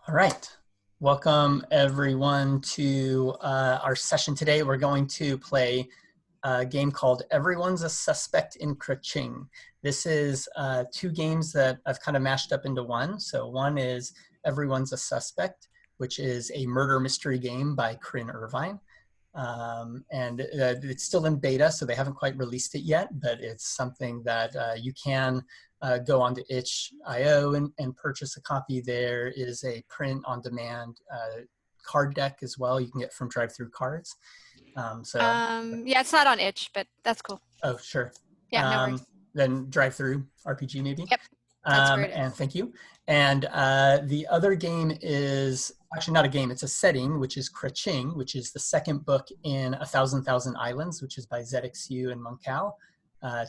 All right. Welcome everyone to our session today. We're going to play a game called Everyone's a Suspect in Kraching. This is two games that I've kind of mashed up into one. So one is Everyone's a Suspect, which is a murder mystery game by Corinne Irvine. And it's still in beta, so they haven't quite released it yet, but it's something that you can go onto itch.io and purchase a copy. There is a print-on-demand card deck as well you can get from Drive-Thru Cards. Yeah, it's not on itch, but that's cool. Oh, sure. Yeah, no worries. Then Drive-Thru RPG maybe. Yep, that's where it is. And thank you. And the other game is actually not a game, it's a setting, which is Kraching, which is the second book in 1,000,000 Islands, which is by ZXU and Munkau,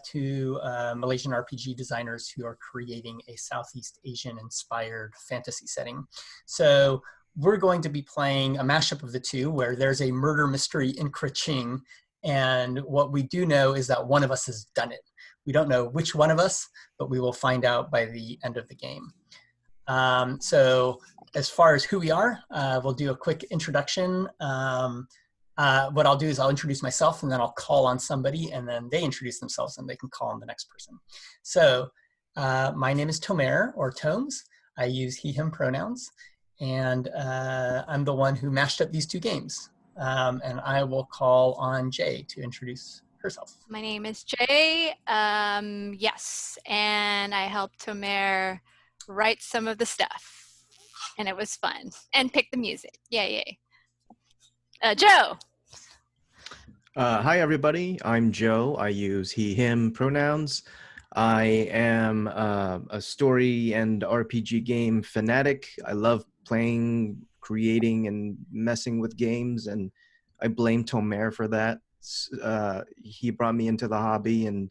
two Malaysian RPG designers who are creating a Southeast Asian inspired fantasy setting. So we're going to be playing a mashup of the two where there's a murder mystery in Kraching, and what we do know is that one of us has done it. We don't know which one of us, but we will find out by the end of the game. So as far as who we are, we'll do a quick introduction. What I'll do is I'll introduce myself and then I'll call on somebody and then they introduce themselves and they can call on the next person. So my name is Tomer or Tomes. I use he, him pronouns. And I'm the one who mashed up these two games. And I will call on Jay to introduce herself. My name is Jay. Yes, and I helped Tomer write some of the stuff, and it was fun. And pick the music. Yay. Joe. Hi, everybody. I'm Joe. I use he, him pronouns. I am a story and RPG game fanatic. I love playing, creating, and messing with games, and I blame Tomer for that. He brought me into the hobby, and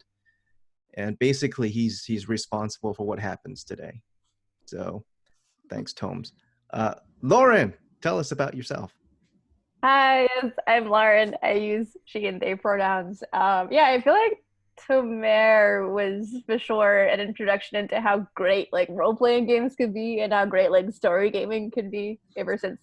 basically he's responsible for what happens today. So thanks, Tomes. Lauren, tell us about yourself. Hi, yes, I'm Lauren. I use she and they pronouns. Yeah, I feel like Tomer was for sure an introduction into how great like role-playing games could be and how great like story gaming could be ever since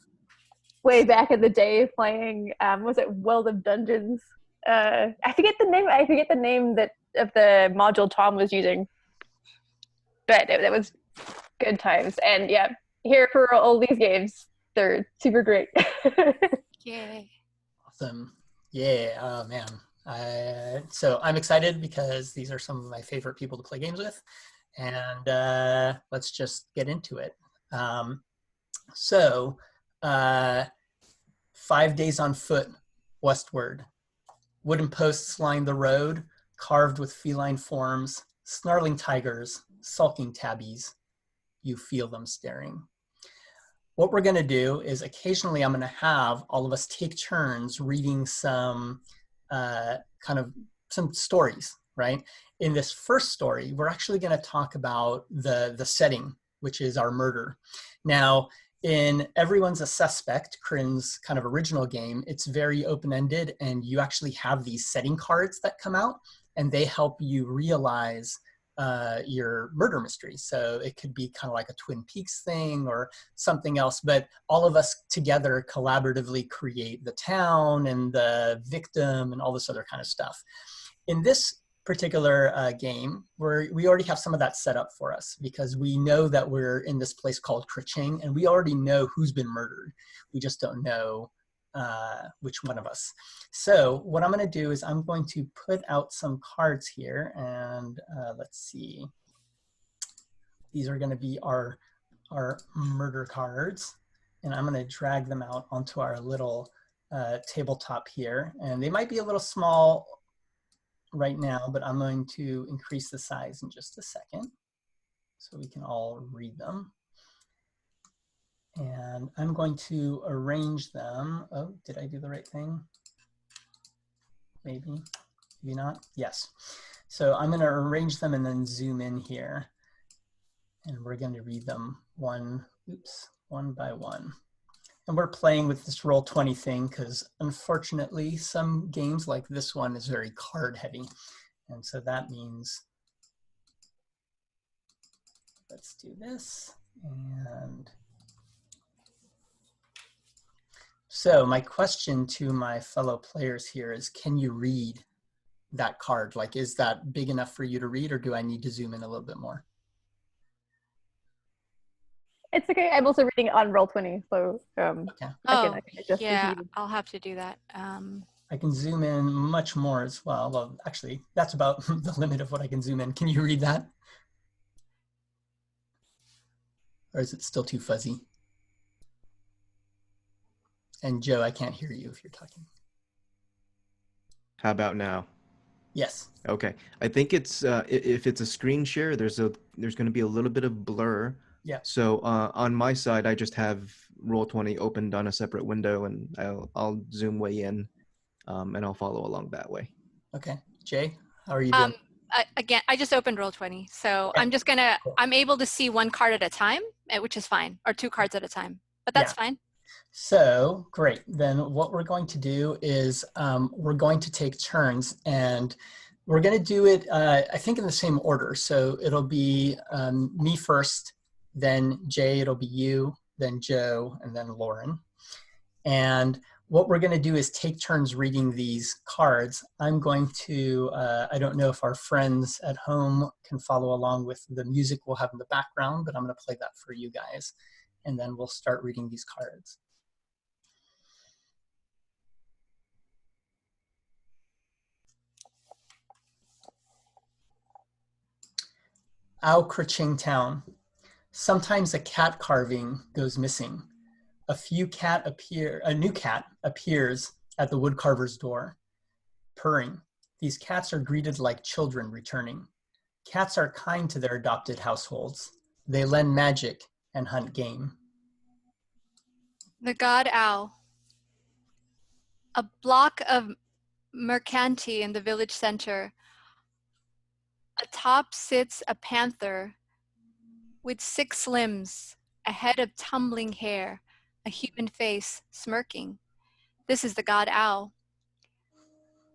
way back in the day playing was it World of Dungeons? I forget the name that of the module Tom was using. But that was good times. And yeah, here for all these games. They're super great. Yay. Awesome. Yeah, oh man. So I'm excited because these are some of my favorite people to play games with. And let's just get into it. 5 days on foot westward. Wooden posts line the road, carved with feline forms, snarling tigers, sulking tabbies. You feel them staring. What we're going to do is occasionally I'm going to have all of us take turns reading some some stories, right? In this first story, we're actually going to talk about the setting, which is our murder. Now, in Everyone's a Suspect, Corinne's kind of original game, it's very open-ended and you actually have these setting cards that come out and they help you realize your murder mystery. So it could be kind of like a Twin Peaks thing or something else, but all of us together collaboratively create the town and the victim and all this other kind of stuff. In this particular game, we already have some of that set up for us because we know that we're in this place called Kraching and we already know who's been murdered. We just don't know which one of us. So what I'm going to do is I'm going to put out some cards here and let's see. These are going to be our murder cards and I'm going to drag them out onto our little tabletop here. And they might be a little small right now, but I'm going to increase the size in just a second so we can all read them. And I'm going to arrange them. Oh, did I do the right thing? Maybe, maybe not. Yes. So I'm going to arrange them and then zoom in here. And we're going to read them one by one. And we're playing with this Roll20 thing because unfortunately some games like this one is very card heavy. And so that means, let's do this and So my question to my fellow players here is, can you read that card? Like, is that big enough for you to read, or do I need to zoom in a little bit more? It's okay. I'm also reading it on Roll20, so Okay. I can adjust yeah, as needed. I'll have to do that. I can zoom in much more as well. Well, actually, that's about the limit of what I can zoom in. Can you read that? Or is it still too fuzzy? And Joe, I can't hear you if you're talking. How about now? Yes. Okay. I think it's if it's a screen share, there's going to be a little bit of blur. Yeah. So on my side, I just have Roll20 opened on a separate window, and I'll zoom way in, and I'll follow along that way. Okay. Jay, how are you doing? Again, I just opened Roll20, so Okay. I'm able to see one card at a time, which is fine, or two cards at a time, but that's fine. So great. Then what we're going to do is we're going to take turns, and we're going to do it, I think, in the same order. So it'll be me first, then Jay, it'll be you, then Joe, and then Lauren. And what we're going to do is take turns reading these cards. I'm going to, I don't know if our friends at home can follow along with the music we'll have in the background, but I'm going to play that for you guys. And then we'll start reading these cards. Kraching town. Sometimes a cat carving goes missing. A new cat appears at the woodcarver's door, purring. These cats are greeted like children returning. Cats are kind to their adopted households. They lend magic and hunt game. The God Owl. A block of mercanti in the village center. Atop sits a panther with 6 limbs, a head of tumbling hair, a human face smirking. This is the God Owl.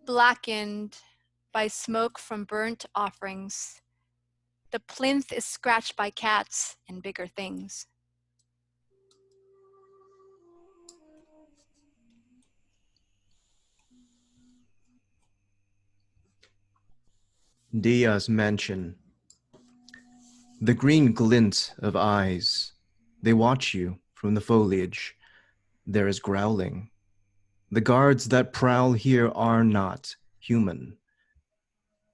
Blackened by smoke from burnt offerings. The plinth is scratched by cats and bigger things. Dia's mansion. The green glint of eyes. They watch you from the foliage. There is growling. The guards that prowl here are not human.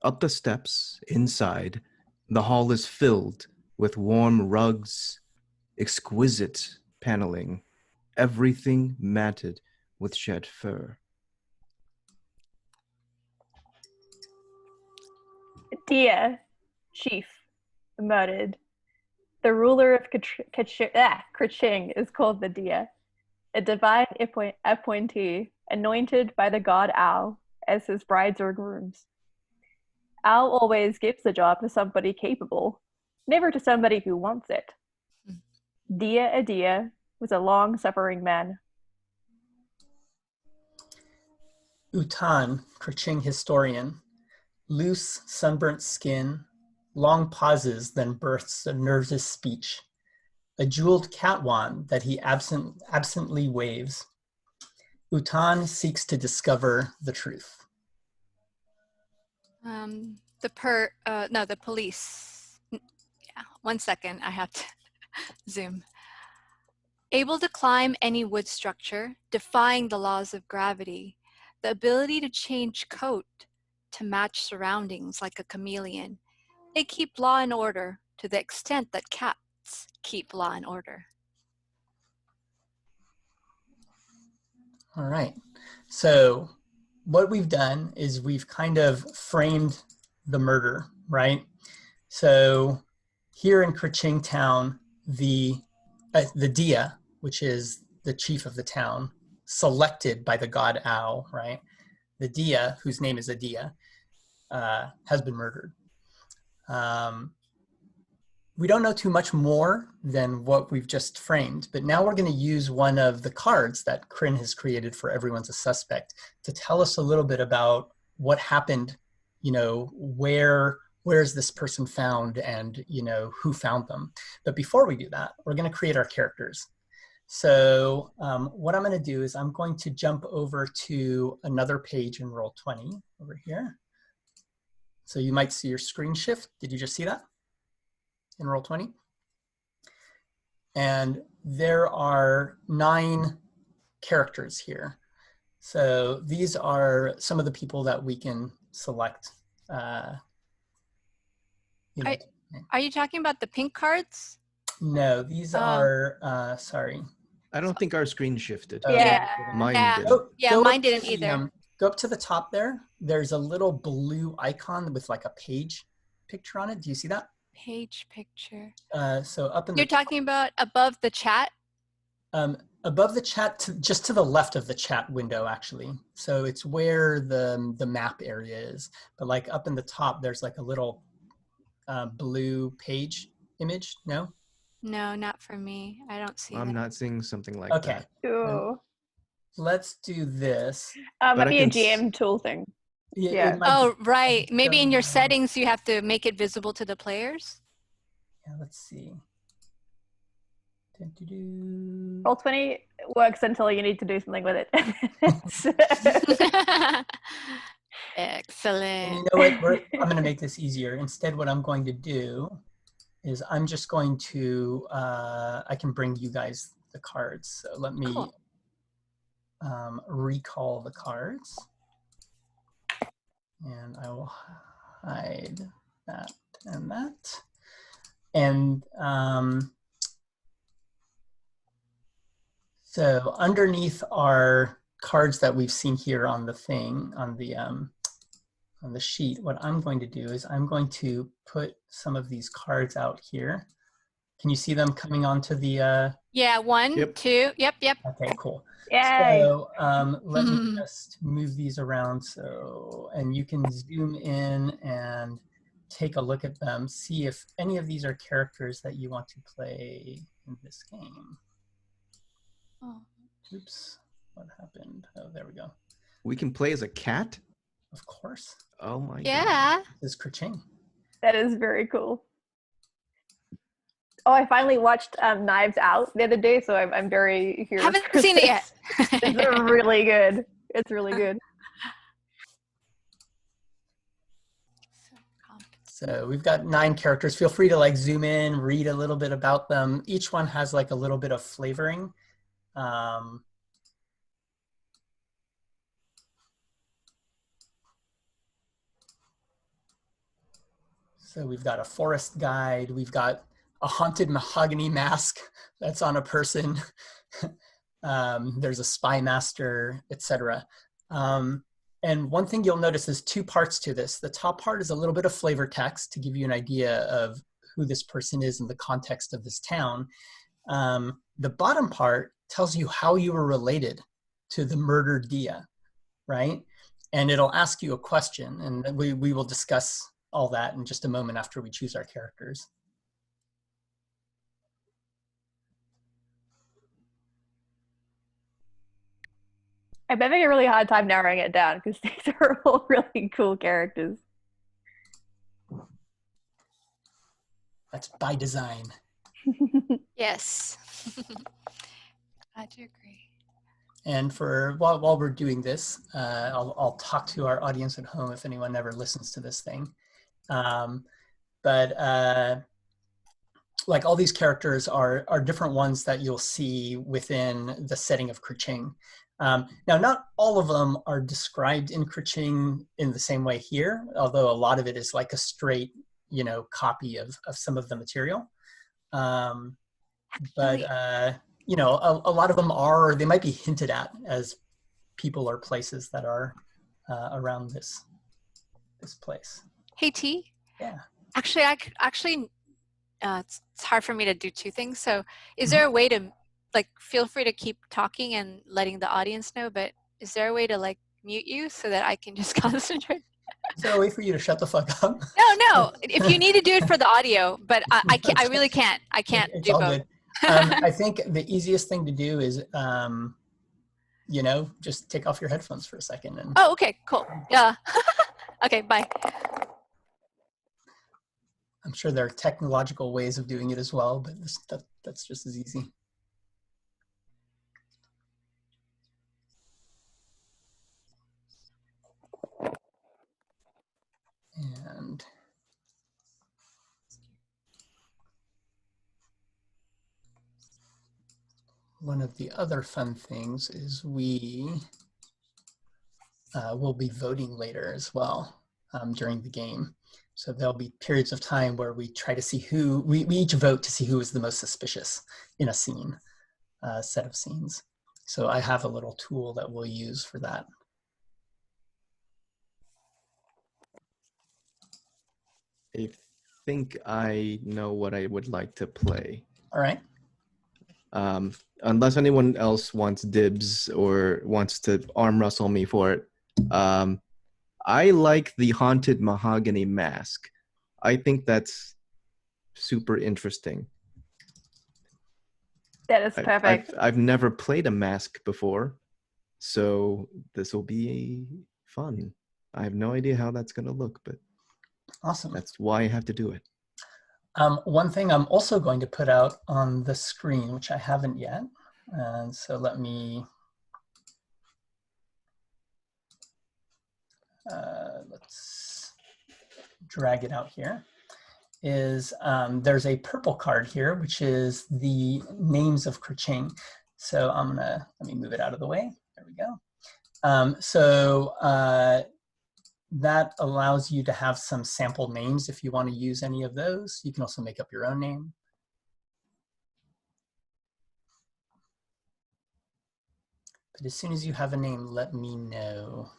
Up the steps, inside, the hall is filled with warm rugs, exquisite paneling, everything matted with shed fur. Dia, chief, muttered. The ruler of Kraching is called the Dia, a divine appointee anointed by the god Owl as his brides or grooms. Owl always gives the job to somebody capable, never to somebody who wants it. Dia was a long-suffering man. Utan, Kraching historian. Loose, sunburnt skin, long pauses, then births a nervous speech. A jeweled cat wand that he absently waves. Utan seeks to discover the truth. The police. Yeah, 1 second, I have to zoom. Able to climb any wood structure, defying the laws of gravity, the ability to change coat to match surroundings like a chameleon. They keep law and order to the extent that cats keep law and order. All right. So what we've done is we've kind of framed the murder, right? So here in Kraching town, the Dia, which is the chief of the town, selected by the god Owl, right? The Dia, whose name is Adia, has been murdered. We don't know too much more than what we've just framed, but now we're going to use one of the cards that Kryn has created for Everyone's a Suspect to tell us a little bit about what happened, you know, where is this person found, and, you know, who found them. But before we do that, we're going to create our characters. So what I'm going to do is I'm going to jump over to another page in Roll20 over here. So you might see your screen shift. Did you just see that in Roll20? And there are 9 characters here. So these are some of the people that we can select. You know, Are you talking about the pink cards? no, these are, sorry. I don't think our screen shifted. Yeah. Mine Yeah. didn't. Yeah, Go mine up to didn't the, either. go up to the top there. There's a little blue icon with like a page picture on it. Do you see that? Page picture. So up in You're the top, talking about above the chat? above the chat, just to the left of the chat window, actually. So it's where the map area is. But like up in the top, there's like a little blue page image. No? No, not for me. I don't see I'm that. not seeing something like Okay. that. Ooh. Let's do this. Might But I be a can GM tool thing. Yeah. Yeah. It might Oh, be- right. Maybe in your So, settings, you have to make it visible to the players. yeah, let's see. Doo-doo-doo. Roll20 works until you need to do something with it. And Excellent. you know what? I'm going to make this easier. Instead, what I'm going to do is I'm just going to, I can bring you guys the cards. So let me Cool. recall the cards. And I will hide that and that. And so underneath are cards that we've seen here on the thing, on the sheet. What I'm going to do is I'm going to put some of these cards out here. Can you see them coming onto the, Yeah, 1, Yep. 2. Yep. okay, cool. Yay. So let me just move these around. So, and you can zoom in and take a look at them, see if any of these are characters that you want to play in this game. Oh. Oops, what happened? Oh, there we go. We can play as a cat? Of course, Oh my god. Yeah. this is Kraching. That is very cool. Oh, I finally watched Knives Out the other day, so I'm very curious. Haven't for seen it this. yet. It's really good. It's really good. So we've got 9 characters. Feel free to like zoom in, read a little bit about them. Each one has like a little bit of flavoring. So we've got a forest guide. We've got a haunted mahogany mask that's on a person. There's a spy master, etc. And one thing you'll notice is 2 parts to this. The top part is a little bit of flavor text to give you an idea of who this person is in the context of this town. The bottom part tells you how you were related to the murdered Dia, right? And it'll ask you a question, and we will discuss all that in just a moment after we choose our characters. I'm having a really hard time narrowing it down because these are all really cool characters. That's by design. Yes. I do agree. And for while we're doing this, I'll talk to our audience at home if anyone ever listens to this thing. Like all these characters are different ones that you'll see within the setting of Kraching. Now, not all of them are described in Kraching in the same way here, although a lot of it is like a straight, copy of some of the material. But a lot of them are, or they might be hinted at as people or places that are around this place. Hey, T. Yeah. Actually, it's hard for me to do 2 things. So is there a way to, like, feel free to keep talking and letting the audience know, but is there a way to, like, mute you so that I can just concentrate? Is there a way for you to shut the fuck up? No. If you need to do it for the audio, but I really can't. I can't It's do all both. good. I think the easiest thing to do is, just take off your headphones for a second. And Oh, okay, cool. Yeah. Okay, bye. I'm sure there are technological ways of doing it as well, but that's just as easy. And one of the other fun things is we will be voting later as well during the game. So there'll be periods of time where we try to see who, we each vote to see who is the most suspicious in a scene, set of scenes. So I have a little tool that we'll use for that. I think I know what I would like to play. All right. Unless anyone else wants dibs or wants to arm wrestle me for it. I like the Haunted Mahogany Mask. I think that's super interesting. That is perfect. I've never played a mask before, so this will be fun. I have no idea how that's going to look, but awesome. That's why I have to do it. One thing I'm also going to put out on the screen, which I haven't yet, and so let me, let's drag it out here, is there's a purple card here, which is the names of Kraching. So let me move it out of the way. There we go. That allows you to have some sample names if you want to use any of those. You can also make up your own name. But as soon as you have a name, let me know.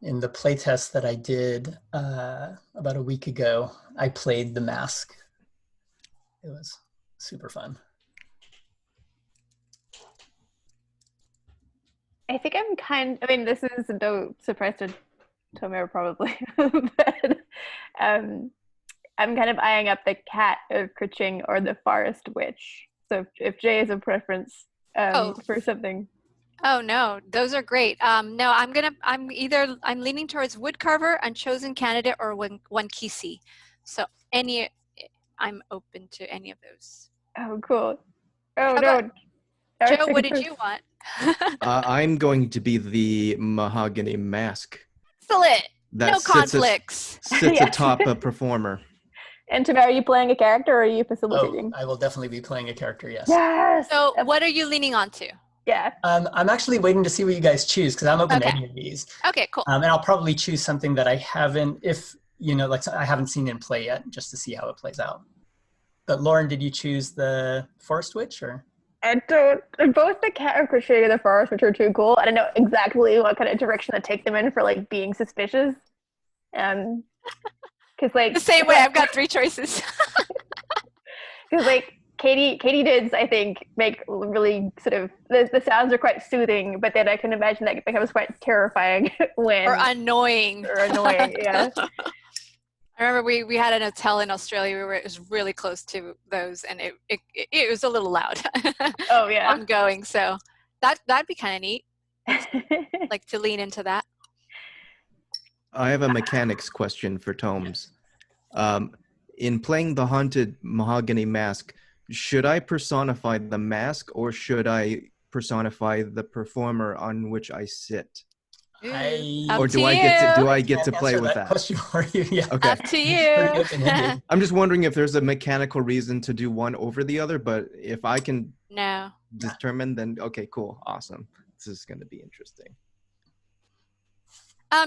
In the playtest that I did about a week ago, I played the mask. It was super fun. I think I mean, this is no surprise to Tomer probably, but I'm kind of eyeing up the cat of Kraching or the forest witch. So if Jay has a preference for something. Oh no, those are great. No, I'm leaning towards woodcarver, unchosen candidate, or one kisi. So I'm open to any of those. Oh, cool. Oh no. Joe, what did you want? I'm going to be the mahogany mask. Excellent. That no conflicts. Sits atop a performer. And Tomer, are you playing a character or are you facilitating? Oh, I will definitely be playing a character, yes. Yes! So what are you leaning on to? Yeah. I'm actually waiting to see what you guys choose because I'm open to any of these. Okay, cool. And I'll probably choose something that I haven't, I haven't seen in play yet, just to see how it plays out. But Lauren, did you choose the Forest Witch or? I don't. Both the cat and Crochet and the forest, which are too cool. I don't know exactly what kind of direction to take them in for like being suspicious. Because like the same way, I've got 3 choices. Because like Katie Dids, I think, make really sort of the sounds are quite soothing, but then I can imagine that becomes quite terrifying when or annoying. Yeah. I remember we had an hotel in Australia where it was really close to those, and it was a little loud. Oh yeah. Ongoing, so that'd be kind of neat. Like to lean into that. I have a mechanics question for Tomes. In playing the Haunted Mahogany Mask, should I personify the mask or should I personify the performer on which I sit? Or do I get to play with that? Question for you. Yeah. Okay. Up to you. I'm just wondering if there's a mechanical reason to do one over the other, but if I can determine, then okay, cool, awesome. This is going to be interesting.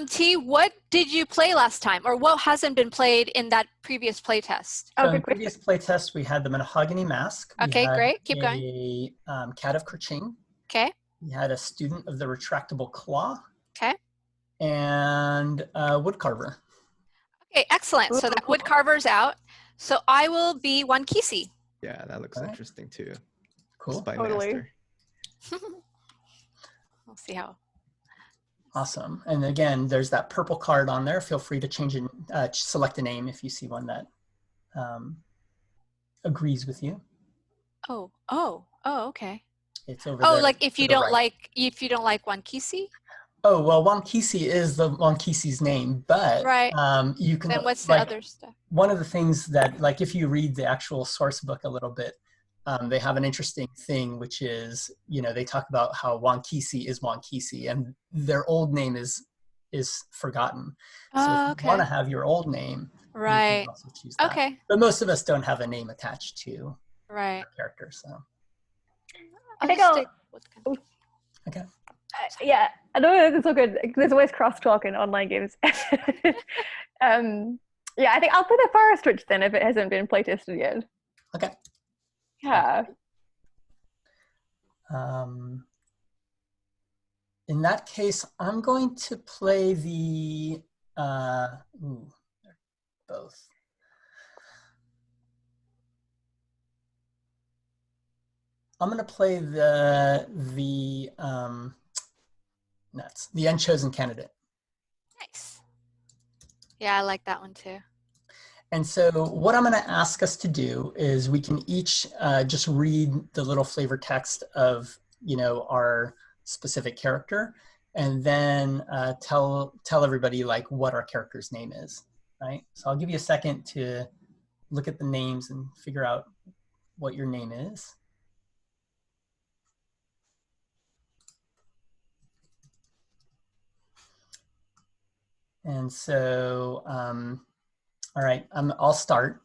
T, what did you play last time, or what hasn't been played in that previous play test? So in the previous play test, we had the Mahogany Mask. Okay, great. Keep going. A cat of Kraching. Okay. We had a student of the retractable claw. Okay. And woodcarver. Okay, excellent. So that woodcarver's out. So I will be one kisi. Yeah, that looks interesting too. Cool. Spy totally. Master. We'll see how Awesome. And again, there's that purple card on there. Feel free to change and select a name if you see one that agrees with you. Oh, okay. It's over Oh, there. like if to you the don't right. like Wankisi? Oh, well, Wankisi is the Wankisi's name, but Right. you can, Then what's the like, other stuff? one of the things that, like, if you read the actual source book a little bit, they have an interesting thing, which is, they talk about how Wankisi is Wankisi, and their old name is forgotten. So if Oh, you okay. want to have your old name, you Right. can also choose that. Okay. But most of us don't have a name attached to Right. our character, so. I think I'll. Okay. Yeah, I know it's so good. There's always crosstalk in online games. Yeah, I think I'll play the Forest Witch then if it hasn't been playtested yet. Okay. Yeah. In that case, I'm going to play the both. I'm going to play the Unchosen Candidate. Nice. Yeah, I like that one too. And so what I'm going to ask us to do is we can each just read the little flavor text of, our specific character, and then tell everybody like what our character's name is, right? So I'll give you a second to look at the names and figure out what your name is. And so, all right, I'll start.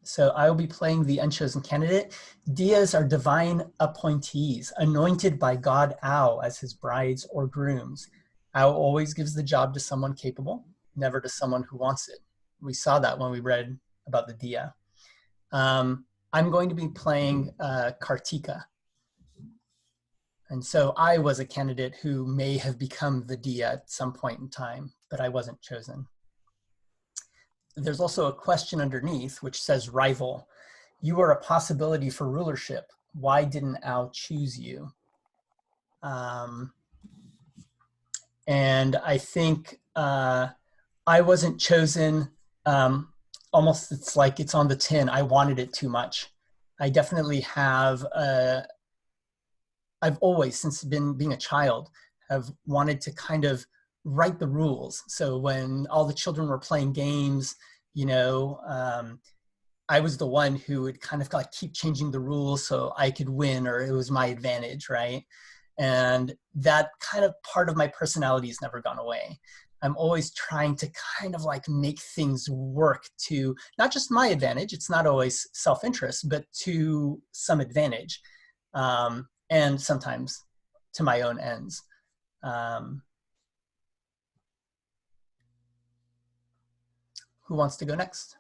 So I will be playing the Unchosen Candidate. Dias are divine appointees, anointed by God Ao as his brides or grooms. Ao always gives the job to someone capable, never to someone who wants it. We saw that when we read about the Dia. I'm going to be playing Kartika. And so I was a candidate who may have become the Dia at some point in time, but I wasn't chosen. There's also a question underneath which says rival. You are a possibility for rulership. Why didn't Ao choose you? And I think I wasn't chosen. Almost it's like it's on the tin. I wanted it too much. I definitely have I've always, since being a child, have wanted to kind of write the rules. So when all the children were playing games, I was the one who would kind of like keep changing the rules so I could win, or it was my advantage, right? And that kind of part of my personality has never gone away. I'm always trying to kind of like make things work to not just my advantage, it's not always self-interest, but to some advantage. And sometimes to my own ends. Who wants to go next?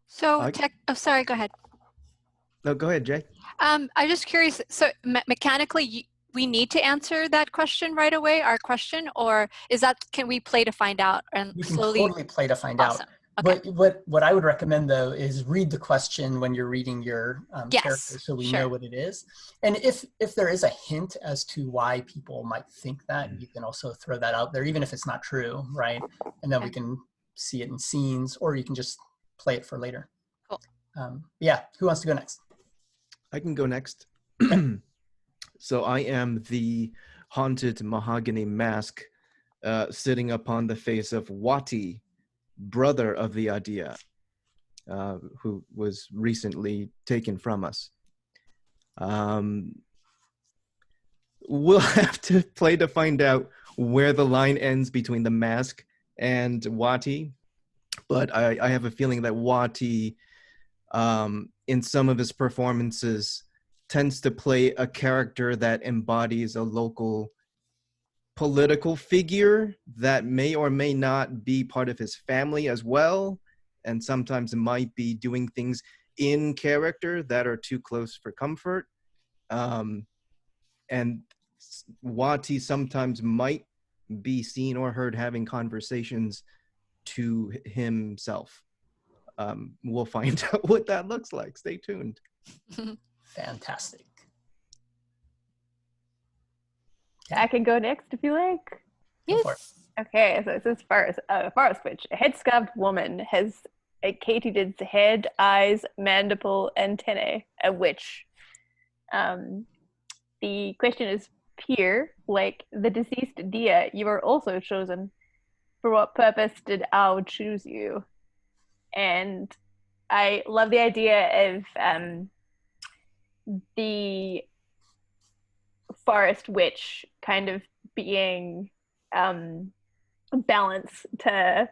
So, sorry, go ahead. No, go ahead, Jay. I'm just curious. So, mechanically, we need to answer that question right away, our question, or can we play to find out and you can slowly? Totally play to find Awesome. out. Okay. What I would recommend though is read the question when you're reading your character, so we know what it is. And if there is a hint as to why people might think that, you can also throw that out there, even if it's not true, right? And then we can see it in scenes, or you can just play it for later. Cool. Yeah, who wants to go next? I can go next. So I am the haunted mahogany mask sitting upon the face of Wati, brother of the Adia, who was recently taken from us. We'll have to play to find out where the line ends between the mask and Wati, but I have a feeling that Wati, in some of his performances, tends to play a character that embodies a local political figure that may or may not be part of his family as well, and sometimes might be doing things in character that are too close for comfort. And Wati sometimes might be seen or heard having conversations to himself. We'll find out what that looks like. Stay tuned. Fantastic. I can go next if you like. Go for it. Yes. Okay, so this is Forest Witch. A headscarved woman has a katydid's head, eyes, mandible, antennae. A witch. The question is pure, like the deceased deer. You are also chosen. For what purpose did Owl choose you? And I love the idea of the forest witch kind of being balance to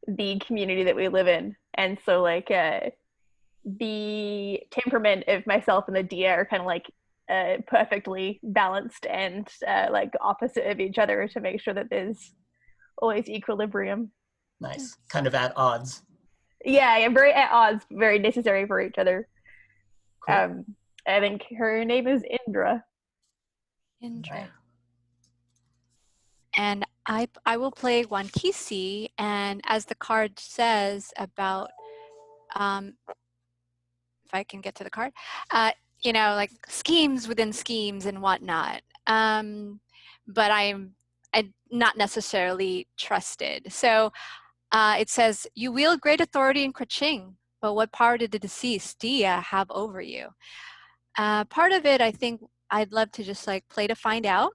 the community that we live in. And so like the temperament of myself and the deer are kind of like perfectly balanced and like opposite of each other to make sure that there's always equilibrium. Nice. Kind of at odds. Yeah, very at odds, very necessary for each other. Cool. I think her name is Indra. Indra. Right. And I will play one Kisi, and as the card says about, if I can get to the card, you know, like schemes within schemes and whatnot. But I'm not necessarily trusted. So it says, you wield great authority in Kraching, but what power did the deceased Dia have over you? Part of it, I think I'd love to just like play to find out.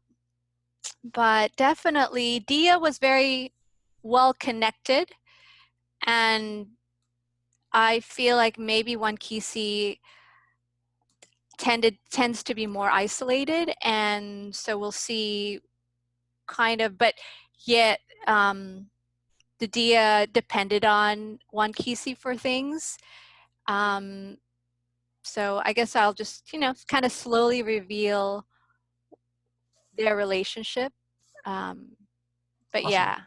But definitely Dia was very well connected, and I feel like maybe one Kisi tends to be more isolated, and so we'll see kind of, but yet the Dia depended on one Kisi for things. So I guess I'll just, you know, kind of slowly reveal their relationship. But Awesome. yeah.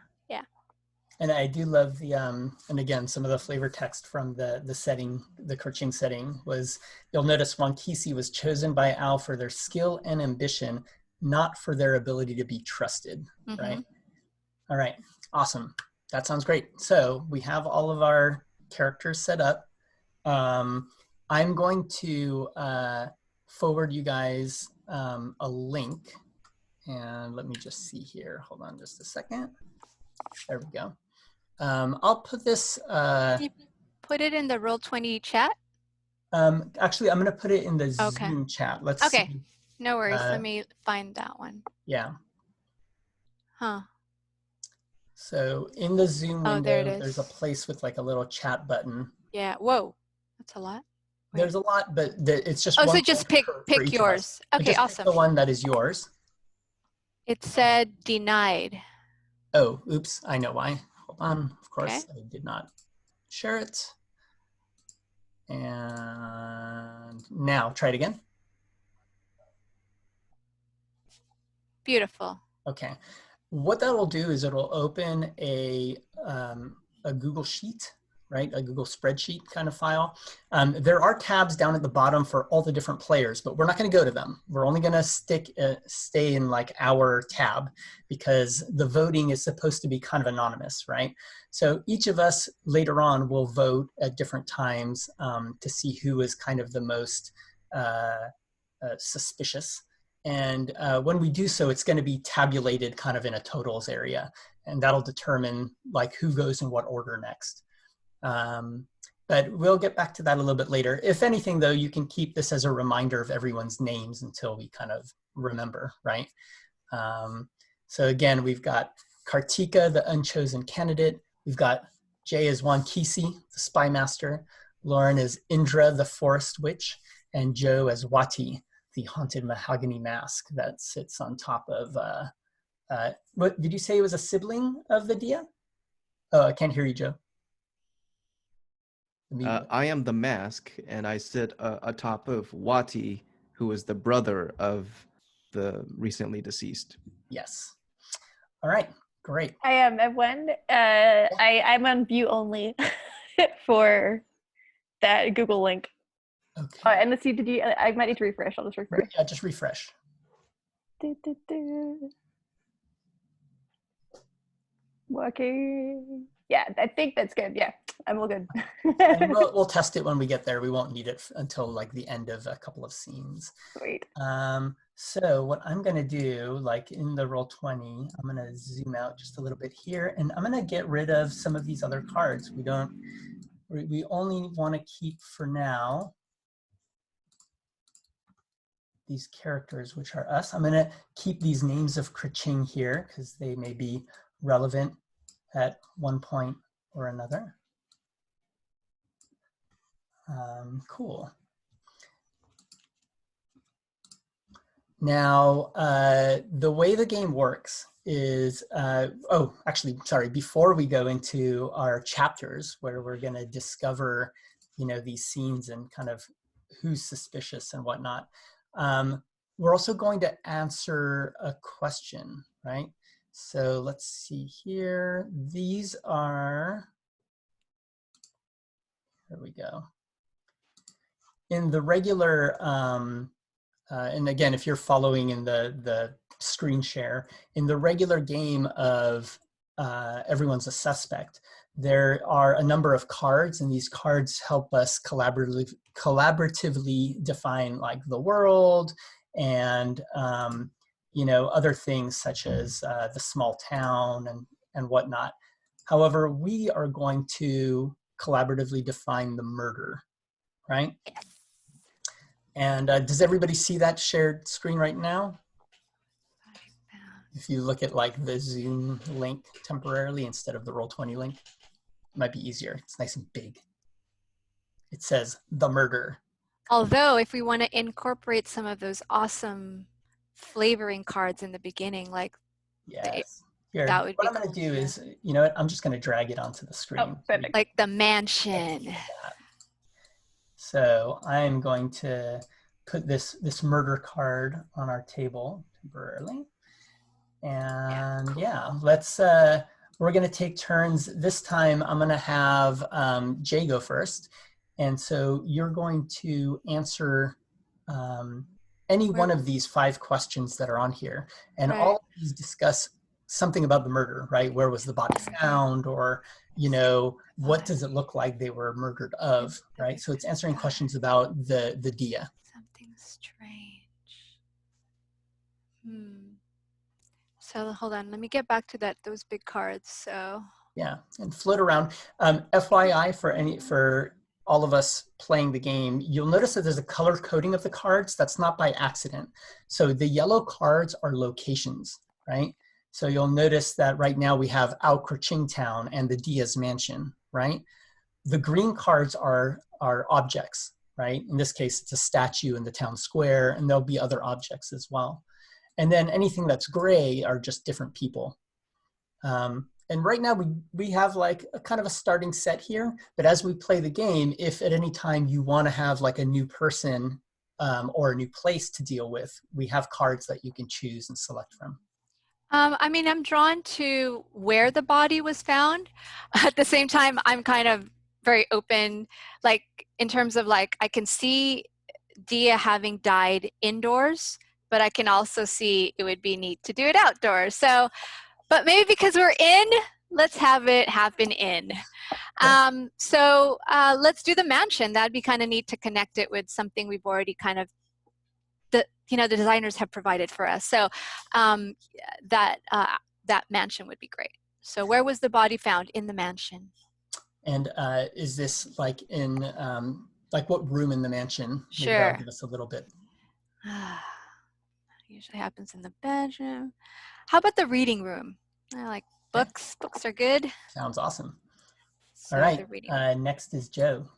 And I do love the, and again, some of the flavor text from the setting, the Kraching setting was, you'll notice Wankisi was chosen by Al for their skill and ambition, not for their ability to be trusted, right? All right, awesome. That sounds great. So we have all of our characters set up. I'm going to forward you guys a link, and let me just see here. Hold on just a second. There we go. I'll put this. Can you put it in the Roll20 chat? Actually, I'm going to put it in the Okay. Zoom chat. Let's Okay. see. No worries. Let me find that one. Yeah. Huh. So in the Zoom window, there it is. there's a place with like a little chat button. Yeah. Whoa. That's a lot. Wait. There's a lot, but it's just oh, one. so just pick yours. Okay, just awesome. pick the one that is yours. It said denied. Oh, oops. I know why. Hold on. Of course, Okay. I did not share it. And now try it again. Beautiful. Okay. What that will do is it'll open a Google Sheet, right? A Google spreadsheet kind of file. There are tabs down at the bottom for all the different players, but we're not going to go to them. We're only going to stay in like our tab because the voting is supposed to be kind of anonymous, right? So each of us later on will vote at different times to see who is kind of the most suspicious. And when we do so, it's going to be tabulated kind of in a totals area, and that'll determine like who goes in what order next. But we'll get back to that a little bit later. If anything, though, you can keep this as a reminder of everyone's names until we kind of remember, right? So again, we've got Kartika, the unchosen candidate. We've got Jay as Wankisi, the spy master. Lauren as Indra, the forest witch. And Joe as Wati, the haunted mahogany mask that sits on top of, what did you say it was a sibling of the Dia? Oh, I can't hear you, Joe. I am the mask, and I sit atop of Wati, who is the brother of the recently deceased. Yes. All right, great. I am Evan. I'm on view only for that Google link. Okay. And let's see, did you, I might need to refresh. I'll just refresh. Yeah, just refresh. Working. Yeah, I think that's good. Yeah, I'm all good. And we'll test it when we get there. We won't need it until like the end of a couple of scenes. Sweet. So what I'm going to do, like in the Roll20, I'm going to zoom out just a little bit here, and I'm going to get rid of some of these other cards. We only want to keep for now these characters, which are us. I'm going to keep these names of Kraching here because they may be relevant at one point or another. Cool. Now, the way the game works is, oh, actually, sorry, before we go into our chapters where we're going to discover, you know, these scenes and kind of who's suspicious and whatnot, we're also going to answer a question, right? So let's see here. These are, here we go. In the regular, and again, if you're following in the screen share, in the regular game of Everyone's a Suspect, there are a number of cards, and these cards help us collaboratively define like the world and you know, other things such as the small town and whatnot. However, we are going to collaboratively define the murder, right? And does everybody see that shared screen right now? If you look at like the Zoom link temporarily instead of the Roll20 link, it might be easier. It's nice and big. It says the murder. Although if we want to incorporate some of those awesome flavoring cards in the beginning, like yes. Here, that would what be I'm going cool to do too. is, you know what, I'm just going to drag it onto the screen. Oh, perfect. Like the mansion. So I'm going to put this murder card on our table temporarily. And yeah, let's, we're going to take turns. This time I'm going to have Jay go first. And so you're going to answer any one of these 5 questions that are on here. And all of these discuss something about the murder, right? Where was the body found? Or, you know, what does it look like they were murdered of, right? So it's answering questions about the dia. Something strange. So hold on, let me get back to those big cards. So yeah, and float around. FYI for all of us playing the game, you'll notice that there's a color coding of the cards. That's not by accident. So the yellow cards are locations, right? So you'll notice that right now we have Kraching Town and the Diaz Mansion, right? The green cards are objects, right? In this case, it's a statue in the town square, and there'll be other objects as well. And then anything that's gray are just different people. And right now we have like a kind of a starting set here, but as we play the game, if at any time you want to have like a new person or a new place to deal with, we have cards that you can choose and select from. I mean, I'm drawn to where the body was found. At the same time, I'm kind of very open, like in terms of like, I can see Dia having died indoors, but I can also see it would be neat to do it outdoors. So, but maybe because we're in, let's have it happen in. So let's do the mansion. That'd be kind of neat to connect it with something we've already kind of, the designers have provided for us. So that mansion would be great. So where was the body found? In the mansion. And is this like in, like what room in the mansion? Sure. Maybe that'll give us a little bit. Usually happens in the bedroom. How about the reading room? I like books. Yeah. Books are good. Sounds awesome. So all right. Next is Joe.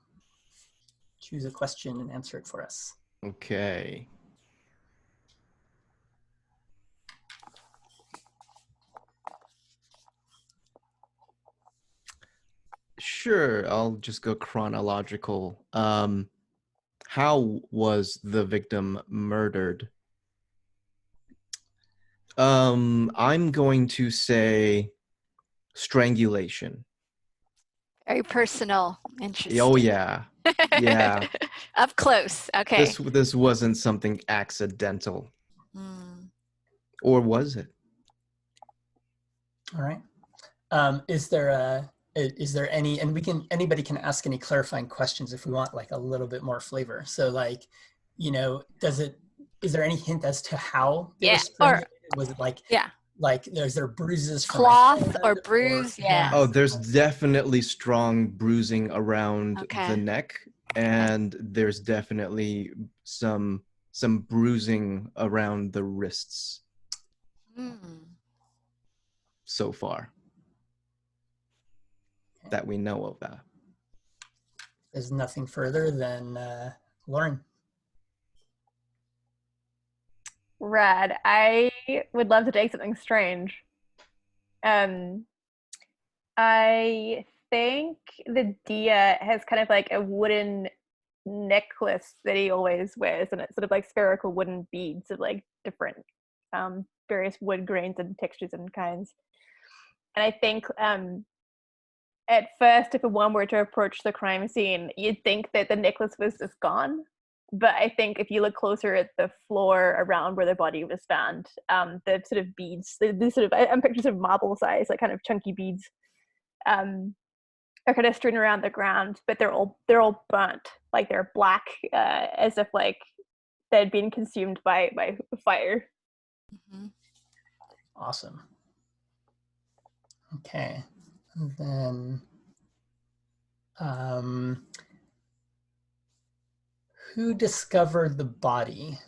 Choose a question and answer it for us. Okay. Sure, I'll just go chronological. How was the victim murdered? I'm going to say strangulation. Very personal. Interesting. Oh yeah. Yeah. Up close. Okay. This wasn't something accidental. Or was it? All right. Is there any, and anybody can ask any clarifying questions if we want like a little bit more flavor. So like, you know, does it is there any hint as to how they were Yeah, or strangulated? Was it like yeah, is there bruises from a cloth hand or bruise? Yeah. Oh, there's definitely strong bruising around Okay. the neck, and there's definitely some bruising around the wrists Mm. so far that we know of that. There's nothing further than Lauren. Rad. I would love to take something strange. I think the Dia has kind of like a wooden necklace that he always wears, and it's sort of like spherical wooden beads of like different various wood grains and textures and kinds. And I think at first, if a one were to approach the crime scene, you'd think that the necklace was just gone. But I think if you look closer at the floor around where the body was found, the sort of beads, the sort of, I'm picturing sort of marble size, like kind of chunky beads, are kind of strewn around the ground, but they're all burnt, like they're black, as if like they'd been consumed by fire. Mm-hmm. Awesome. Okay. And then who discovered the body?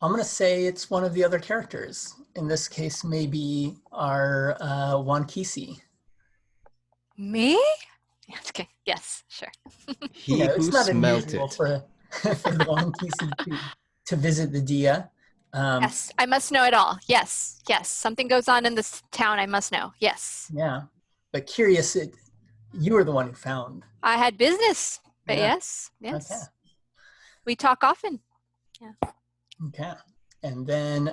I'm going to say it's one of the other characters. In this case, maybe our Wankisi. Me? Okay. Yes, sure. He who it's not smelt unusual it. for the Wankisi to visit the Dia. Yes, I must know it all. Yes, yes. Something goes on in this town, I must know. Yes. Yeah, but curious, you were the one who found. I had business, but Yeah. yes, yes. Okay. We talk often. Yeah. Okay. And then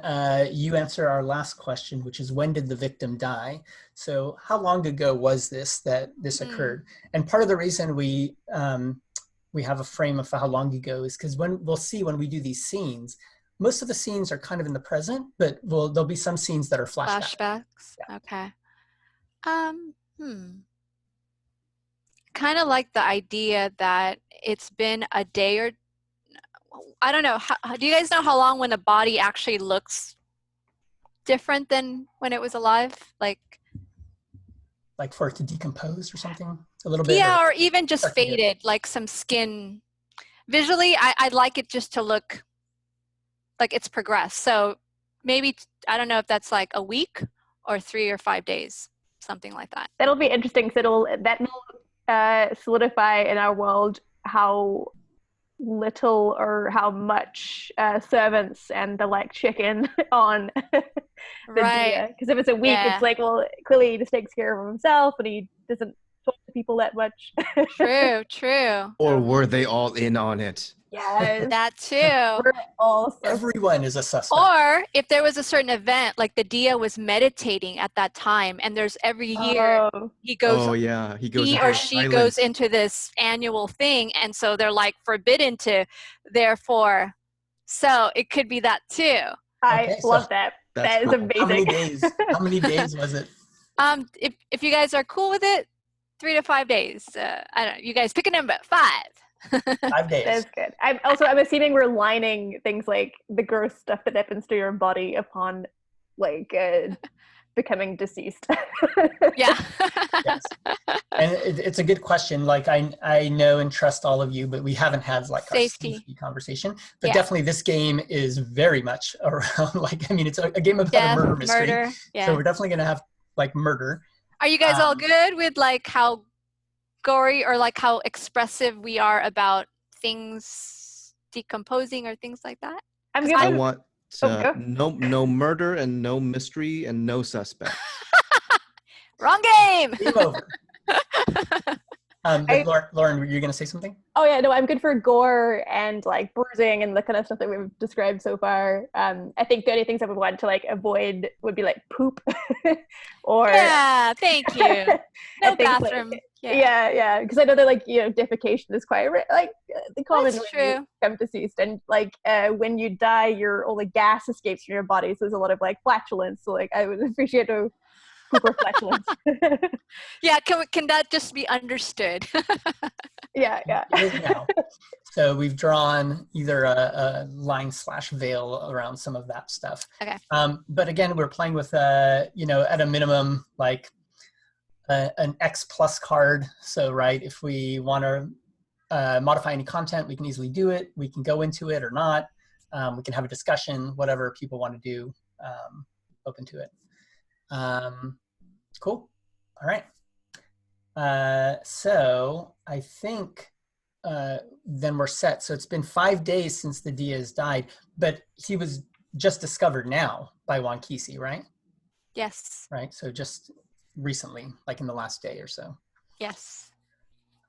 you answer our last question, which is when did the victim die? So how long ago was this occurred? And part of the reason we have a frame of how long ago is because when we do these scenes, most of the scenes are kind of in the present, but there'll be some scenes that are flashbacks. Yeah. Okay. Kind of like the idea that it's been a day or I don't know. Do you guys know how long when a body actually looks different than when it was alive? Like for it to decompose or something a little bit? Yeah, or even just faded, like some skin. Visually, I'd like it just to look like it's progressed. So maybe, I don't know if that's like a week or 3 or 5 days, something like that. That'll be interesting because that will solidify in our world how little or how much servants and the like check in on the Dia. Because if it's a week, it's like, well, clearly he just takes care of himself and he doesn't talk to people that much. True. Or were they all in on it? Yes. That too. We're all Everyone is a suspect. Or if there was a certain event, like the Dia was meditating at that time, and there's every year he goes. Oh yeah, he or she goes into this annual thing, and so they're like forbidden to. Therefore, so it could be that too. I love that. That is amazing. How many days was it? If you guys are cool with it, 3 to 5 days. I don't know. You guys pick a number. 5. 5 days. That's good. I'm assuming we're lining things like the gross stuff that happens to your body upon like becoming deceased. Yeah. Yes. And it's a good question. Like I know and trust all of you, but we haven't had like safety our conversation. But definitely this game is very much around like, I mean, it's a game about a murder mystery. Yeah. So we're definitely going to have like murder. Are you guys all good with like how gory or like how expressive we are about things decomposing or things like that? I want no murder and no mystery and no suspect. Wrong game. Game over. Lauren, were you going to say something? Oh yeah, no, I'm good for gore and like bruising and the kind of stuff that we've described so far. I think the only things I would want to like avoid would be like poop, or thank you. No bathroom. Like, yeah, because I know that like defecation is quite the common when you become deceased, and like when you die, all the gas escapes from your body, so there's a lot of like flatulence. So like I would appreciate to. Super flatulence. Yeah, can that just be understood? Yeah, yeah. It is now. So we've drawn either a line/veil around some of that stuff. Okay. But again, we're playing with, you know, at a minimum, like an X plus card. So, right, if we want to modify any content, we can easily do it. We can go into it or not. We can have a discussion, whatever people want to do, open to it. Cool. All right. So I think then we're set. So it's been 5 days since the Diaz died, but he was just discovered now by Wankisi, right? Yes. Right. So just recently, like in the last day or so. Yes.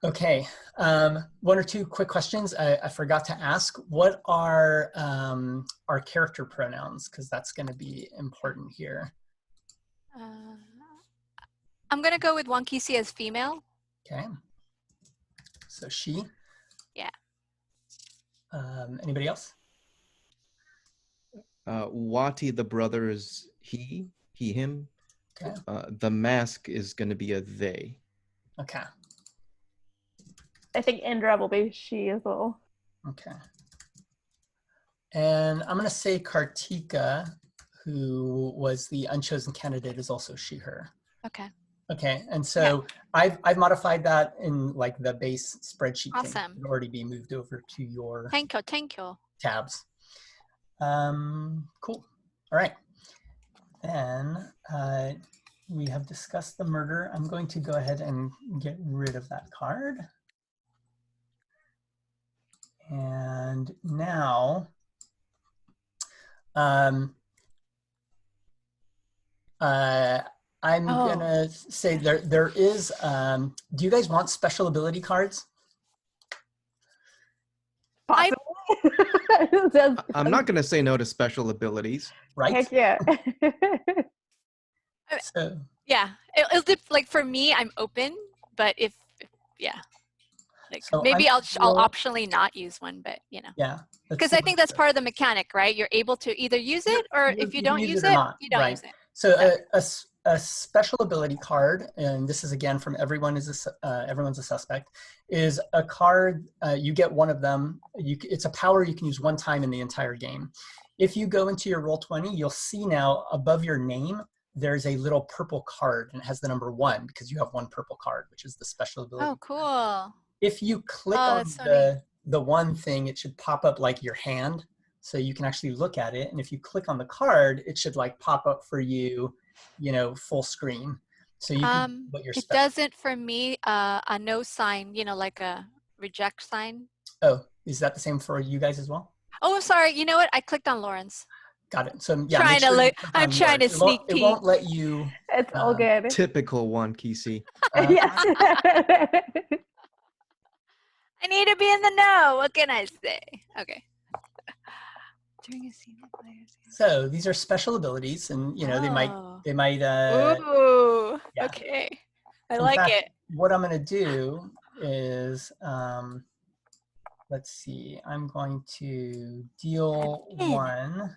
Okay. One or two quick questions I forgot to ask. What are our character pronouns? Because that's going to be important here. I'm going to go with Wankisi as female. Okay. So she. Yeah. Anybody else? Wati the brother is he, him. Okay. The mask is going to be a they. Okay. I think Indra will be she as well. Okay. And I'm going to say Kartika, who was the unchosen candidate, is also she, her. Okay. Okay. And so I've modified that in like the base spreadsheet thing. Awesome. It would already be moved over to your Thank you. tabs. Cool. All right. Then we have discussed the murder. I'm going to go ahead and get rid of that card. And now, I'm gonna say there is, do you guys want special ability cards? Possibly. I'm not going to say no to special abilities. Right? Heck yeah. So, Yeah. Like for me, I'm open, but if yeah. Like so maybe I'll optionally not use one, but you know. Yeah. Because I think that's part of the mechanic, right? You're able to either use it, or if you don't use it, you don't use it. So a special ability card, and this is again from everyone's a suspect, is a card, you get one of them. It's a power you can use one time in the entire game. If you go into your Roll20, you'll see now above your name, there's a little purple card, and it has the number 1 because you have one purple card, which is the special ability. Oh, cool. If you click on the one thing, it should pop up like your hand, so you can actually look at it. And if you click on the card, it should like pop up for you, you know, full screen. So you can what your it doesn't for me a no sign, you know, like a reject sign. Oh, is that the same for you guys as well? Oh, sorry. You know what? I clicked on Lauren's. Got it. So yeah, I'm trying to sneak peek. It won't let you. It's all good. Typical Wankisi. Yes. I need to be in the know. What can I say? Okay. During a scene, the players. So these are special abilities, and you know they might. Ooh. Yeah. Okay. I like it. What I'm going to do is, let's see. I'm going to deal 1.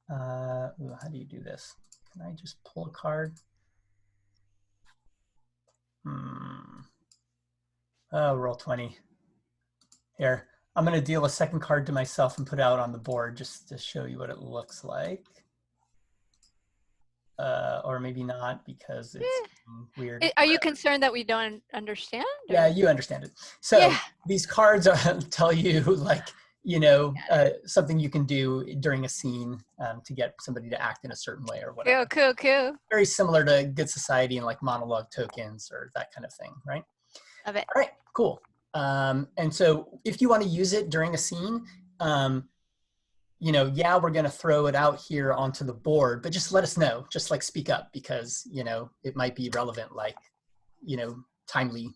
How do you do this? Can I just pull a card? Oh, roll 20. Here, I'm going to deal a second card to myself and put it out on the board just to show you what it looks like. Or maybe not, because it's weird. Are you concerned that we don't understand? Or? Yeah, you understand it. So these cards tell you, like, you know, something you can do during a scene to get somebody to act in a certain way or whatever. Cool. Very similar to Good Society and like monologue tokens or that kind of thing, right? Love it. All right, cool. And so if you want to use it during a scene, you know, we're going to throw it out here onto the board, but just let us know, just like speak up, because, you know, it might be relevant, like, you know, timely.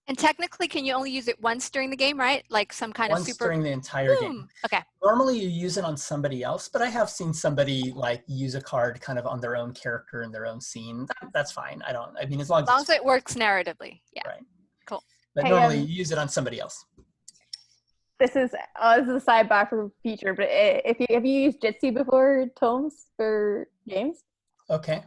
And technically, can you only use it once during the game, right? Like some kind of super. During the entire game. Okay. Normally you use it on somebody else, but I have seen somebody like use a card kind of on their own character in their own scene. That's fine. I mean, as long as it works narratively. Yeah. Right. Cool. But normally you use it on somebody else. This is a sidebar for feature, but have you used Jitsi before, Tomes, for games? Okay.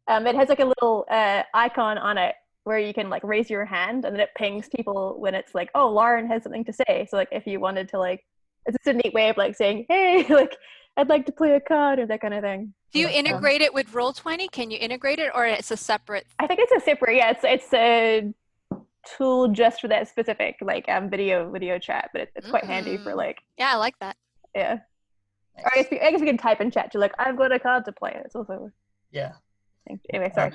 It has like a little icon on it where you can like raise your hand and then it pings people when it's like, oh, Lauren has something to say. So like if you wanted to like, it's just a neat way of like saying, hey, like I'd like to play a card or that kind of thing. Do you integrate it with Roll20? Can you integrate it, or it's a separate? I think it's a separate. Yeah, it's a tool just for that specific like video chat, but it's quite handy for like. Yeah, I like that. Yeah. Nice. Or I guess we can type in chat to like, I've got a card to play. It's also. Yeah. Anyway, sorry.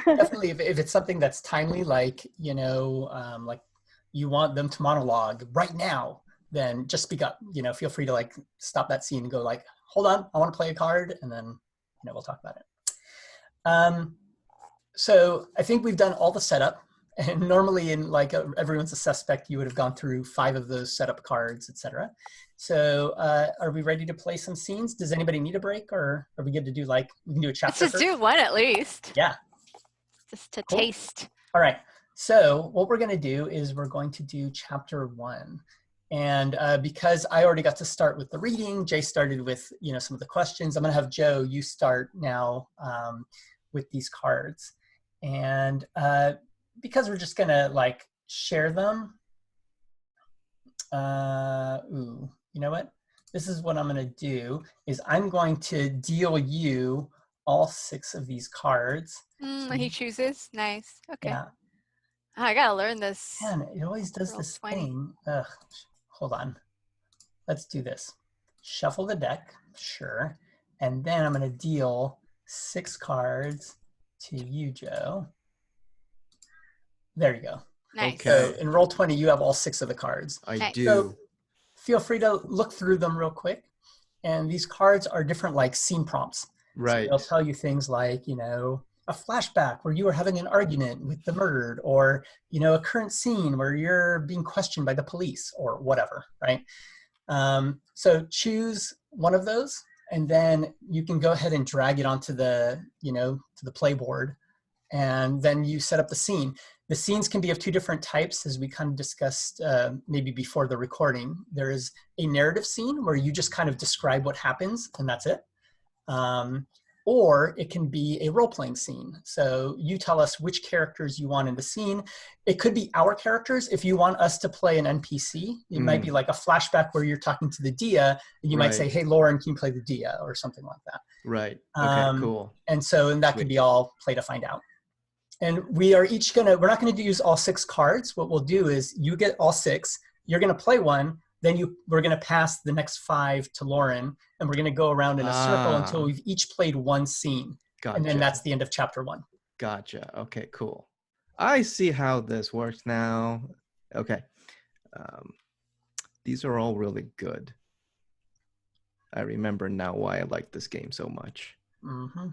Definitely, if it's something that's timely, like like you want them to monologue right now, then just speak up. Feel free to like stop that scene and go like, hold on, I want to play a card, and then we'll talk about it. So I think we've done all the setup, and normally in like everyone's a suspect, you would have gone through 5 of those setup cards, etc. So are we ready to play some scenes? Does anybody need a break, or are we good to do like, we can do a chapter? Let's just do one at least. Yeah. Just to taste. All right. So what we're going to do is we're going to do chapter 1. And because I already got to start with the reading, Jay started with, some of the questions. I'm going to have Joe, you start now with these cards. And because we're just going to like share them. You know what? This is what I'm going to do is I'm going to deal you all 6 of these cards. He chooses. Nice. Okay. Yeah. Oh, I got to learn this. Man, it always does this thing. Ugh. Hold on. Let's do this. Shuffle the deck. Sure. And then I'm going to deal 6 cards to you, Joe. There you go. Nice. Okay. So in Roll20, you have all 6 of the cards. I do. So feel free to look through them real quick. And these cards are different like scene prompts. Right. So they'll tell you things like, a flashback where you were having an argument with the murdered, or, a current scene where you're being questioned by the police or whatever, right? So choose one of those, and then you can go ahead and drag it onto the, to the playboard, and then you set up the scene. The scenes can be of 2 different types, as we kind of discussed maybe before the recording. There is a narrative scene where you just kind of describe what happens, and that's it. Or it can be a role-playing scene. So you tell us which characters you want in the scene. It could be our characters. If you want us to play an NPC, it might be like a flashback where you're talking to the Dia, and you might say, hey, Lauren, can you play the Dia, or something like that. Right. Okay, cool. And that could be all play to find out. And we are each we're not gonna use all 6 cards. What we'll do is you get all 6, you're gonna play one, then we're going to pass the next 5 to Lauren, and we're going to go around in a circle until we've each played one scene. Gotcha. And then that's the end of chapter 1. Gotcha. Okay, cool. I see how this works now. Okay. These are all really good. I remember now why I like this game so much. Mm-hmm.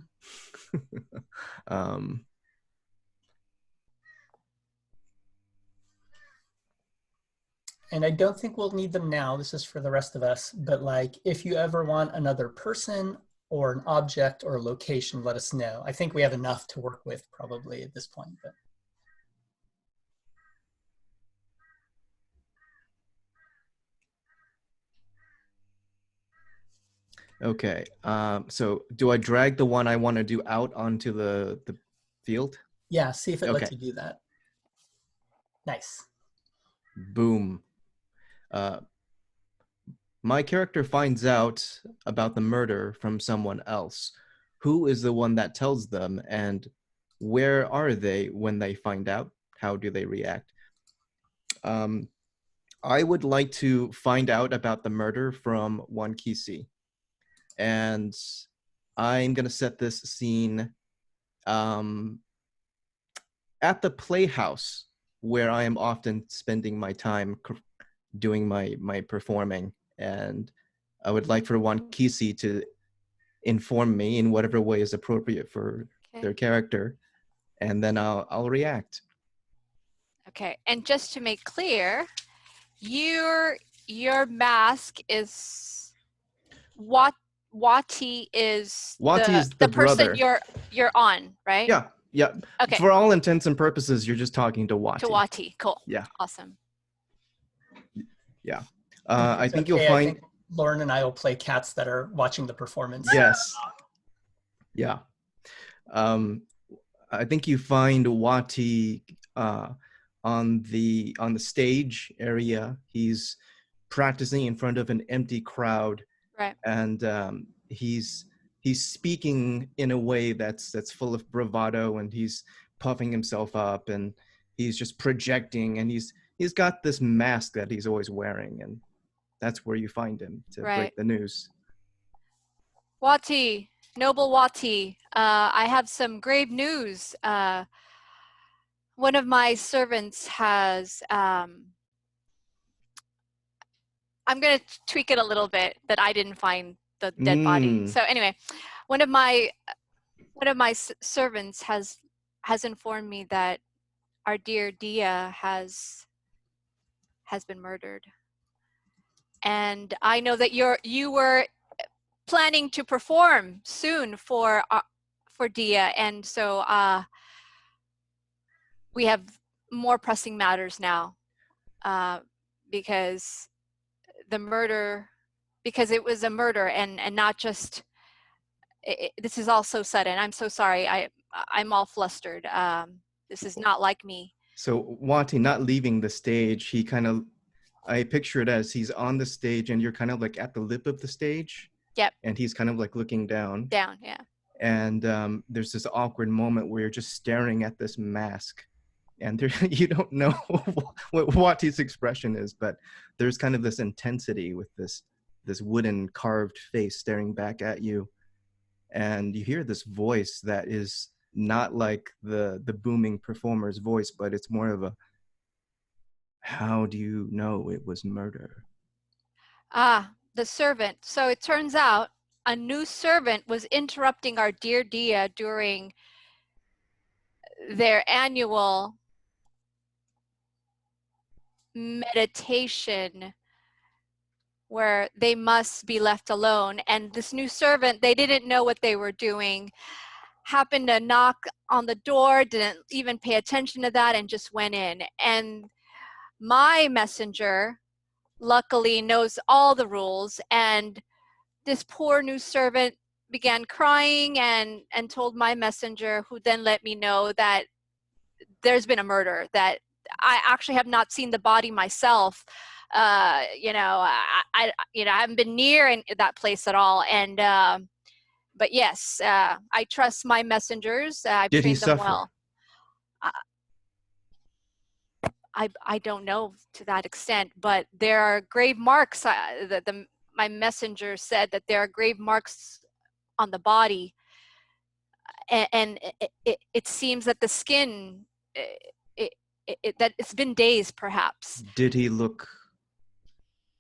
And I don't think we'll need them now. This is for the rest of us. But like, if you ever want another person or an object or a location, let us know. I think we have enough to work with probably at this point. But. Okay. So do I drag the one I want to do out onto the field? Yeah, see if it lets you do that. Nice. Boom. My character finds out about the murder from someone else. Who is the one that tells them, and where are they when they find out? How do they react? I would like to find out about the murder from one Kisi. And I'm going to set this scene at the playhouse where I am often spending my time doing my performing. And I would like for one Kisi to inform me in whatever way is appropriate for their character. And then I'll react. Okay, and just to make clear, your mask is Wati is the person you're on, right? Yeah. Okay. For all intents and purposes, you're just talking to Wati. To Wati, cool. Yeah. Awesome. Yeah. I think you'll find. I think Lauren and I will play cats that are watching the performance. Yes. Yeah. I think you find Wati on the stage area. He's practicing in front of an empty crowd, Right. and he's speaking in a way that's full of bravado, and he's puffing himself up, and he's just projecting, and he's got this mask that he's always wearing, and that's where you find him to Right. break the news. Wati, noble Wati, I have some grave news. One of my servants has, I'm going to tweak it a little bit, that I didn't find the dead body. So anyway, one of my servants has informed me that our dear Dia has been murdered. And I know that you were planning to perform soon for Dia, and so we have more pressing matters now, because it was a murder, and not just. This is all so sudden. I'm so sorry. I'm all flustered. This is not like me. So Wati not leaving the stage, he kind of, I picture it as he's on the stage and you're kind of like at the lip of the stage. Yep. And he's kind of like looking down. Down, yeah. And there's this awkward moment where you're just staring at this mask, and there, you don't know what Wati's expression is, but there's kind of this intensity with this wooden carved face staring back at you. And you hear this voice that is not like the booming performer's voice, but it's more of a, how do you know it was murder? The servant. So it turns out a new servant was interrupting our dear Dia during their annual meditation, where they must be left alone. And this new servant, they didn't know what they were doing, happened to knock on the door, didn't even pay attention to that, and just went in. And my messenger luckily knows all the rules, and this poor new servant began crying and told my messenger, who then let me know that there's been a murder, that I actually have not seen the body myself. I haven't been near that place at all. And but yes, I trust my messengers. I've Did he trained them suffer? well. I don't know to that extent, but there are grave marks. My messenger said that there are grave marks on the body, and it seems that the skin, that it's been days perhaps. Did he look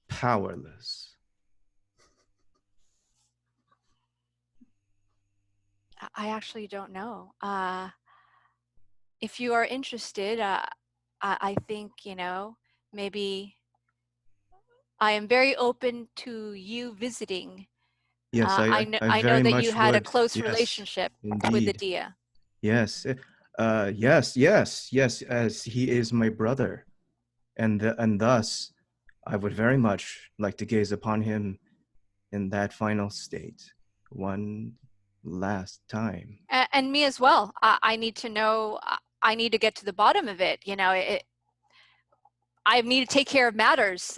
powerless? I actually don't know. If you are interested, I think, maybe I am very open to you visiting. Yes, I know very that much you had a would. close Yes, relationship indeed. with the Dia. Yes, yes, as he is my brother, and thus I would very much like to gaze upon him in that final state one last time. And me as well. I need to know. I need to get to the bottom of it. I need to take care of matters.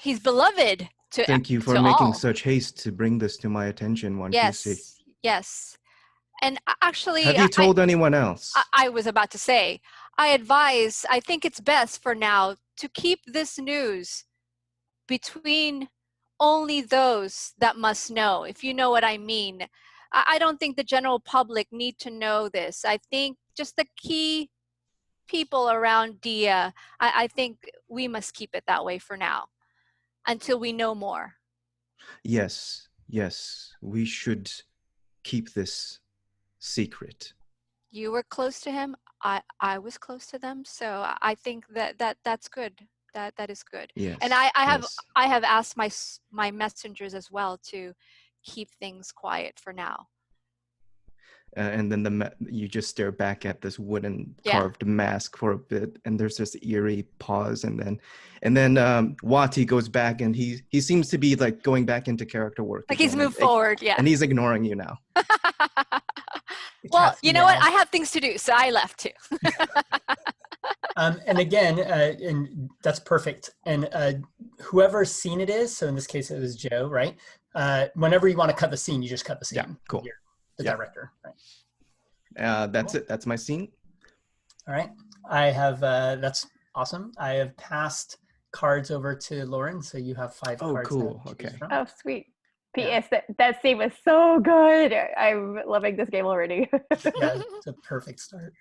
He's beloved to Thank you for to making all. such haste to bring this to my attention, One QC. Yes. And actually, Have you told anyone else? I was about to say, I think it's best for now to keep this news between only those that must know, if you know what I mean. I don't think the general public need to know this. I think just the key people around Dia, I think we must keep it that way for now, until we know more. Yes, we should keep this secret. You were close to him. I was close to them, so I think that's good. That is good. Yes. And I have asked my messengers as well to keep things quiet for now. And then you just stare back at this wooden carved mask for a bit, and there's this eerie pause, and then Wati goes back, and he seems to be like going back into character work. Like he's moved forward, yeah. And he's ignoring you now. Well, taxi you know what? now. I have things to do, so I left too. And again, and that's perfect. And whoever's scene it is, so in this case it was Joe, right? Whenever you want to cut the scene, you just cut the scene. Yeah, cool. You're the Yeah. director, right? That's Cool. it. That's my scene. All right. I have, that's awesome. I have passed cards over to Lauren, so you have 5 Oh, cards cool. now to choose Okay. from. Oh, sweet. Yeah. P.S. That scene was so good. I'm loving this game already. Yeah, it's a perfect start.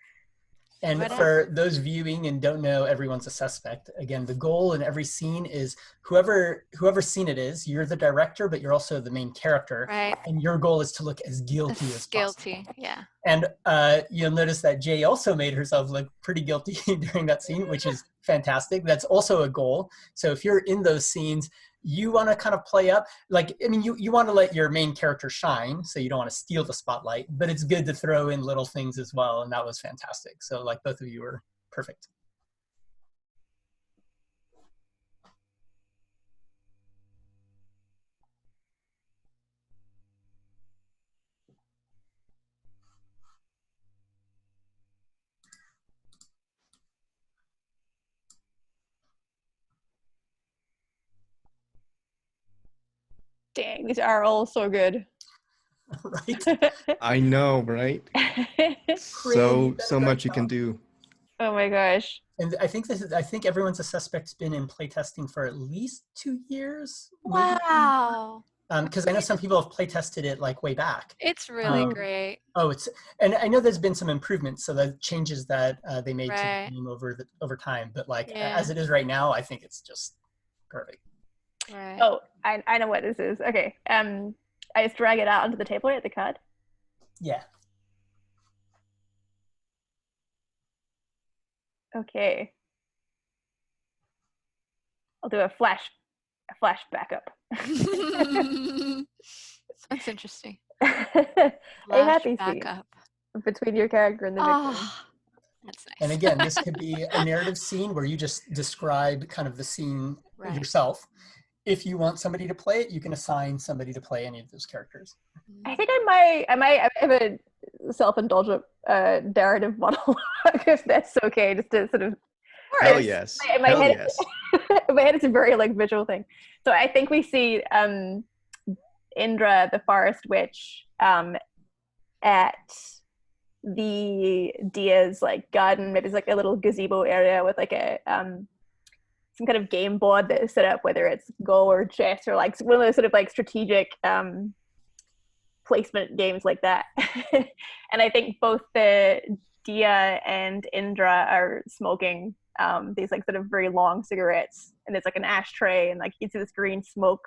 And What for those viewing and don't know, everyone's a suspect. Again, the goal in every scene is whoever scene it is, you're the director, but you're also the main character. Right. And your goal is to look as guilty as possible. Guilty, yeah. And you'll notice that Jay also made herself look pretty guilty during that scene, which is fantastic. That's also a goal. So if you're in those scenes, you want to kind of play up. Like, I mean, you want to let your main character shine, so you don't want to steal the spotlight, but it's good to throw in little things as well. And that was fantastic. So like both of you were perfect. Dang, these are all so good. Right? I know, right? So much you can do. Oh my gosh. And I think everyone's a suspect's been in playtesting for at least 2 years. Wow. Because I know some people have playtested it like way back. It's really Um, great. Oh, and I know there's been some improvements, so the changes that they made to Right. the game over time. But like Yeah. as it is right now, I think it's just perfect. Right. Oh, I know what this is. Okay. I just drag it out onto the table at the card. Yeah. Okay. I'll do a flash backup. That's interesting. A happy scene Backup. between your character and the victim. Oh, that's nice. And again, this could be a narrative scene where you just describe kind of the scene Right. yourself. If you want somebody to play it, you can assign somebody to play any of those characters. I think I might have a self-indulgent narrative model, if that's okay, just to sort of. Hell yes. In my Hell head, yes. in my head, it's a very like visual thing. So I think we see Indra, the forest witch, at the Dia's like garden. Maybe it's like a little gazebo area with like a some kind of game board that is set up, whether it's Go or chess or like one of those sort of like strategic placement games like that. And I think both the Dia and Indra are smoking these like sort of very long cigarettes, and it's like an ashtray, and like you can see this green smoke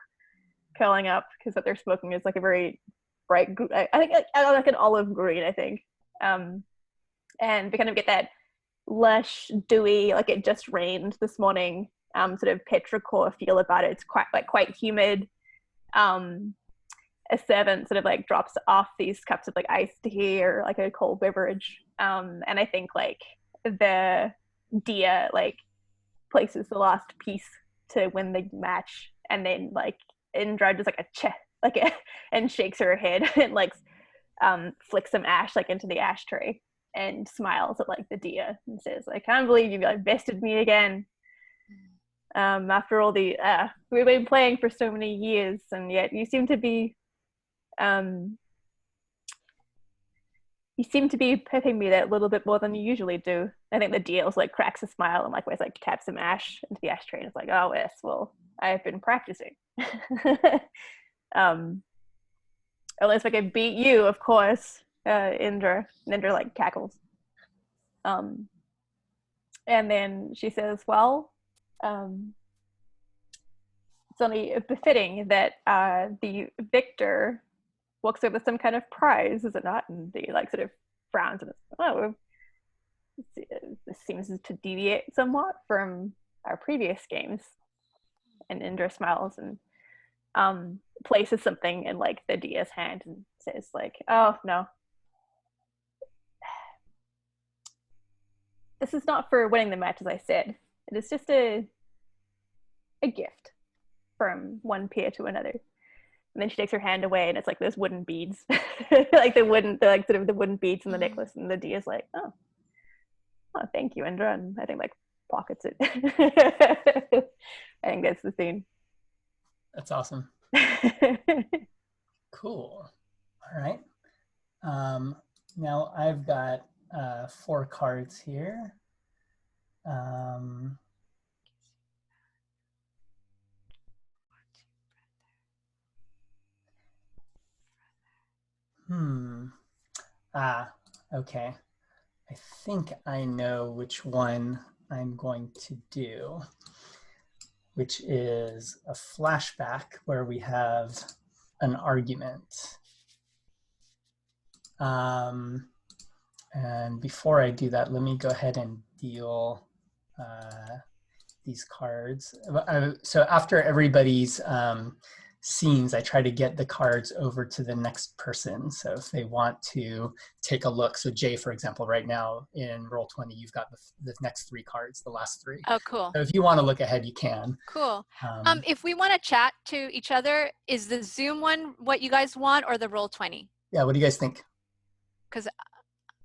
curling up because what they're smoking is like a very bright, I think like an olive green, I think. And we kind of get that lush, dewy, like it just rained this morning, sort of petrichor feel about it. It's quite humid. A servant sort of like drops off these cups of like iced tea or like a cold beverage, and I think like the Dia like places the last piece to win the match, and then like Indra just and shakes her head and like flicks some ash like into the ashtray and smiles at like the Dia and says, I can't believe you like bested me again. After all the we've been playing for so many years, and yet you seem to be pipping me that little bit more than you usually do. I think the Dia like cracks a smile and likewise like taps some ash into the ashtray and it's like, oh yes, well, I've been practicing. Unless I can beat you, of course, Indra. And Indra like cackles. And then she says, well, it's only befitting that the victor walks away with some kind of prize, is it not? And he like sort of frowns and this seems to deviate somewhat from our previous games. And Indra smiles and places something in like the Dia's hand and says like, oh no, this is not for winning the match, as I said. It is just a gift from one peer to another. And then she takes her hand away, and it's like those wooden beads, like the wooden beads in the necklace. And the D is like, oh, thank you, Indra. And I think like pockets it. I think that's the scene. That's awesome. Cool. All right. Now I've got 4 cards here. Okay. I think I know which one I'm going to do, which is a flashback where we have an argument. And before I do that, let me go ahead and deal these cards. So after everybody's scenes, I try to get the cards over to the next person. So if they want to take a look, so Jay, for example, right now in Roll20, you've got the next 3 cards, the last 3. Oh, cool. So if you want to look ahead, you can. Cool. If we want to chat to each other, is the Zoom one what you guys want, or the Roll20? Yeah, what do you guys think? Because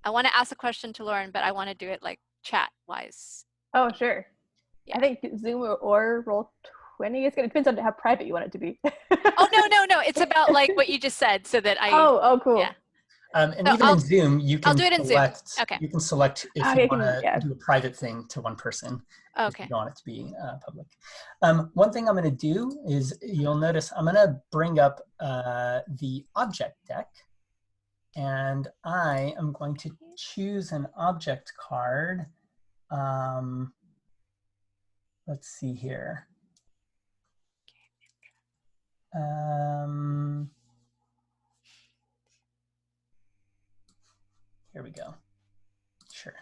I want to ask a question to Lauren, but I want to do it like chat-wise. Oh, sure. Yeah. I think Zoom or Roll20. It depends on how private you want it to be. Oh, no. It's about like what you just said, so that I. Oh, cool. Yeah. And so even in Zoom, you can I'll do it in select, Zoom. Okay. You can select if you want to do a private thing to one person. Okay. If you don't want it to be public. One thing I'm going to do is you'll notice I'm going to bring up the object deck, and I am going to choose an object card. Let's see here. Here we go. Sure.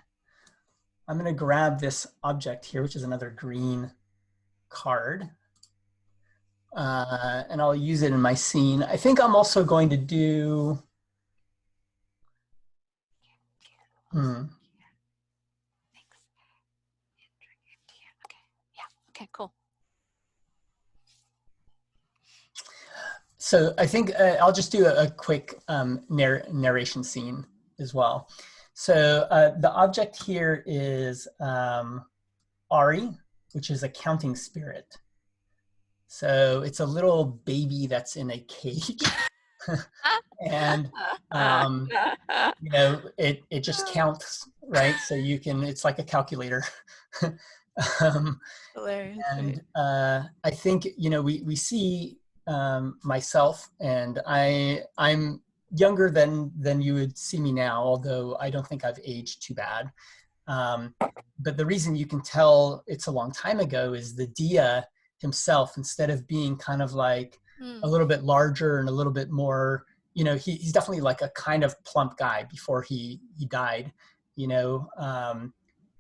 I'm going to grab this object here, which is another green card. And I'll use it in my scene. I think I'm also going to do... Okay, cool. So I think I'll just do a quick narration scene as well. So the object here is Ari, which is a counting spirit. So it's a little baby that's in a cage. And you know, it just counts, right? So you can, it's like a calculator. Hilarious. And I think, you know, we see myself, and I'm younger than you would see me now, although I don't think I've aged too bad. But the reason you can tell it's a long time ago is the Dia himself, instead of being kind of like a little bit larger and a little bit more, you know, he's definitely like a kind of plump guy before he died, you know.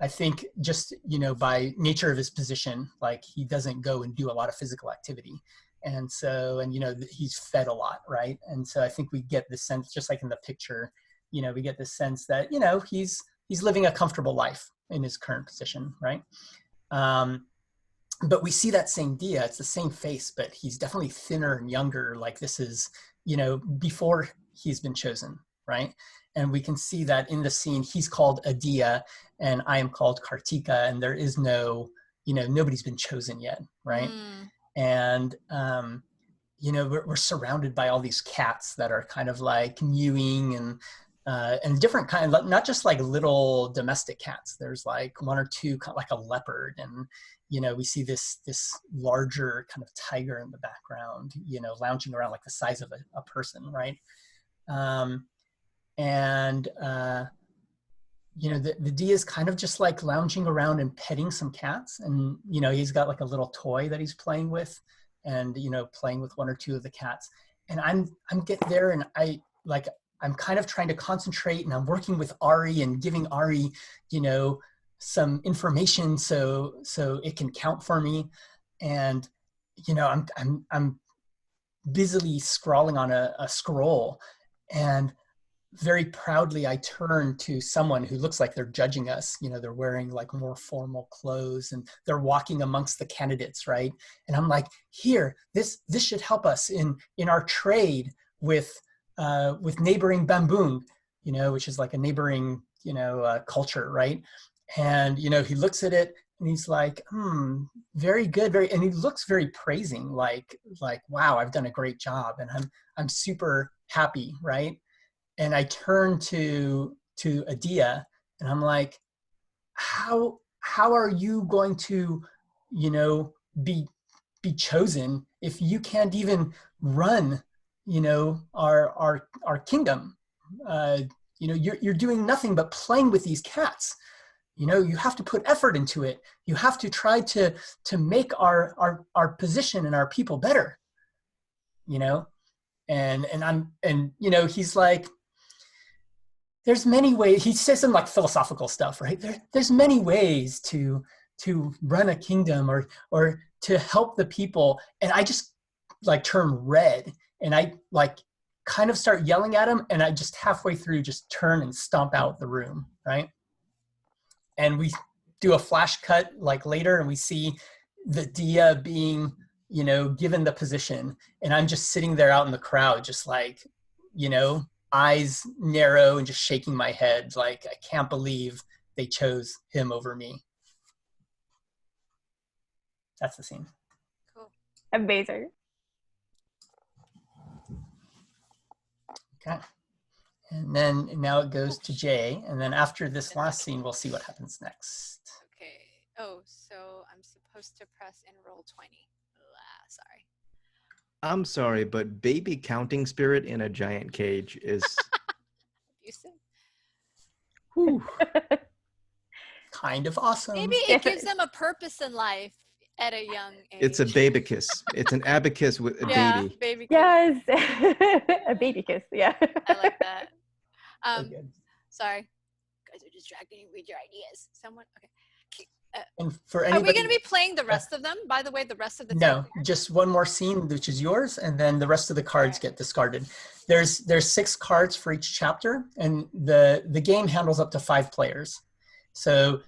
I think just, you know, by nature of his position, like he doesn't go and do a lot of physical activity. And so, and, you know, he's fed a lot, right? And so I think we get the sense, just like in the picture, you know, we get the sense that, you know, he's living a comfortable life in his current position, right? But we see that same Dia, it's the same face, but he's definitely thinner and younger. Like this is, you know, before he's been chosen, right? And we can see that in the scene, he's called Adia and I am called Kartika, and there is no, you know, nobody's been chosen yet, right? And, you know, we're surrounded by all these cats that are kind of like mewing and different kind, not just like little domestic cats. There's like 1 or 2, like a leopard, and, you know, we see this larger kind of tiger in the background, you know, lounging around like the size of a person, right? You know, the Dia is kind of just like lounging around and petting some cats, and, you know, he's got like a little toy that he's playing with, and, you know, playing with 1 or 2 of the cats. And I'm getting there, and I'm kind of trying to concentrate, and I'm working with Ari and giving Ari, you know, some information so it can count for me. And, you know, I'm busily scrawling on a scroll, and very proudly, I turn to someone who looks like they're judging us. You know, they're wearing like more formal clothes and they're walking amongst the candidates, right? And I'm like, here, this should help us in our trade with neighboring Bamboong, you know, which is like a neighboring, you know, culture, right? And, you know, he looks at it and he's like, very good, and he looks very praising, like, wow, I've done a great job, and I'm super happy, right? And I turn to Adia and I'm like, how are you going to, you know, be chosen if you can't even run, you know, our kingdom? You know, you're doing nothing but playing with these cats. You know, you have to put effort into it. You have to try to make our position and our people better. You know, and you know, he's like, there's many ways. He says some like philosophical stuff, right? There's many ways to run a kingdom or to help the people. And I just like turn red and I like kind of start yelling at him, and I just halfway through just turn and stomp out the room, right? And we do a flash cut like later, and we see the Dia being, you know, given the position, and I'm just sitting there out in the crowd, just like, you know, eyes narrow and just shaking my head, like, I can't believe they chose him over me. That's the scene. Cool. Amazing. Okay. And then now it goes to Jay. And then after this last scene, we'll see what happens next. Okay. Oh, so I'm supposed to press and roll 20. Sorry. I'm sorry, but baby counting spirit in a giant cage is Abusive. whew. Kind of awesome. Maybe it gives them a purpose in life at a young age. It's a babicus. It's an abacus with a baby. Baby kiss. Yes. A baby kiss. Yeah. I like that. So good. Sorry. You guys are distracting with your ideas. Someone, okay. And for Are anybody, we going to be playing the rest of them? By the way, the rest of the no, just one more scene, which is yours, and then the rest of the cards get discarded. There's 6 cards for each chapter, and the game handles up to 5 players. So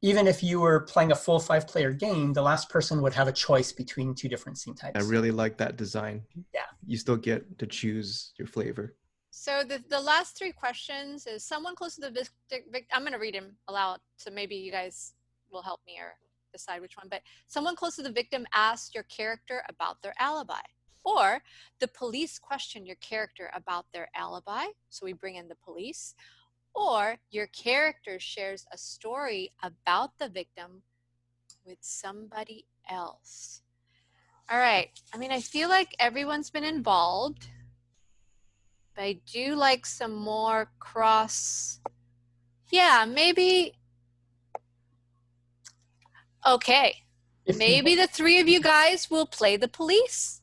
even if you were playing a full 5-player game, the last person would have a choice between 2 different scene types. I really like that design. Yeah. You still get to choose your flavor. So the last 3 questions is someone close to the victim. I'm going to read them aloud, so maybe you guys will help me or decide which one. But someone close to the victim asked your character about their alibi. Or the police questioned your character about their alibi. So we bring in the police. Or your character shares a story about the victim with somebody else. All right. I mean, I feel like everyone's been involved. But I do like some more cross. Yeah, maybe. Okay. Maybe the 3 of you guys will play the police.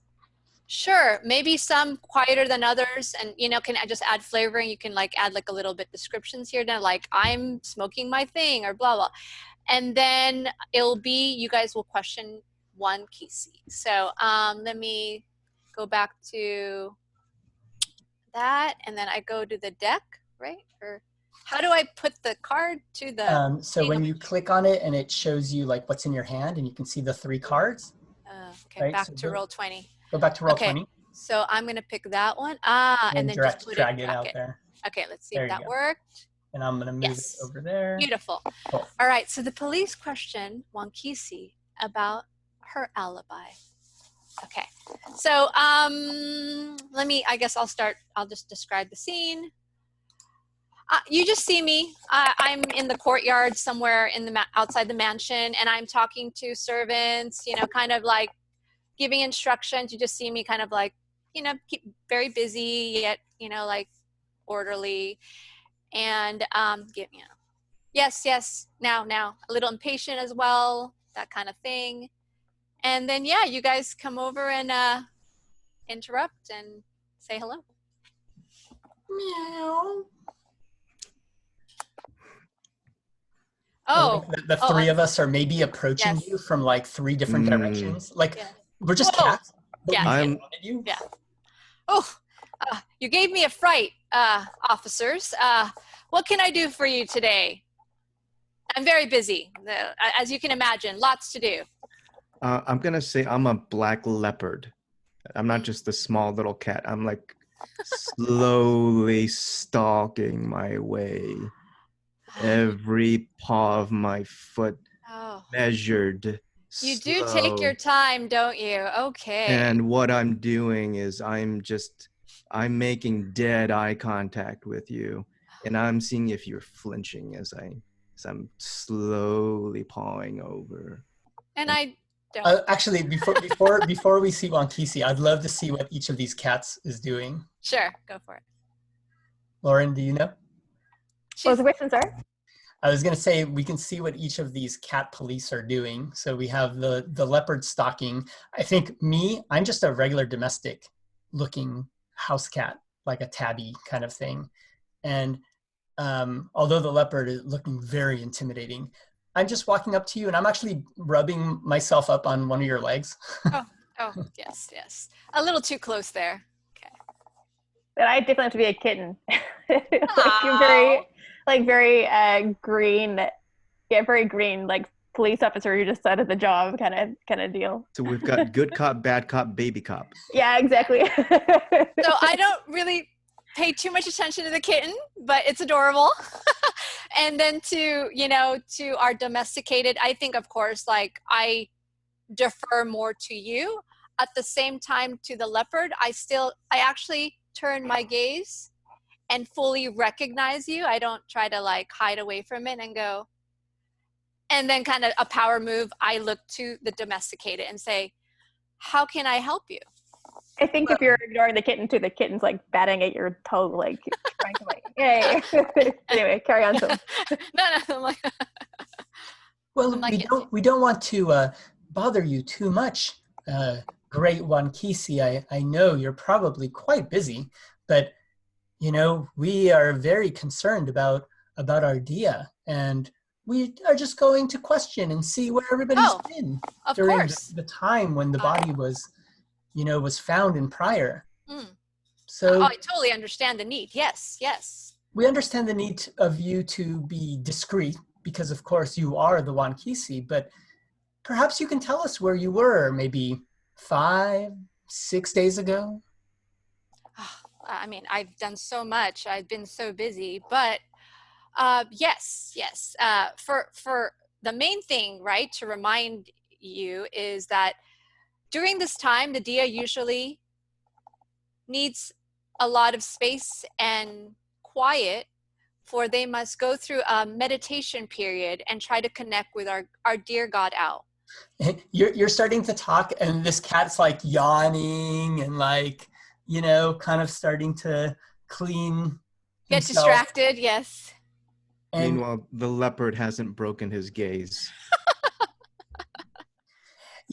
Sure. Maybe some quieter than others, and, you know, can I just add flavoring? You can like add like a little bit descriptions here now, like I'm smoking my thing or blah, blah. And then it'll be, you guys will question one key scene. So let me go back to that, and then I go to the deck, right? Or how do I put the card to the? So when you click on it and it shows you like what's in your hand, and you can see the 3 cards. Okay, right? back So to roll 20. Go back to roll 20. So I'm going to pick that one. And then just drag it out there. Okay, let's see There if you that go. worked. And I'm going to move it over there. Beautiful. Cool. All right, so the police question Wankisi about her alibi. Okay, so I guess I'll just describe the scene. You just see me. I'm in the courtyard somewhere in the outside the mansion, and I'm talking to servants, you know, kind of like giving instructions. You just see me kind of like, you know, keep very busy yet, you know, like orderly, and you know, yes, now, a little impatient as well, that kind of thing. And then yeah, you guys come over and interrupt and say hello. Meow. Oh, the 3 of us are maybe approaching you from like 3 different directions. Like we're just cats. But Yeah. we can't you. Yeah. Oh, you gave me a fright. officers. What can I do for you today? I'm very busy. As you can imagine, lots to do. I'm gonna say I'm a black leopard. I'm not just a small little cat. I'm like slowly stalking my way. Every paw of my foot Oh, measured. you do take your slow. time, don't you? Okay. And what I'm doing is I'm making dead eye contact with you, and I'm seeing if you're flinching as I'm slowly pawing over. And I don't. Actually, before we see Wankisi, I'd love to see what each of these cats is doing. Sure, go for it. Lauren, do you know? What was the question, sorry? I was going to say we can see what each of these cat police are doing. So we have the leopard stalking. I think I'm just a regular domestic looking house cat, like a tabby kind of thing. And although the leopard is looking very intimidating, I'm just walking up to you and I'm actually rubbing myself up on one of your legs. Oh, yes. A little too close there. Okay. But I definitely have to be a kitten. Aw. very green, very green, like police officer who just started the job kind of deal. So we've got good cop, bad cop, baby cop. Yeah, exactly. So I don't really pay too much attention to the kitten, but it's adorable. And then to our domesticated, I think, of course, like I defer more to you. At the same time, to the leopard, I actually turn my gaze and fully recognize you. I don't try to like hide away from it and go. And then kind of a power move, I look to the domesticated and say, how can I help you? I think if you're ignoring the kitten too, the kitten's like batting at your toe, like trying to like, yay. Anyway, carry on. To No, I'm like, Well, I'm like, we don't want to bother you too much, great Wankisi. I know you're probably quite busy, but we are very concerned about our Dia, and we are just going to question and see where everybody's been of during course. the time when the body was found in Prior. So I totally understand the need. Yes. We understand the need of you to be discreet because, of course, you are the Wankisi, but perhaps you can tell us where you were maybe 5, 6 days ago. I mean, I've done so much. I've been so busy, but yes. For the main thing, right, to remind you is that during this time, the Dia usually needs a lot of space and quiet, for they must go through a meditation period and try to connect with our dear God Owl. You're starting to talk, and this cat's like yawning and like, kind of starting to clean Get himself. distracted, yes. And meanwhile, the leopard hasn't broken his gaze.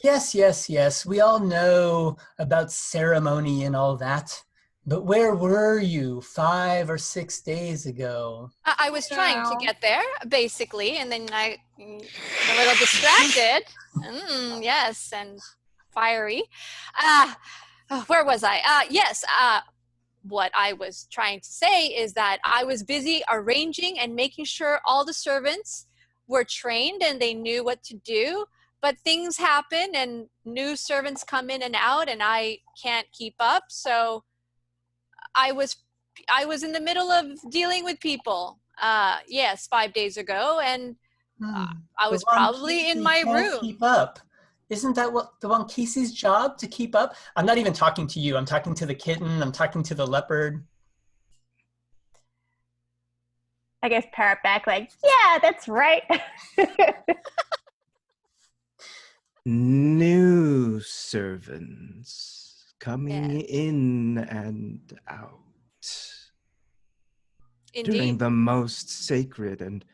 yes. We all know about ceremony and all that. But where were you 5 or 6 days ago? I was trying to get there, basically, and then I a little distracted. Yes, and fiery. Where was I? Yes. What I was trying to say is that I was busy arranging and making sure all the servants were trained and they knew what to do. But things happen and new servants come in and out, and I can't keep up. So I was in the middle of dealing with people. Yes, 5 days ago, and I was probably in my room. Keep up. Isn't that what the Wankisi's job, to keep up? I'm not even talking to you. I'm talking to the kitten. I'm talking to the leopard. I guess parrot back like, yeah, that's right. New servants coming in and out. Indeed. During the most sacred and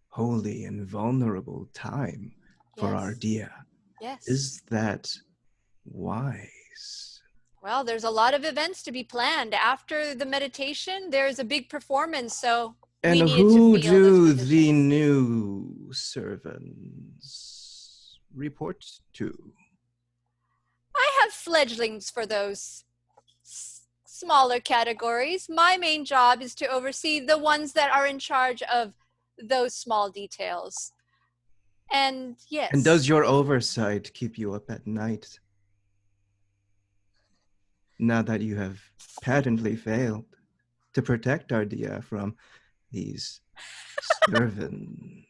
holy and vulnerable time for our Dia. Yes. Is that wise? Well, there's a lot of events to be planned. After the meditation, there's a big performance, so and we needed who to feel do those the new servants report to? I have fledglings for those smaller categories. My main job is to oversee the ones that are in charge of those small details. And yes. And does your oversight keep you up at night? Now that you have patently failed to protect Ardia from these servants.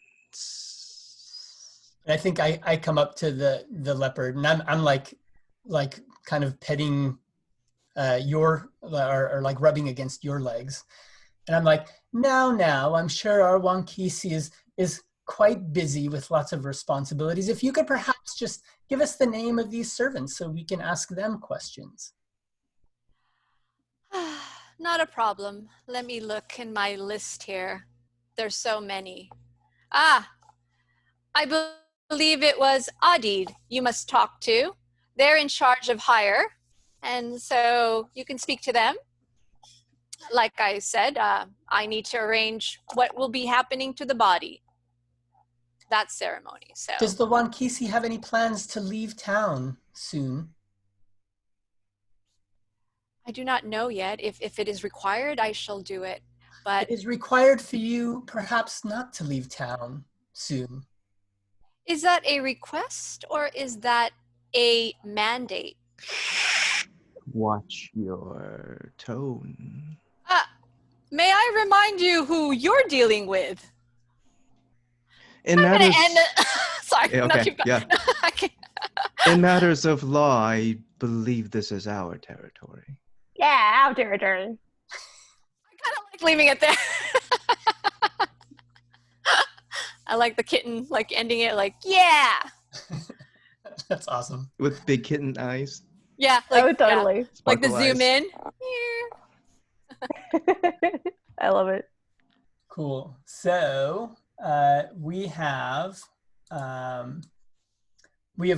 And I think I come up to the leopard, and I'm like kind of petting your or like rubbing against your legs, and I'm like, now I'm sure our Wankisi is quite busy with lots of responsibilities. If you could perhaps just give us the name of these servants so we can ask them questions. Not a problem. Let me look in my list here. There's so many. I believe it was Adid you must talk to. They're in charge of hire, and so you can speak to them. Like I said, I need to arrange what will be happening to the body. That ceremony. So does the Wankisi have any plans to leave town soon? I do not know yet. If it is required, I shall do it. But it is required for you perhaps not to leave town soon. Is that a request or is that a mandate? Watch your tone. May I remind you who you're dealing with? In matters, sorry, okay, not keep going. Yeah. In matters of law, I believe this is our territory. Yeah, our territory. I kind of like leaving it there. I like the kitten, like ending it like, yeah. That's awesome. With big kitten eyes. Yeah, like, oh, totally. Yeah. Like the zoom in. I love it. Cool. So we have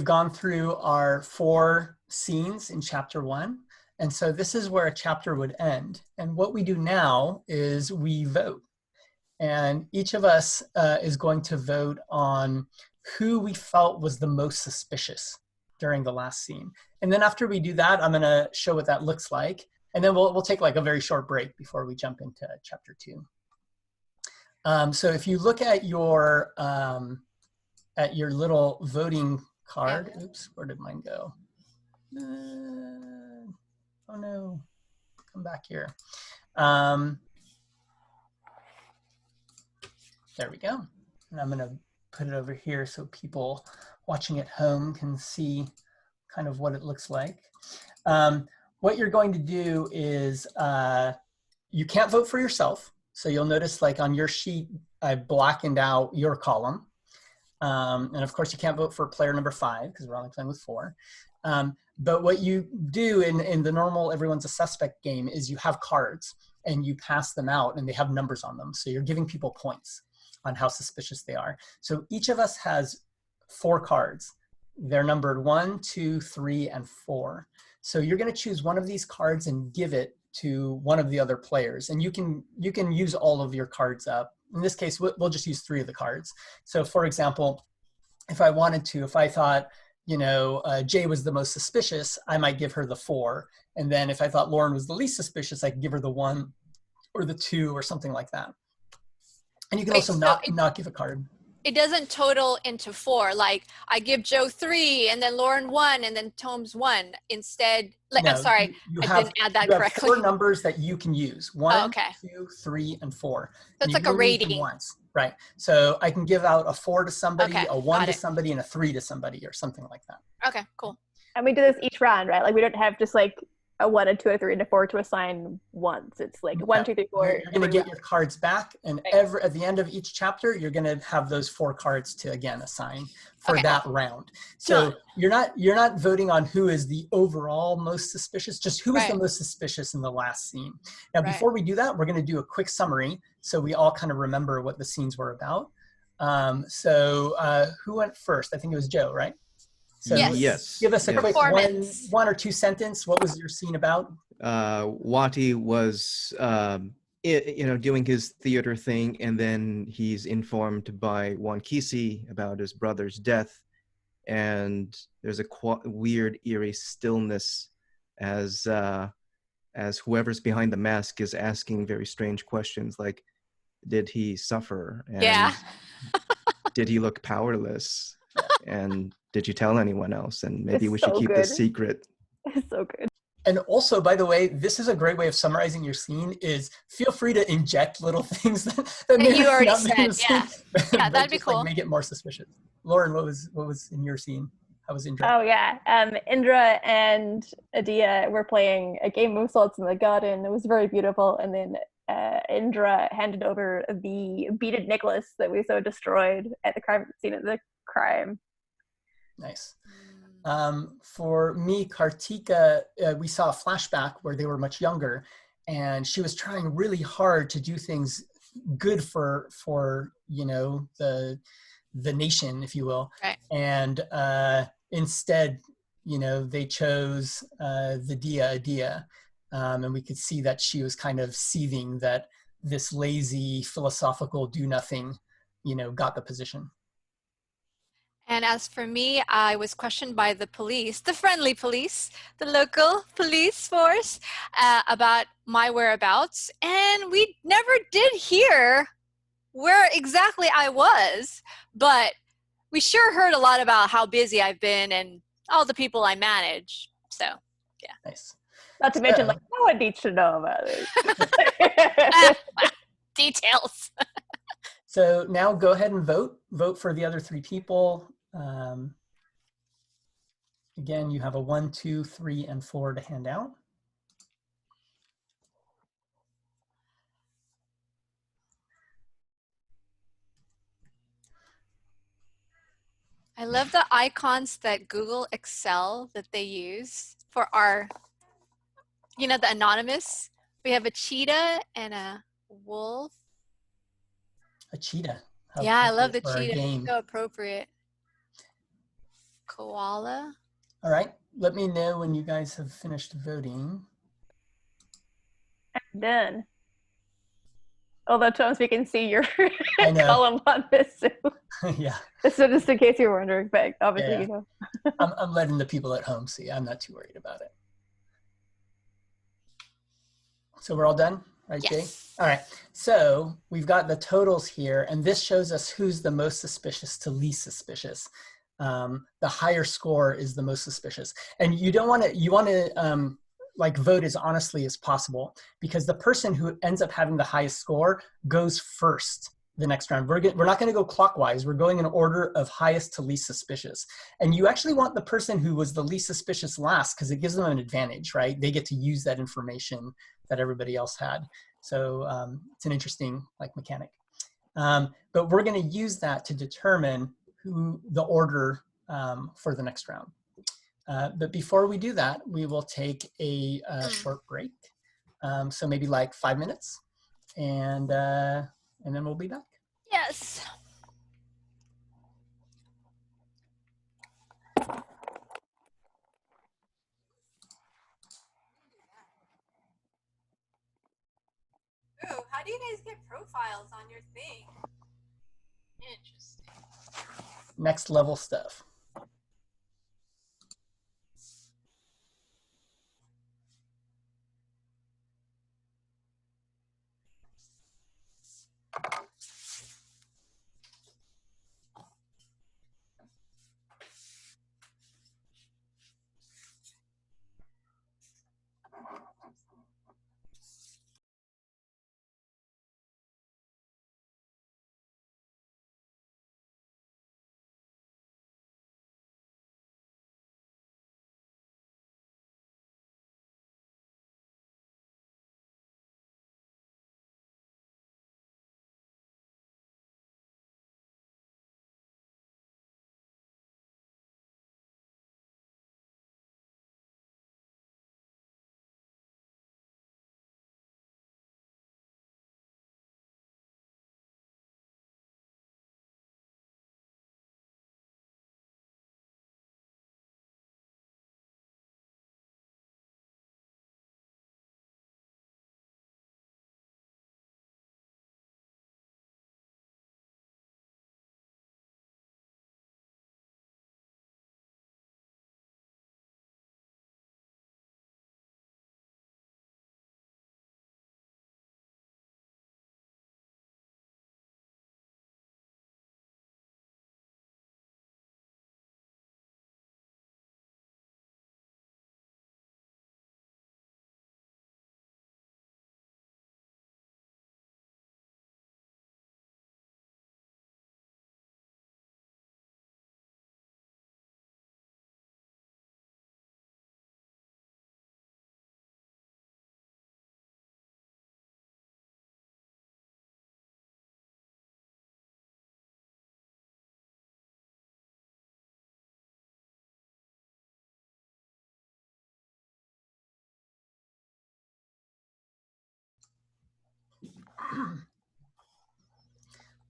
gone through our 4 scenes in chapter 1. And so this is where a chapter would end. And what we do now is we vote. And each of us is going to vote on who we felt was the most suspicious during the last scene. And then after we do that, I'm gonna show what that looks like. And then we'll take like a very short break before we jump into chapter 2. So if you look at your little voting card, oops, where did mine go? Oh no, come back here. There we go. And I'm gonna put it over here so people watching at home can see kind of what it looks like. What you're going to do is you can't vote for yourself. So you'll notice like on your sheet, I blackened out your column. And of course you can't vote for player number 5 because we're only playing with 4. But what you do in the normal everyone's a suspect game is you have cards and you pass them out and they have numbers on them. So you're giving people points on how suspicious they are. So each of us has 4 cards. They're numbered 1, 2, 3, and 4. So you're going to choose one of these cards and give it to one of the other players. And you can use all of your cards up. In this case, we'll just use 3 of the cards. So for example, if I thought, Jay was the most suspicious, I might give her the 4. And then if I thought Lauren was the least suspicious, I could give her the 1 or the 2 or something like that. And you can also not give a card. It doesn't total into 4. Like I give Joe 3 and then Lauren 1 and then Tomes 1 instead. Like, no, I'm sorry, I didn't add that correctly. You have 4 numbers that you can use. 1, 2, 3, and 4. So it's like a rating. Once, right. So I can give out a 4 to somebody, okay, a 1 to somebody, and a 3 to somebody or something like that. Okay, cool. And we do this each round, right? Like we don't have just like a 1, a 2, a 3, and a 4 to assign once. It's like 1, 2, 3, 4. You're going to get your cards back, and at the end of each chapter, you're going to have those 4 cards to again assign for that round. So you're not voting on who is the overall most suspicious, just who is the most suspicious in the last scene. Now, before we do that, we're going to do a quick summary so we all kind of remember what the scenes were about. Who went first? I think it was Joe, right? So yes. Give us a quick 1 or 2 sentence. What was your scene about? Wati was, doing his theater thing, and then he's informed by Wankisi about his brother's death, and there's a weird, eerie stillness as as whoever's behind the mask is asking very strange questions like, did he suffer? And Yeah. did he look powerless? And did you tell anyone else? And maybe It's we should so keep good. this secret. It's so good. And also, by the way, this is a great way of summarizing your scene is feel free to inject little things that may You or may already not be in the said, scene, yeah. Yeah, but that'd be just like cool. make it more suspicious. Lauren, what was in your scene? How was Indra? Oh yeah, Indra and Adia were playing a game of Swords in the Garden. It was very beautiful, and then Indra handed over the beaded necklace that we so destroyed at the crime scene of the crime. Nice. For me, Kartika, we saw a flashback where they were much younger, and she was trying really hard to do things good for the nation, if you will. Right. And instead, they chose the Adia, and we could see that she was kind of seething that this lazy philosophical do nothing, got the position. And as for me, I was questioned by the police, the friendly police, the local police force, about my whereabouts. And we never did hear where exactly I was, but we sure heard a lot about how busy I've been and all the people I manage. So, yeah. Nice. Not to mention, like, no one needs to know about it. Details. So now go ahead and vote. Vote for the other 3 people. Again, you have a 1, 2, 3, and 4 to hand out. I love the icons that Google Excel that they use for our, the anonymous. We have a cheetah and a wolf. A cheetah. Yeah, I love the for our cheetah. game. So appropriate. Koala. All right. Let me know when you guys have finished voting. I'm done. Although, Thomas, we can see your I know. column on this. So. Yeah. So just in case you're wondering, but obviously, Yeah. I'm letting the people at home see. I'm not too worried about it. So we're all done, right, Yes. Jay? All right. So we've got the totals here, and this shows us who's the most suspicious to least suspicious. The higher score is the most suspicious, and you want to like vote as honestly as possible, because the person who ends up having the highest score goes first the next round. We're not going to go clockwise. We're going in order of highest to least suspicious. And you actually want the person who was the least suspicious last, because it gives them an advantage, right? They get to use that information that everybody else had. So it's an interesting mechanic. But we're going to use that to determine who the order for the next round. But before we do that, we will take a short break. So maybe like 5 minutes, and then we'll be back. Yes. Ooh, how do you guys get profiles on your thing? Interesting. Next level stuff.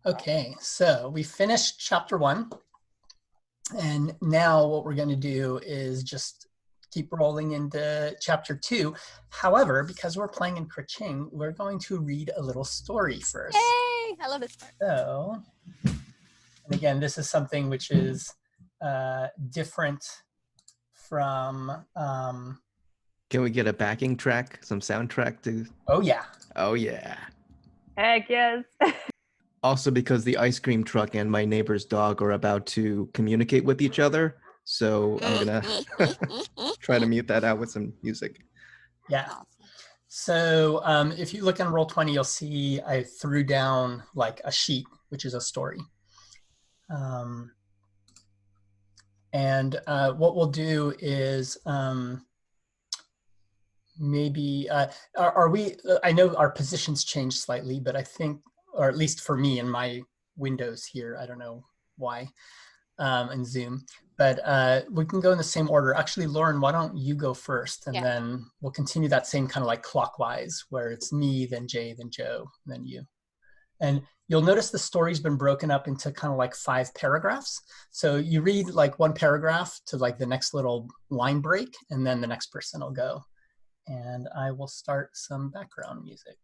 Okay, so we finished chapter 1. And now what we're going to do is just keep rolling into chapter 2. However, because we're playing in Kraching, we're going to read a little story first. Yay! I love this part. So, and again, this is something which is different from... Can we get a backing track, some soundtrack to? Oh, yeah. Oh yeah. Heck yes. Also because the ice cream truck and my neighbor's dog are about to communicate with each other. So I'm gonna try to mute that out with some music. Yeah. So if you look in Roll20, you'll see I threw down like a sheet, which is a story. And what we'll do is maybe, are we, I know our positions changed slightly, but I think, or at least for me in my windows here, I don't know why, in Zoom, but we can go in the same order. Actually, Lauren, why don't you go first, and then we'll continue that same kind of like clockwise, where it's me, then Jay, then Joe, then you. And you'll notice the story's been broken up into kind of like 5 paragraphs. So you read like one paragraph to like the next little line break, and then the next person will go. And I will start some background music.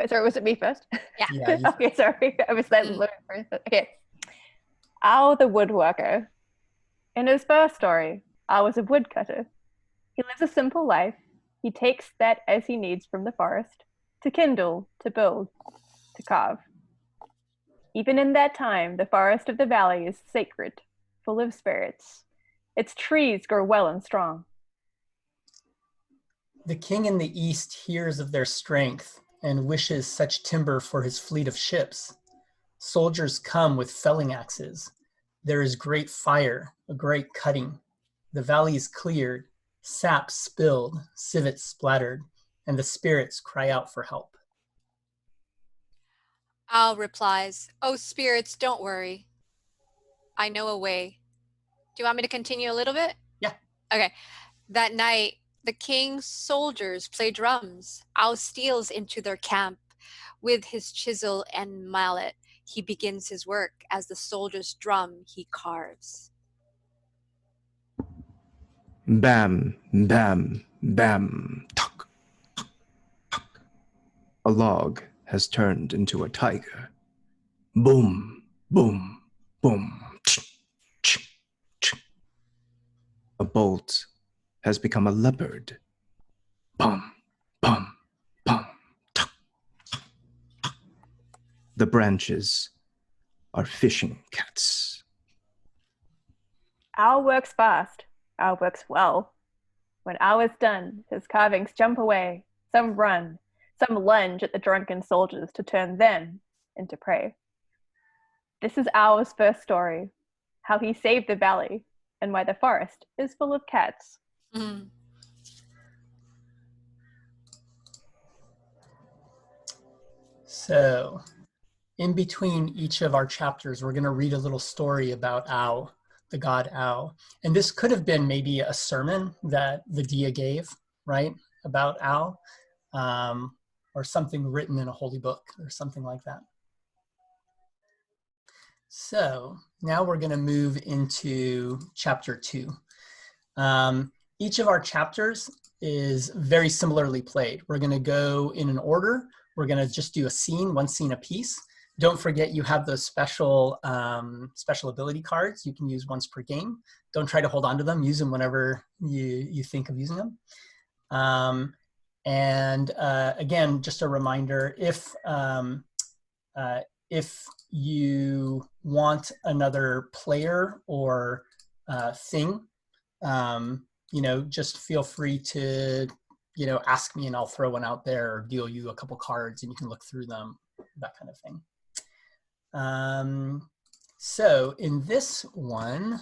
Sorry, was it me first? Yeah. Okay, sorry. I was like, first. Okay. Al the woodworker. In his first story, Al was a woodcutter. He lives a simple life. He takes that as he needs from the forest to kindle, to build, to carve. Even in that time, the forest of the valley is sacred, full of spirits. Its trees grow well and strong. The king in the east hears of their strength and wishes such timber for his fleet of ships. Soldiers come with felling axes. There is great fire, a great cutting. The valley is cleared, sap spilled, civets splattered, and the spirits cry out for help. Al replies, "Oh, spirits, don't worry. I know a way." Do you want me to continue a little bit? Yeah. Okay. That night, the king's soldiers play drums. Al steals into their camp. With his chisel and mallet, he begins his work. As the soldiers drum, he carves. Bam, bam, bam, tuck, tuck, tuck. A log has turned into a tiger. Boom, boom, boom. A bolt has become a leopard. Bum, bum, bum. Tuck, tuck, tuck. The branches are fishing cats. Al works fast. Al works well. When Al is done, his carvings jump away. Some run. Some lunge at the drunken soldiers to turn them into prey. This is Al's first story, how he saved the valley and why the forest is full of cats. Mm. So in between each of our chapters, we're going to read a little story about Ao, the god Ao. And this could have been maybe a sermon that the Dia gave, right, about Ao, or something written in a holy book or something like that. So now we're going to move into chapter 2. Each of our chapters is very similarly played. We're going to go in an order. We're going to just do a scene, one scene a piece. Don't forget you have those special ability cards. You can use once per game. Don't try to hold on to them. Use them whenever you think of using them. Again, just a reminder, if you want another player or thing, just feel free to, ask me and I'll throw one out there or deal you a couple cards and you can look through them, that kind of thing. So in this one,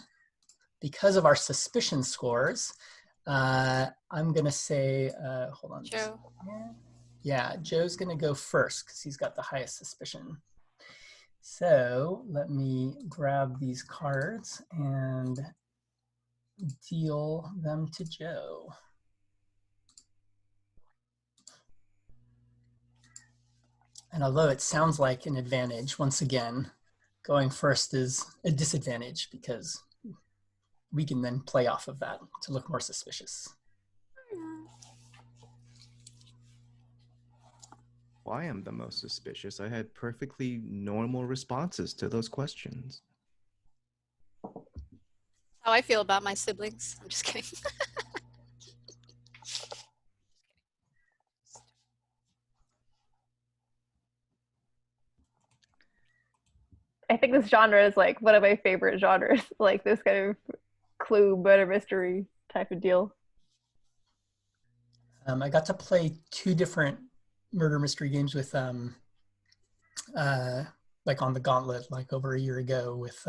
because of our suspicion scores, I'm gonna say, hold on. Joe. Yeah, Joe's gonna go first because he's got the highest suspicion. So let me grab these cards and deal them to Joe. And although it sounds like an advantage, once again, going first is a disadvantage because we can then play off of that to look more suspicious. Well, I am the most suspicious. I had perfectly normal responses to those questions. How I feel about my siblings. I'm just kidding. I think this genre is like one of my favorite genres, like this kind of clue murder mystery type of deal. I got to play 2 different murder mystery games with like on the Gauntlet, like over a year ago with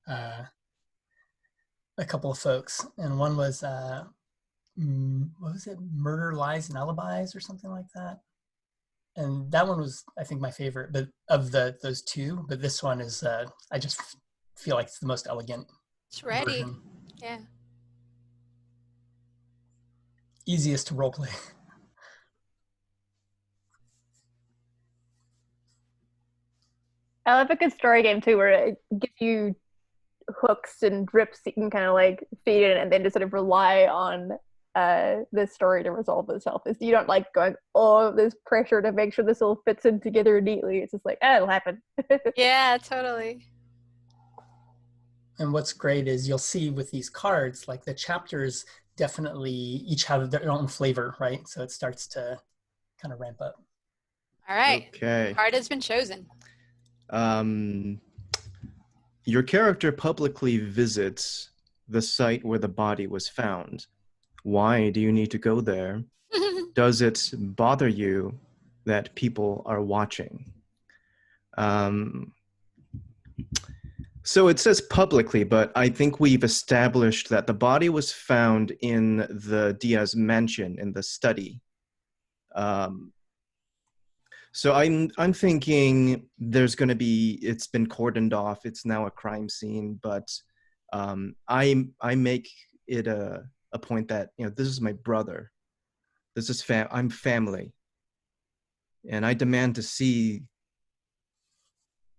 a couple of folks, and one was what was it, Murder, Lies, and Alibis or something like that. And that one was, I think, my favorite, but of those 2. But this one is, I just feel like it's the most elegant. It's ready. Version. Yeah. Easiest to roleplay. I love a good story game too, where it gives you hooks and drips you can kind of like feed in, and then just sort of rely on this story to resolve itself. You don't like going, oh, there's pressure to make sure this all fits in together neatly. It's just like, it'll happen. Yeah, totally. And what's great is you'll see with these cards, like the chapters definitely each have their own flavor, right? So it starts to kind of ramp up. All right. Okay. Card has been chosen. Your character publicly visits the site where the body was found. Why do you need to go there? Does it bother you that people are watching? So it says publicly, but I think we've established that the body was found in the Diaz mansion in the study. So I'm thinking there's going to be, it's been cordoned off. It's now a crime scene, but I make it a point that, you know, this is my brother. This is I'm family, and I demand to see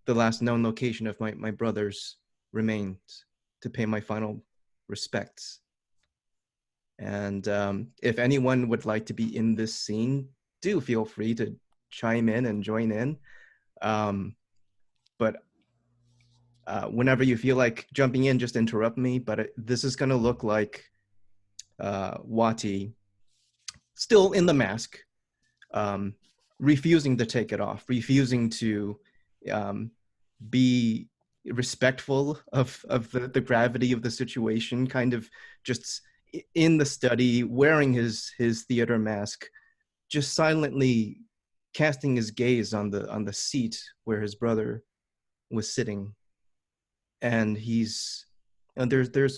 the last known location of my brother's remains to pay my final respects. And if anyone would like to be in this scene, do feel free to chime in and join in. But whenever you feel like jumping in, just interrupt me. But this is going to look like Wati, still in the mask, refusing to take it off, refusing to be respectful of the gravity of the situation, kind of just in the study, wearing his theater mask, just silently casting his gaze on the seat where his brother was sitting. And there's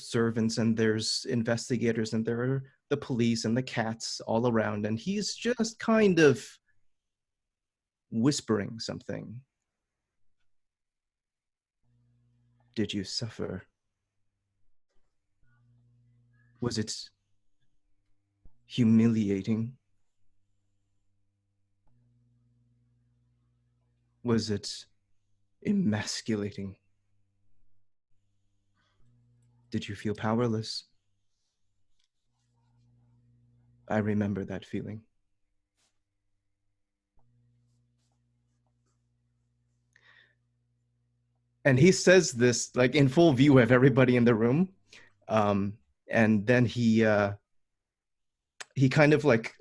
servants and there's investigators and there are the police and the cats all around, and he's just kind of whispering something. Did you suffer? Was it humiliating? Was it emasculating? Did you feel powerless? I remember that feeling. And he says this like in full view of everybody in the room. And then he kind of like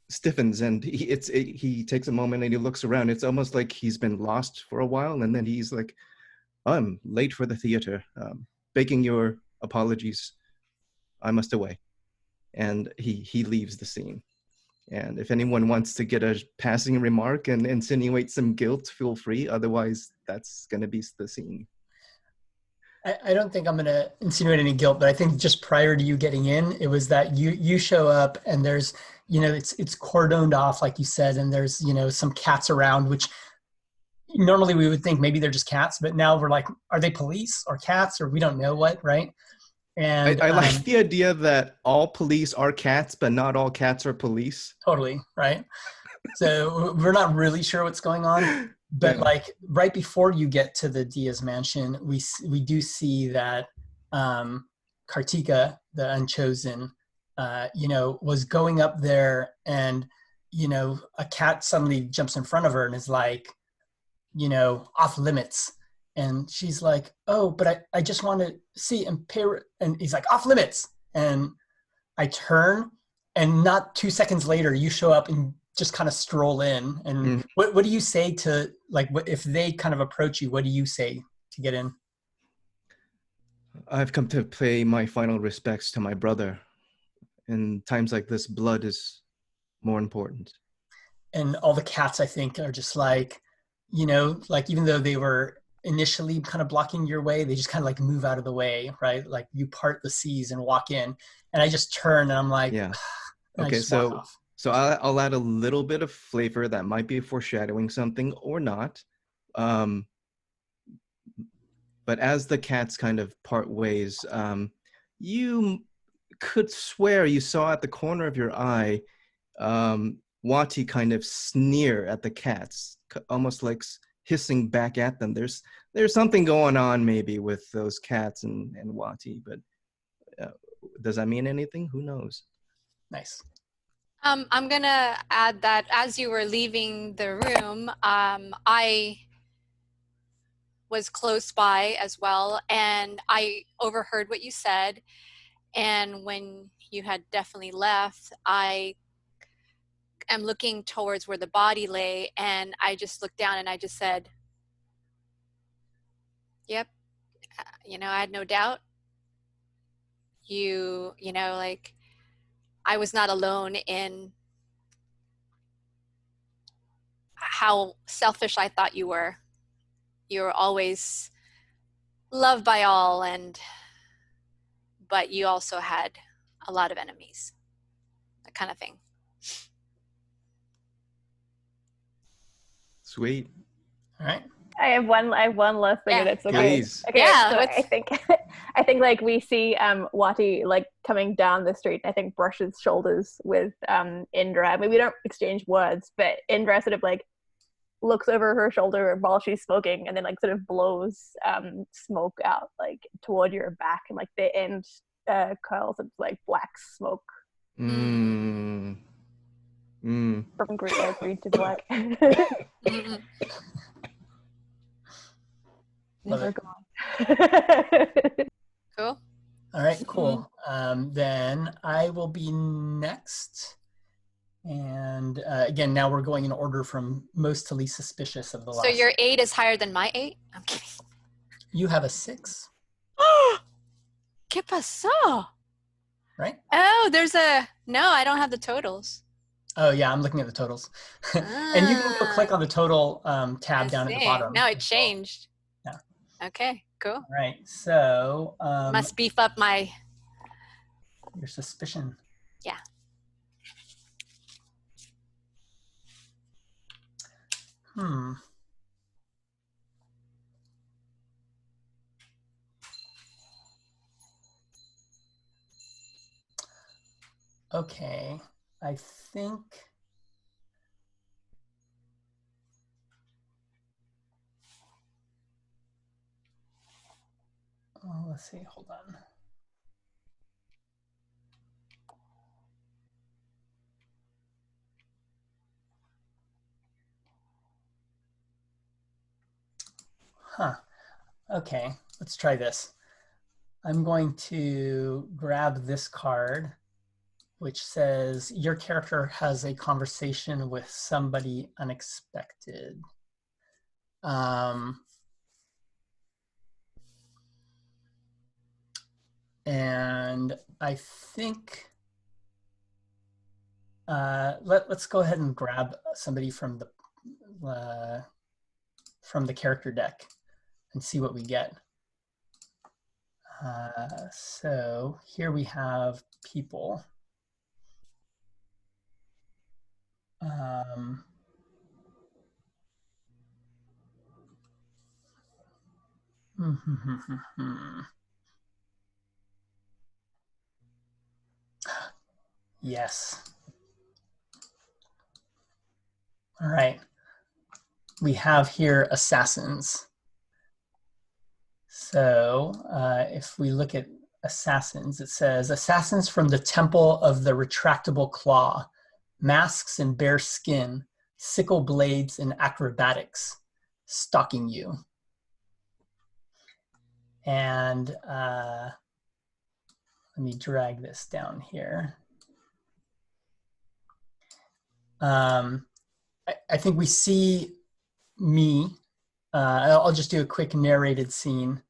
stiffens, and he takes a moment and he looks around. It's almost like he's been lost for a while, and then he's like, I'm late for the theater. Begging your apologies. I must away. And he leaves the scene. And if anyone wants to get a passing remark and insinuate some guilt, feel free. Otherwise, that's going to be the scene. I don't think I'm going to insinuate any guilt, but I think just prior to you getting in, it was that you show up and there's, it's cordoned off, like you said, and there's, some cats around, which normally we would think maybe they're just cats, but now we're like, are they police or cats, or we don't know what, right? And I like the idea that all police are cats, but not all cats are police. totally, right? So we're not really sure what's going on, but Yeah. like right before you get to the Diaz mansion, we do see that Kartika, the Unchosen, was going up there, and a cat suddenly jumps in front of her and is like, off limits. And she's like, oh, but I just want to see and pay. And he's like, off limits. And I turn, and not 2 seconds later, you show up and just kind of stroll in. And what do you say to, like, what if they kind of approach you? What do you say to get in? I've come to pay my final respects to my brother. In times like this, blood is more important. And all the cats, I think, are just like, like even though they were initially kind of blocking your way, they just kind of like move out of the way, right? Like you part the seas and walk in. And I just turn and I'm like, Yeah. and I Okay, just walk off. so I'll add a little bit of flavor that might be foreshadowing something or not. But as the cats kind of part ways, you could swear you saw at the corner of your eye Wati kind of sneer at the cats, almost like hissing back at them. There's something going on maybe with those cats and Wati, but does that mean anything? Who knows? Nice. I'm gonna add that as you were leaving the room, I was close by as well, and I overheard what you said. And when you had definitely left, I am looking towards where the body lay, and I just looked down and I just said, yep, I had no doubt. Like, I was not alone in how selfish I thought you were. You were always loved by all, but you also had a lot of enemies, that kind of thing. Sweet. All right. I have one last thing, Yeah. and it's okay. Please. Okay, Yeah, so I think like we see Wati like coming down the street, and I think brushes shoulders with Indra. I mean, we don't exchange words, but Indra sort of like looks over her shoulder while she's smoking, and then like sort of blows smoke out like toward your back, and like the end curls of like black smoke Mm. Mm. from green to black. Mm-hmm. Love Never it. gone. Cool. All right, cool. Then I will be next. And again, now we're going in order from most to least suspicious of the last. So your 8 is higher than my 8? I'm kidding. You have a 6. ¿Qué pasó? Right? Oh, no, I don't have the totals. Oh yeah, I'm looking at the totals. And you can go click on the total tab down at the bottom. Now it changed. Yeah. Okay, cool. All right, so Must beef up my... your suspicion. Yeah. Okay, I think let's see, hold on. Okay, let's try this. I'm going to grab this card, which says your character has a conversation with somebody unexpected. And I think let's go ahead and grab somebody from the character deck and see what we get. So here we have people. Yes. All right. We have here assassins. So if we look at assassins, it says assassins from the temple of the retractable claw, masks and bare skin, sickle blades and acrobatics, stalking you. And let me drag this down here. I think we see me. I'll just do a quick narrated scene,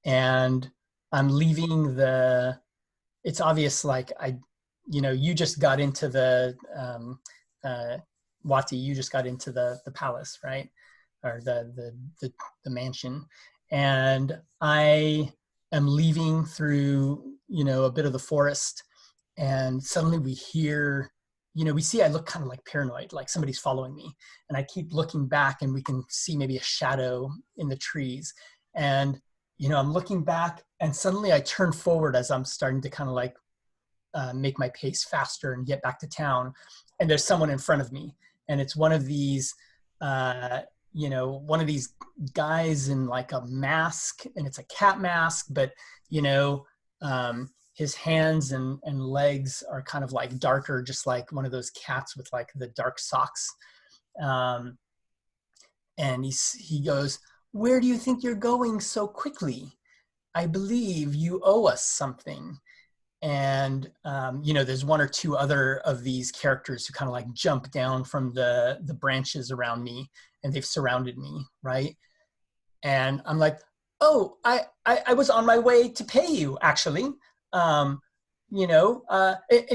and I'm leaving the. It's obvious, like you just got into the Wati. You just got into the palace, right, or the mansion, and I am leaving through a bit of the forest, and suddenly we hear. We see I look kind of like paranoid, like somebody's following me. And I keep looking back and we can see maybe a shadow in the trees. And, I'm looking back and suddenly I turn forward as I'm starting to kind of like make my pace faster and get back to town. And there's someone in front of me. And it's one of these, one of these guys in like a mask, and it's a cat mask, but, his hands and legs are kind of like darker, just like one of those cats with like the dark socks. And he goes, "Where do you think you're going so quickly? I believe you owe us something." And, there's one or two other of these characters who kind of like jump down from the branches around me, and they've surrounded me, right? And I'm like, "Oh, I was on my way to pay you, actually. In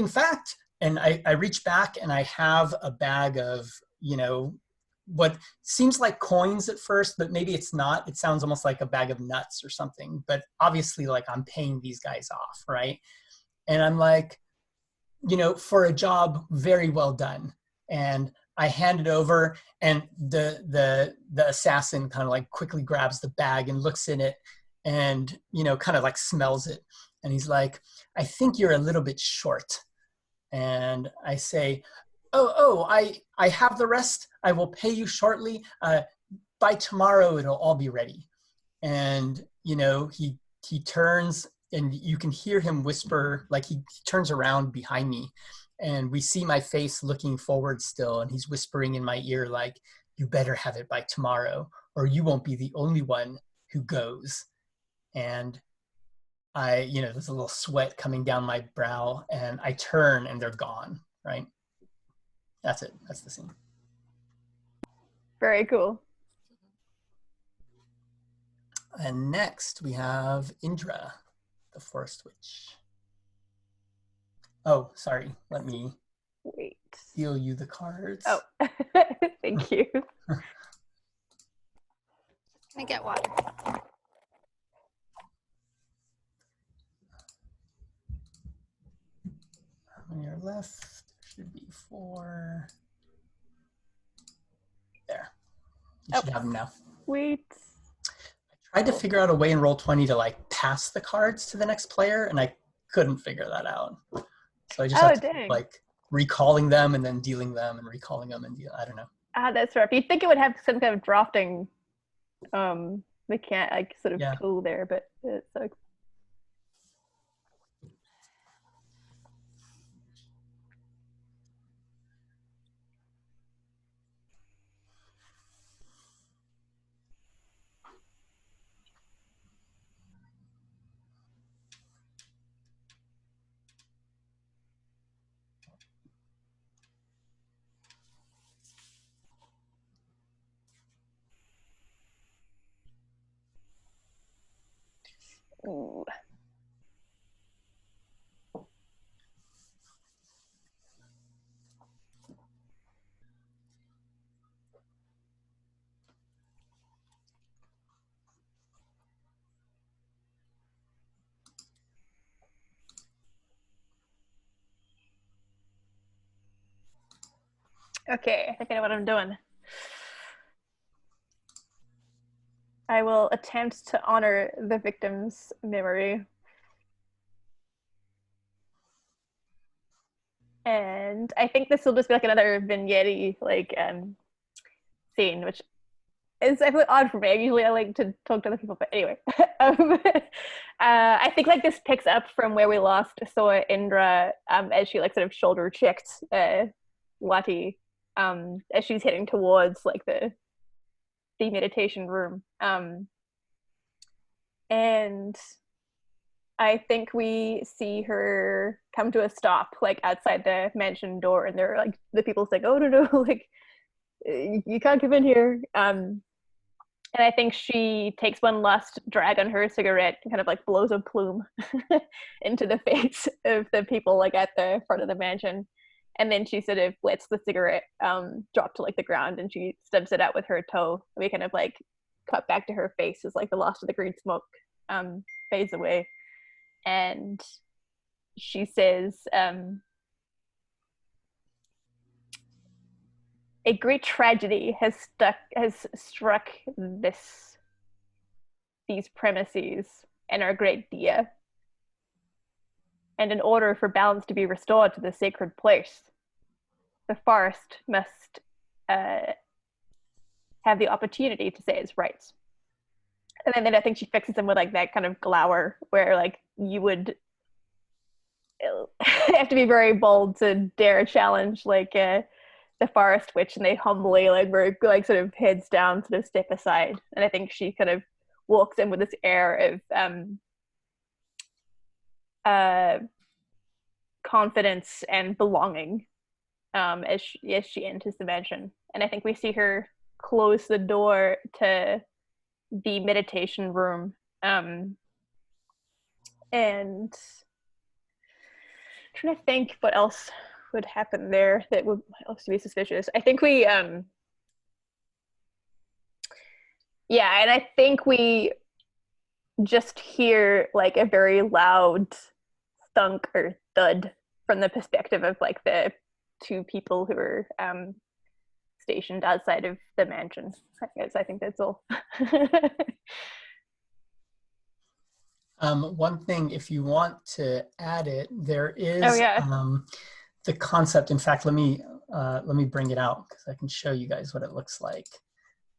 fact," and I reach back and I have a bag of, what seems like coins at first, but maybe it's not. It sounds almost like a bag of nuts or something, but obviously like I'm paying these guys off, right? And I'm like, for a job very well done. And I hand it over, and the assassin kind of like quickly grabs the bag and looks in it and, kind of like smells it. And he's like, "I think you're a little bit short." And I say, oh, I have the rest. I will pay you shortly. By tomorrow, it'll all be ready. And, he turns, and you can hear him whisper, like he turns around behind me, and we see my face looking forward still. And he's whispering in my ear, like, "You better have it by tomorrow, or you won't be the only one who goes." And there's a little sweat coming down my brow, and I turn and they're gone, right? That's it. That's the scene. Very cool. And next we have Indra, the Forest Witch. Oh, sorry. Let me deal you the cards. Oh, thank you. Can I get water? On your left should be 4. There. You should have them now. Wait. I tried to figure out a way in Roll20 to like pass the cards to the next player, and I couldn't figure that out. So I just have to keep, like recalling them and then dealing them and recalling them and I don't know. That's rough. You'd think it would have some kind of drafting mechanic, like sort of tool there, but it sucks. Ooh. Okay, I think I know what I'm doing. I will attempt to honor the victim's memory. And I think this will just be like another vignette like scene, which is I feel odd for me. Usually I like to talk to other people, but anyway. I think like this picks up from where we last saw Indra as she like sort of shoulder checked Wati as she's heading towards like the meditation room. And I think we see her come to a stop like outside the mansion door, and they're like the people's like, oh no, like you can't come in here. And I think she takes one last drag on her cigarette and kind of like blows a plume into the face of the people like at the front of the mansion. And then she sort of lets the cigarette drop to like the ground, and she stubs it out with her toe. We kind of like cut back to her face as like the last of the green smoke fades away. And she says, a great tragedy has struck these premises and our great dear. And in order for balance to be restored to the sacred place, the forest must have the opportunity to say its rights. And then I think she fixes him with like that kind of glower where like you would have to be very bold to dare challenge like the forest witch, and they humbly like very like sort of heads down sort of step aside. And I think she kind of walks in with this air of confidence and belonging as she enters the mansion. And I think we see her close the door to the meditation room, and I'm trying to think what else would happen there that would also be suspicious. I think we and I think we just hear like a very loud thunk or thud from the perspective of like the two people who are stationed outside of the mansion. I think that's all. One thing, if you want to add it, there is the concept. In fact, let me bring it out because I can show you guys what it looks like.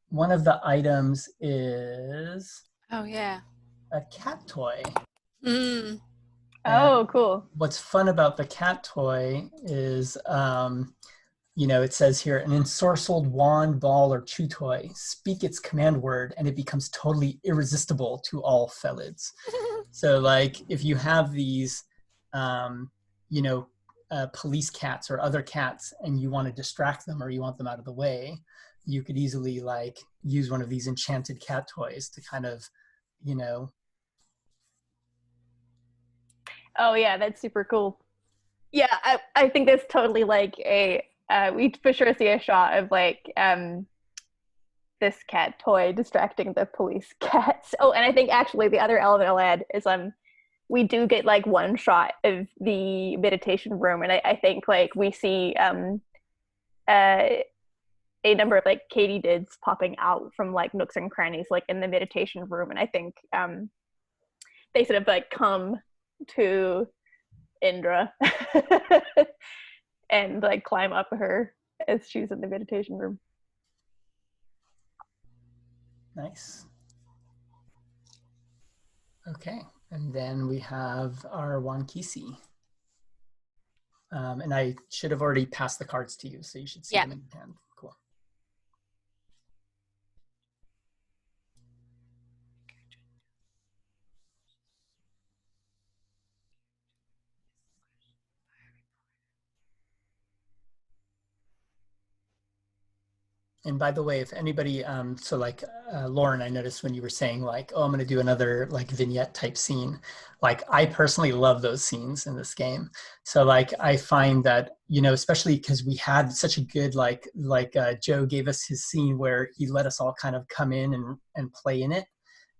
One of the items is a cat toy. Mm. Oh, cool. What's fun about the cat toy is it says here, an ensorcelled wand, ball, or chew toy. Speak its command word, and it becomes totally irresistible to all felids. So, like, if you have these, police cats or other cats, and you want to distract them or you want them out of the way, you could easily, like, use one of these enchanted cat toys to kind of, Oh, yeah, that's super cool. Yeah, I think that's totally, like, we for sure see a shot of like this cat toy distracting the police cats. Oh, and I think actually the other element I'll add is we do get like one shot of the meditation room, and I think like we see a number of like katydids popping out from like nooks and crannies like in the meditation room, and I think they sort of like come to Indra and like climb up her as she's in the meditation room. Nice. Okay, and then we have our Wankisi. And I should have already passed the cards to you, so you should see them in your hand. Cool. And by the way, if anybody, Lauren, I noticed when you were saying like, oh, I'm going to do another like vignette type scene. Like I personally love those scenes in this game. So like, I find that, especially because we had such a good, Joe gave us his scene where he let us all kind of come in and play in it.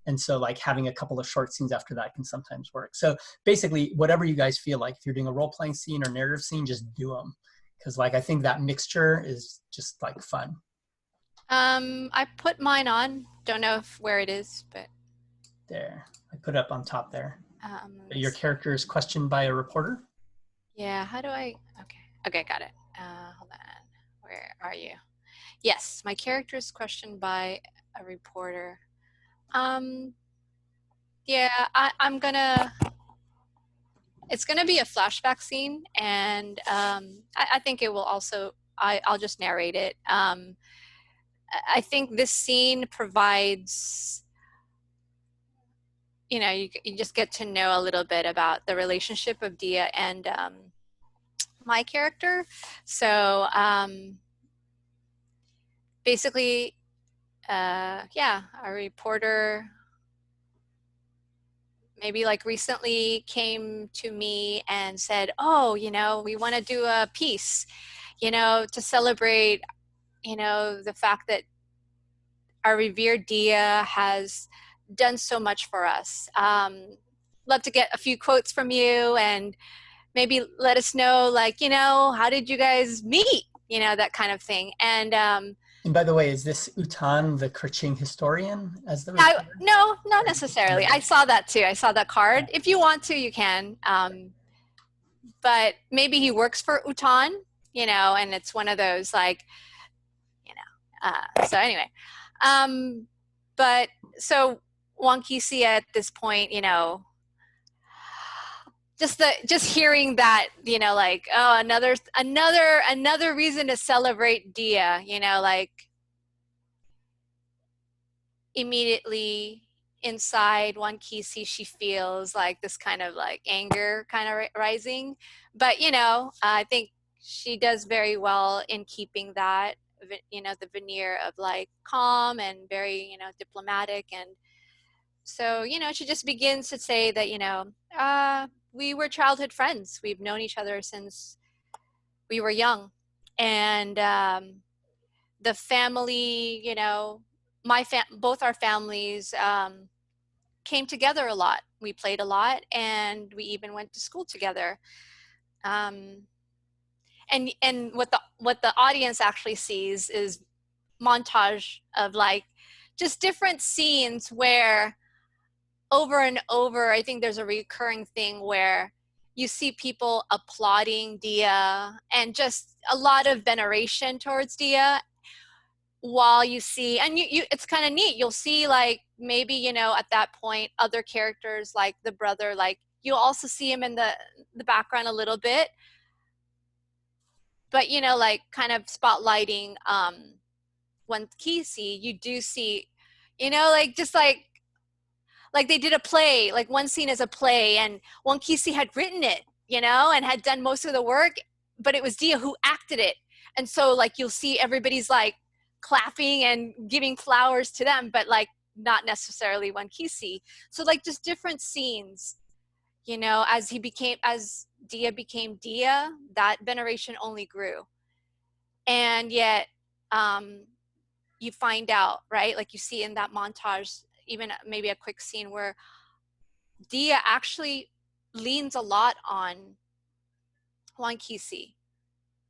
And so like having a couple of short scenes after that can sometimes work. So basically whatever you guys feel like, if you're doing a role-playing scene or narrative scene, just do them. Because like, I think that mixture is just like fun. I put mine on. Don't know where it is, but there. I put it up on top there. Your character is questioned by a reporter. Yeah. How do I? Okay. Okay, got it. Hold on. Where are you? Yes, my character is questioned by a reporter. Yeah, I'm gonna. It's gonna be a flashback scene, and I think it will also. I'll just narrate it. I think this scene provides. You just get to know a little bit about the relationship of Dia and my character. So basically, yeah, a reporter maybe like recently came to me and said, oh, we want to do a piece, to celebrate, the fact that our revered Dia has done so much for us. Love to get a few quotes from you and maybe let us know, like, how did you guys meet? That kind of thing. And by the way, is this Utan, the Kraching historian, as the no, not necessarily. I saw that too. I saw that card. If you want to, you can. But maybe he works for Utan, and it's one of those like, so anyway. But so Wankisi at this point, just hearing that, like, oh, another reason to celebrate Dia, like immediately inside Wankisi, she feels like this kind of like anger kind of rising. But, I think she does very well in keeping that, the veneer of like calm and very, diplomatic. And so, she just begins to say that, we were childhood friends. We've known each other since we were young. And the family, both our families came together a lot. We played a lot, and we even went to school together. And what the audience actually sees is montage of like just different scenes where over and over, I think there's a recurring thing where you see people applauding Dia and just a lot of veneration towards Dia, while you see, and you it's kind of neat, you'll see like maybe, at that point, other characters like the brother, like you'll also see him in the background a little bit, but like kind of spotlighting Wankisi, you do see, like just like they did a play, like one scene is a play, and Wankisi had written it, and had done most of the work, but it was Dia who acted it. And so like you'll see everybody's like clapping and giving flowers to them, but like not necessarily Wankisi. So like just different scenes, as Dia became Dia, that veneration only grew. And yet you find out, right, like you see in that montage, even maybe a quick scene where Dia actually leans a lot on Wankisi.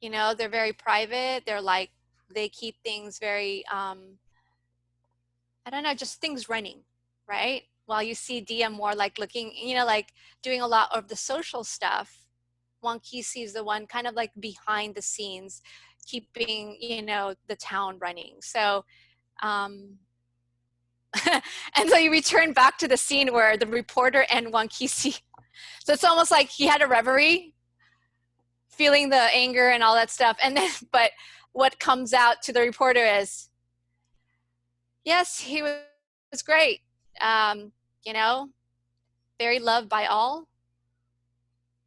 They're very private. They're like, they keep things very, I don't know, just things running, right? While you see Dia more like looking, like doing a lot of the social stuff, Wankisi is the one kind of like behind the scenes, keeping, the town running. So, and so you return back to the scene where the reporter and Wankisi, so it's almost like he had a reverie, feeling the anger and all that stuff. And then, but what comes out to the reporter is, yes, he was great. Very loved by all.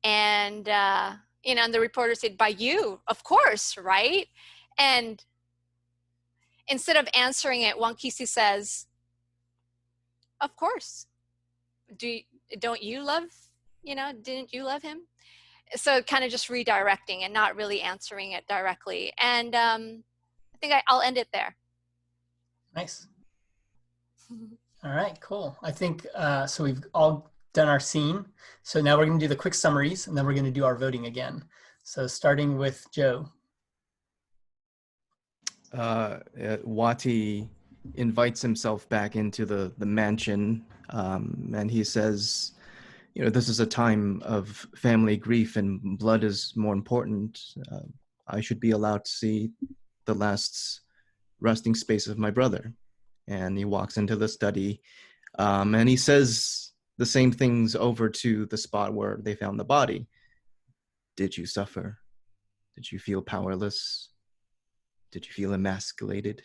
And, and the reporter said, by you, of course, right? And instead of answering it, Wankisi says, of course. Don't you love, didn't you love him? So kind of just redirecting and not really answering it directly. And I think I'll end it there. Nice. All right, cool. I think, so we've all done our scene. So now we're going to do the quick summaries, and then we're going to do our voting again. So starting with Joe. Wati invites himself back into the mansion, and he says, this is a time of family grief and blood is more important. I should be allowed to see the last resting space of my brother. And he walks into the study, and he says the same things over to the spot where they found the body. Did you suffer? Did you feel powerless? Did you feel emasculated?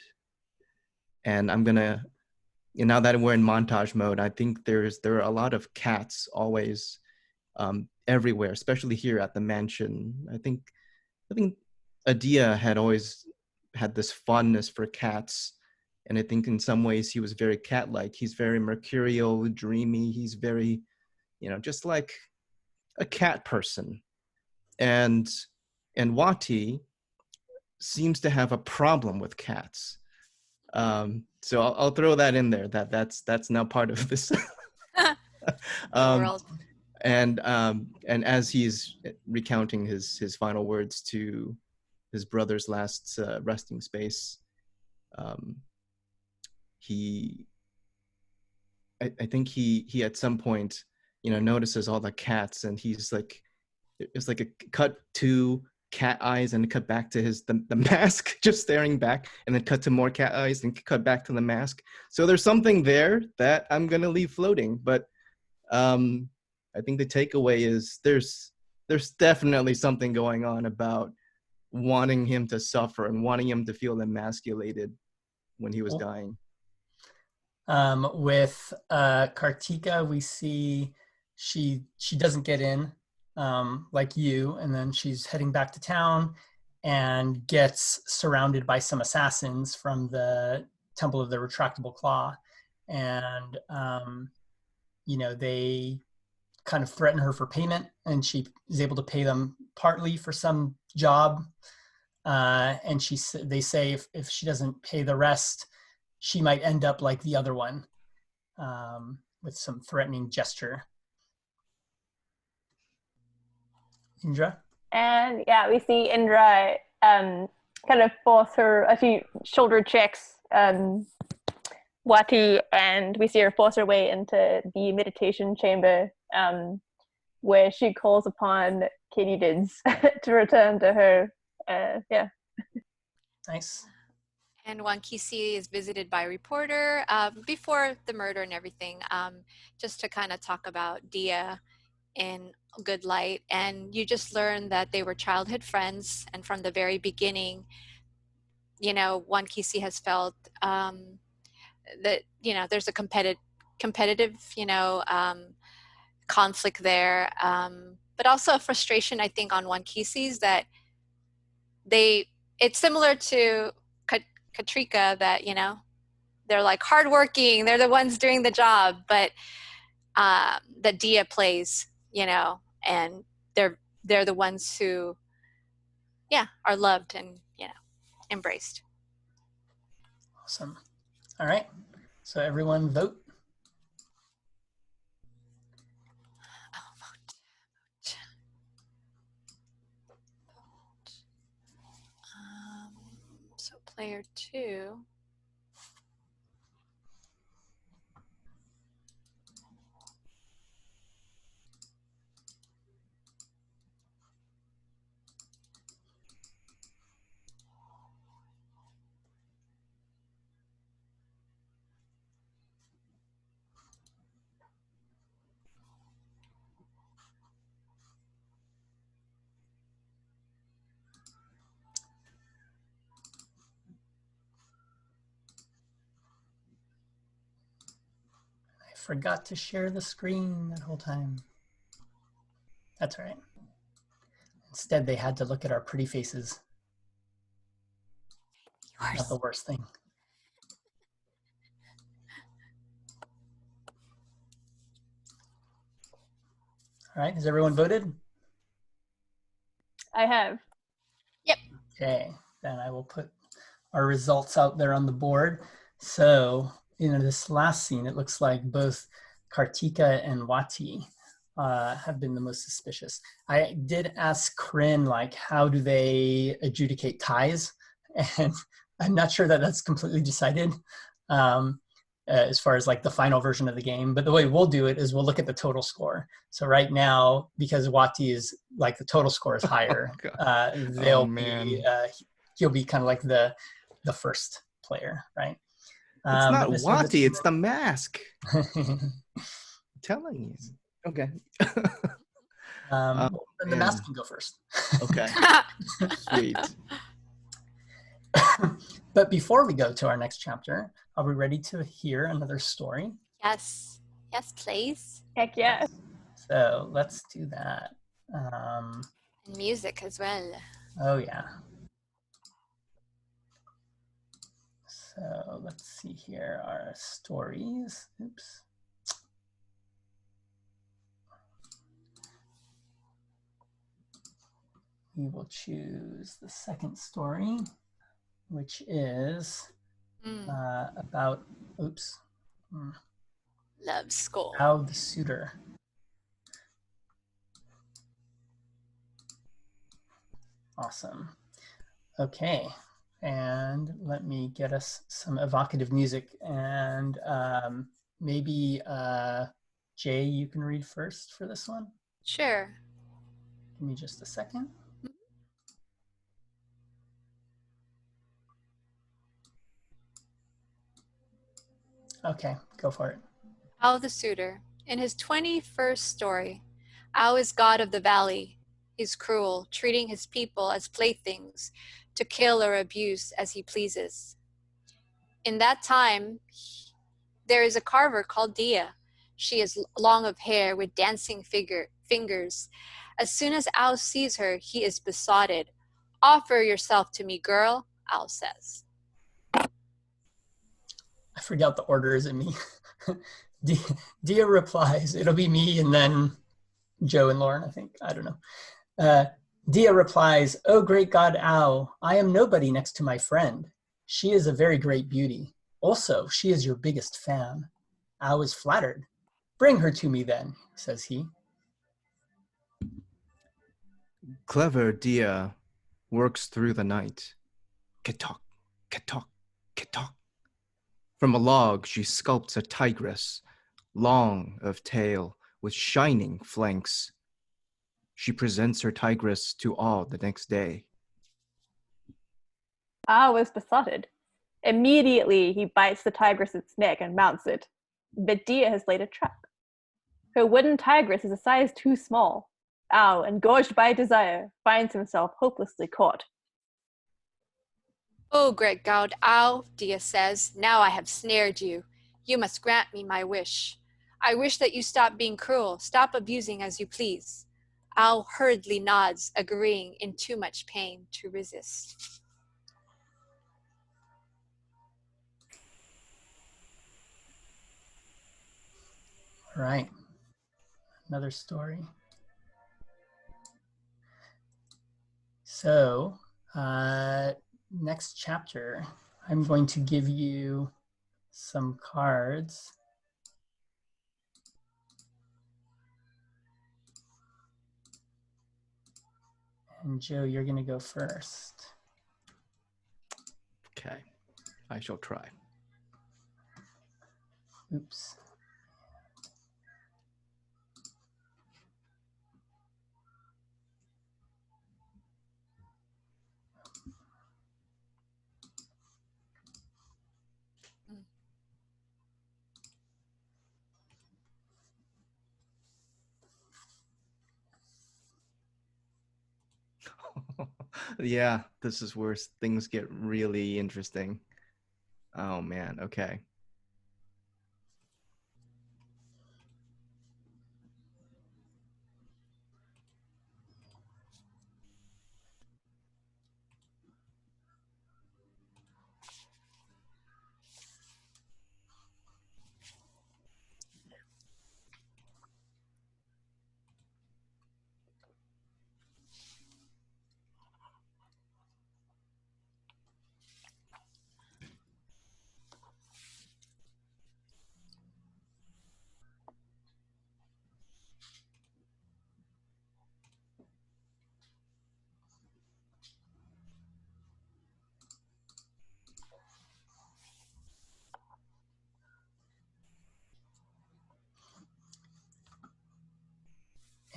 And I'm gonna, now that we're in montage mode, I think there are a lot of cats always everywhere, especially here at the mansion. I think Adia had always had this fondness for cats, and I think in some ways he was very cat-like. He's very mercurial, dreamy. He's very, just like a cat person. And Wati seems to have a problem with cats. So I'll throw that in there. That's now part of this. World. And as he's recounting his final words to his brother's last resting space, I think he at some point notices all the cats, and he's like, it's like a cut to cat eyes and cut back to the mask just staring back, and then cut to more cat eyes and cut back to the mask. So there's something there that I'm gonna leave floating, but I think the takeaway is there's definitely something going on about wanting him to suffer and wanting him to feel emasculated when he was dying. With Kartika, we see she doesn't get in like you, and then she's heading back to town and gets surrounded by some assassins from the Temple of the Retractable Claw, and they kind of threaten her for payment, and she is able to pay them partly for some job, and they say if she doesn't pay the rest, she might end up like the other one, with some threatening gesture. Indra? And yeah, we see Indra kind of force her, she shoulder checks Wati, and we see her force her way into the meditation chamber, where she calls upon Katydids to return to her. Nice. And Wankisi is visited by a reporter before the murder and everything, just to kind of talk about Dia in good light. And you just learn that they were childhood friends, and from the very beginning, Wankisi has felt that there's a competitive conflict there, but also a frustration, I think, on Wankisi's that it's similar to Katrika, that they're like hardworking, they're the ones doing the job, but that Dia plays, and they're the ones who are loved and embraced. Awesome. All right, so everyone vote. So player 2. Forgot to share the screen that whole time. That's all right. Instead, they had to look at our pretty faces. Yours. Not the worst thing. All right, has everyone voted? I have. Yep. Okay, then I will put our results out there on the board. So, this last scene, it looks like both Kartika and Wati have been the most suspicious. I did ask Corinne, how do they adjudicate ties? And I'm not sure that that's completely decided. as far as like the final version of the game. But the way we'll do it is we'll look at the total score. So right now, because Wati is like the total score is higher, he'll be kind of like the first player, right? It's not Wati, it's the mask. I'm telling you. Okay. Then the mask can go first. Okay. Sweet. But before we go to our next chapter, are we ready to hear another story? Yes. Yes, please. Heck yeah. So let's do that. And music as well. Oh, yeah. So let's see here, our stories. Oops. We will choose the second story, which is about, Love School. How the Suitor. Awesome. Okay. And let me get us some evocative music. And maybe, Jay, you can read first for this one? Sure. Give me just a second. Okay, go for it. Ao the Suitor. In his 21st story, Ao is god of the valley. He's cruel, treating his people as playthings to kill or abuse as he pleases. In that time, there is a carver called Dia. She is long of hair with dancing fingers. As soon as Ao sees her, he is besotted. Offer yourself to me, girl, Ao says. I forgot the order, is it me? Dia replies, it'll be me and then Joe and Lauren, I think. I don't know. Dia replies, oh, great God, Ao, I am nobody next to my friend. She is a very great beauty. Also, she is your biggest fan. Ao is flattered. Bring her to me then, says he. Clever Dia works through the night. Ketok, ketok, ketok. From a log, she sculpts a tigress, long of tail, with shining flanks. She presents her tigress to all the next day. Ao is besotted. Immediately, he bites the tigress's neck and mounts it. But Dia has laid a trap. Her wooden tigress is a size too small. Ao, engorged by desire, finds himself hopelessly caught. Oh, great God, Ao, Dia says, now I have snared you. You must grant me my wish. I wish that you stop being cruel, stop abusing as you please. Ao hurriedly nods, agreeing in too much pain to resist. All right, another story. So, next chapter, I'm going to give you some cards. And Joe, you're going to go first. Okay, I shall try. Oops. Yeah, this is where things get really interesting. Oh man, okay.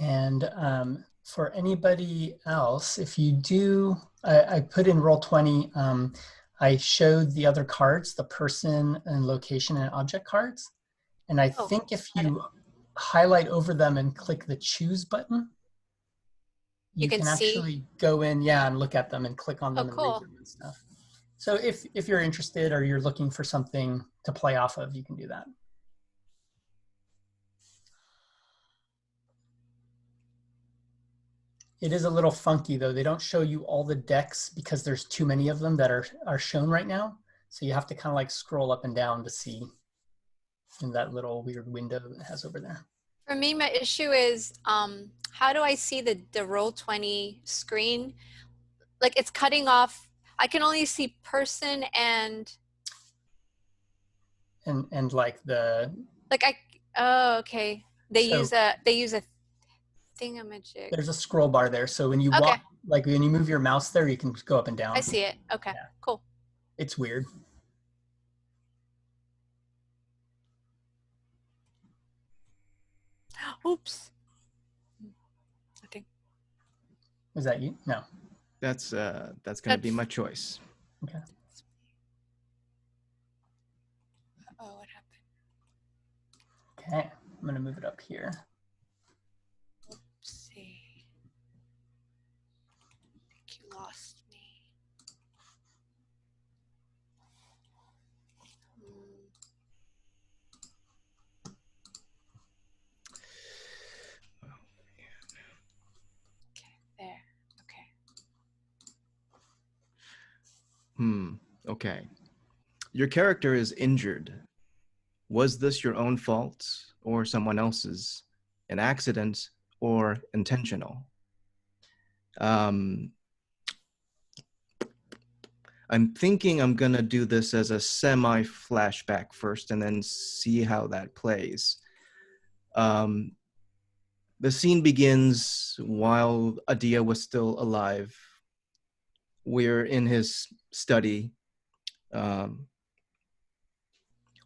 And for anybody else, if you do, I put in Roll20, I showed the other cards, the person and location and object cards. And I Oh, think if got it. you highlight over them and click the choose button, you can can see? actually go in, yeah, and look at them and click on them Oh, and read cool. them and stuff. So if you're interested or you're looking for something to play off of, you can do that. It is a little funky though. They don't show you all the decks because there's too many of them that are shown right now. So you have to kind of like scroll up and down to see in that little weird window that it has over there. For me, my issue is how do I see the Roll20 screen? Like it's cutting off. I can only see person and like the like oh, okay. They so use a thingamajig. there's a scroll bar there. So when you Okay. walk, like when you move your mouse there, you can go up and down. I see it. Okay, Yeah. cool. It's weird. Oops. Nothing. Is that you? No. That's gonna be my choice. Okay. Oh, what happened? Okay. I'm gonna move it up here. Let's see. I think you lost me. Okay, there. Okay. Okay. Your character is injured. Was this your own fault or someone else's? An accident or intentional? I'm thinking I'm gonna do this as a semi-flashback first and then see how that plays. The scene begins while Adia was still alive. We're in his study.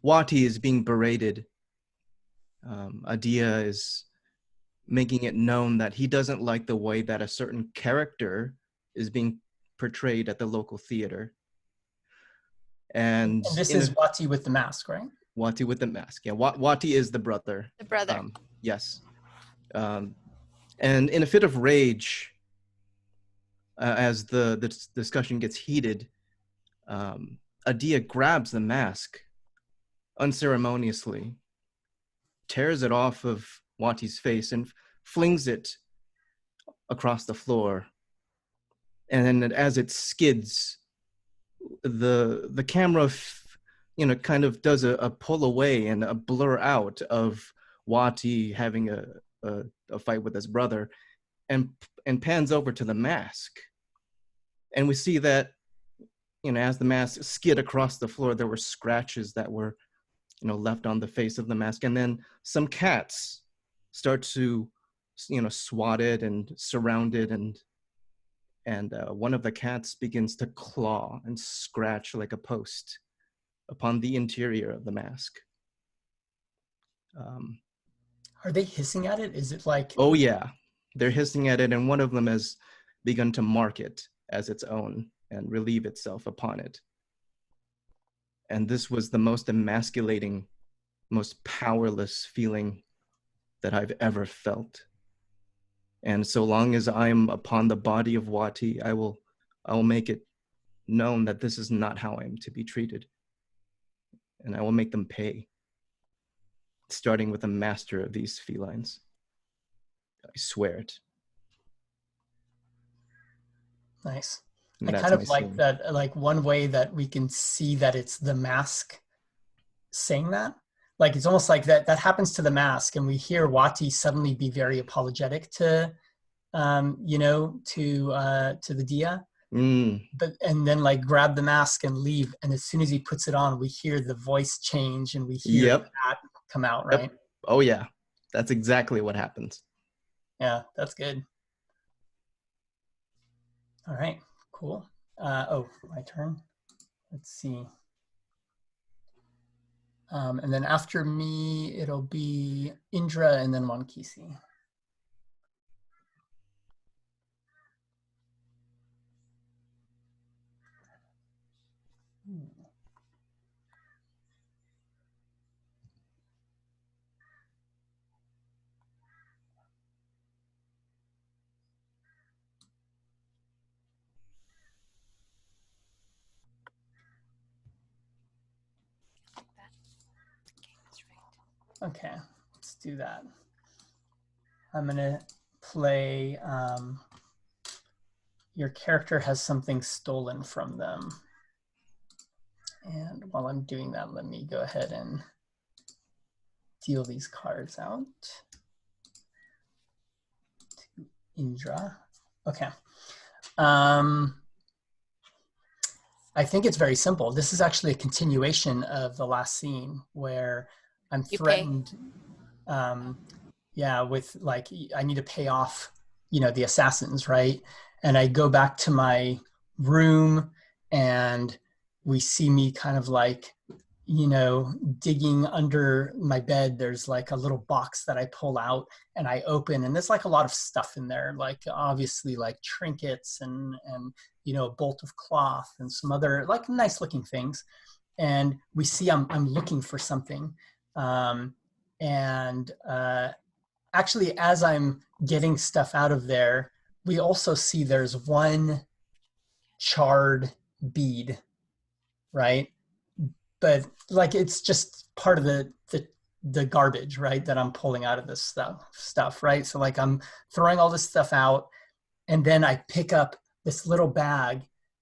Wati is being berated. Adia is making it known that he doesn't like the way that a certain character is being portrayed at the local theater. And this is Wati with the mask, right? Wati with the mask. Yeah, Wati is the brother. The brother. Yes. And in a fit of rage, as the discussion gets heated, Adia grabs the mask unceremoniously, tears it off of Wati's face and flings it across the floor. And then as it skids, the camera kind of does a pull away and a blur out of Wati having a fight with his brother, and pans over to the mask. And we see that, as the mask skid across the floor, there were scratches that were, left on the face of the mask. And then some cats start to, swat it and surround it. And one of the cats begins to claw and scratch like a post upon the interior of the mask. Are they hissing at it? Is it like... Oh, yeah. They're hissing at it, and one of them has begun to mark it as its own and relieve itself upon it. And this was the most emasculating, most powerless feeling that I've ever felt. And so long as I'm upon the body of Wati, I will make it known that this is not how I'm to be treated. And I will make them pay, starting with the master of these felines. I swear it. Nice. And I kind of like that, like one way that we can see that it's the mask saying that. Like it's almost like that happens to the mask, and we hear Wati suddenly be very apologetic to the Dia. But and then like grab the mask and leave, and as soon as he puts it on, we hear the voice change and we hear that come out, right? Yep. Oh yeah, that's exactly what happens. Yeah, that's good. All right, cool. Oh, my turn. Let's see. And then after me, it'll be Indra and then Wankisi. Okay, let's do that. I'm gonna play, your character has something stolen from them. And while I'm doing that, let me go ahead and deal these cards out to Indra. Okay. I think it's very simple. This is actually a continuation of the last scene where I'm threatened. Yeah, with like, I need to pay off, the assassins, right? And I go back to my room and we see me kind of like, digging under my bed. There's like a little box that I pull out and I open, and there's like a lot of stuff in there, like obviously like trinkets and a bolt of cloth and some other like nice looking things. And we see I'm looking for something. Actually, as I'm getting stuff out of there, we also see there's one charred bead, right? But like, it's just part of the garbage, right, that I'm pulling out of this stuff, right? So like, I'm throwing all this stuff out, and then I pick up this little bag,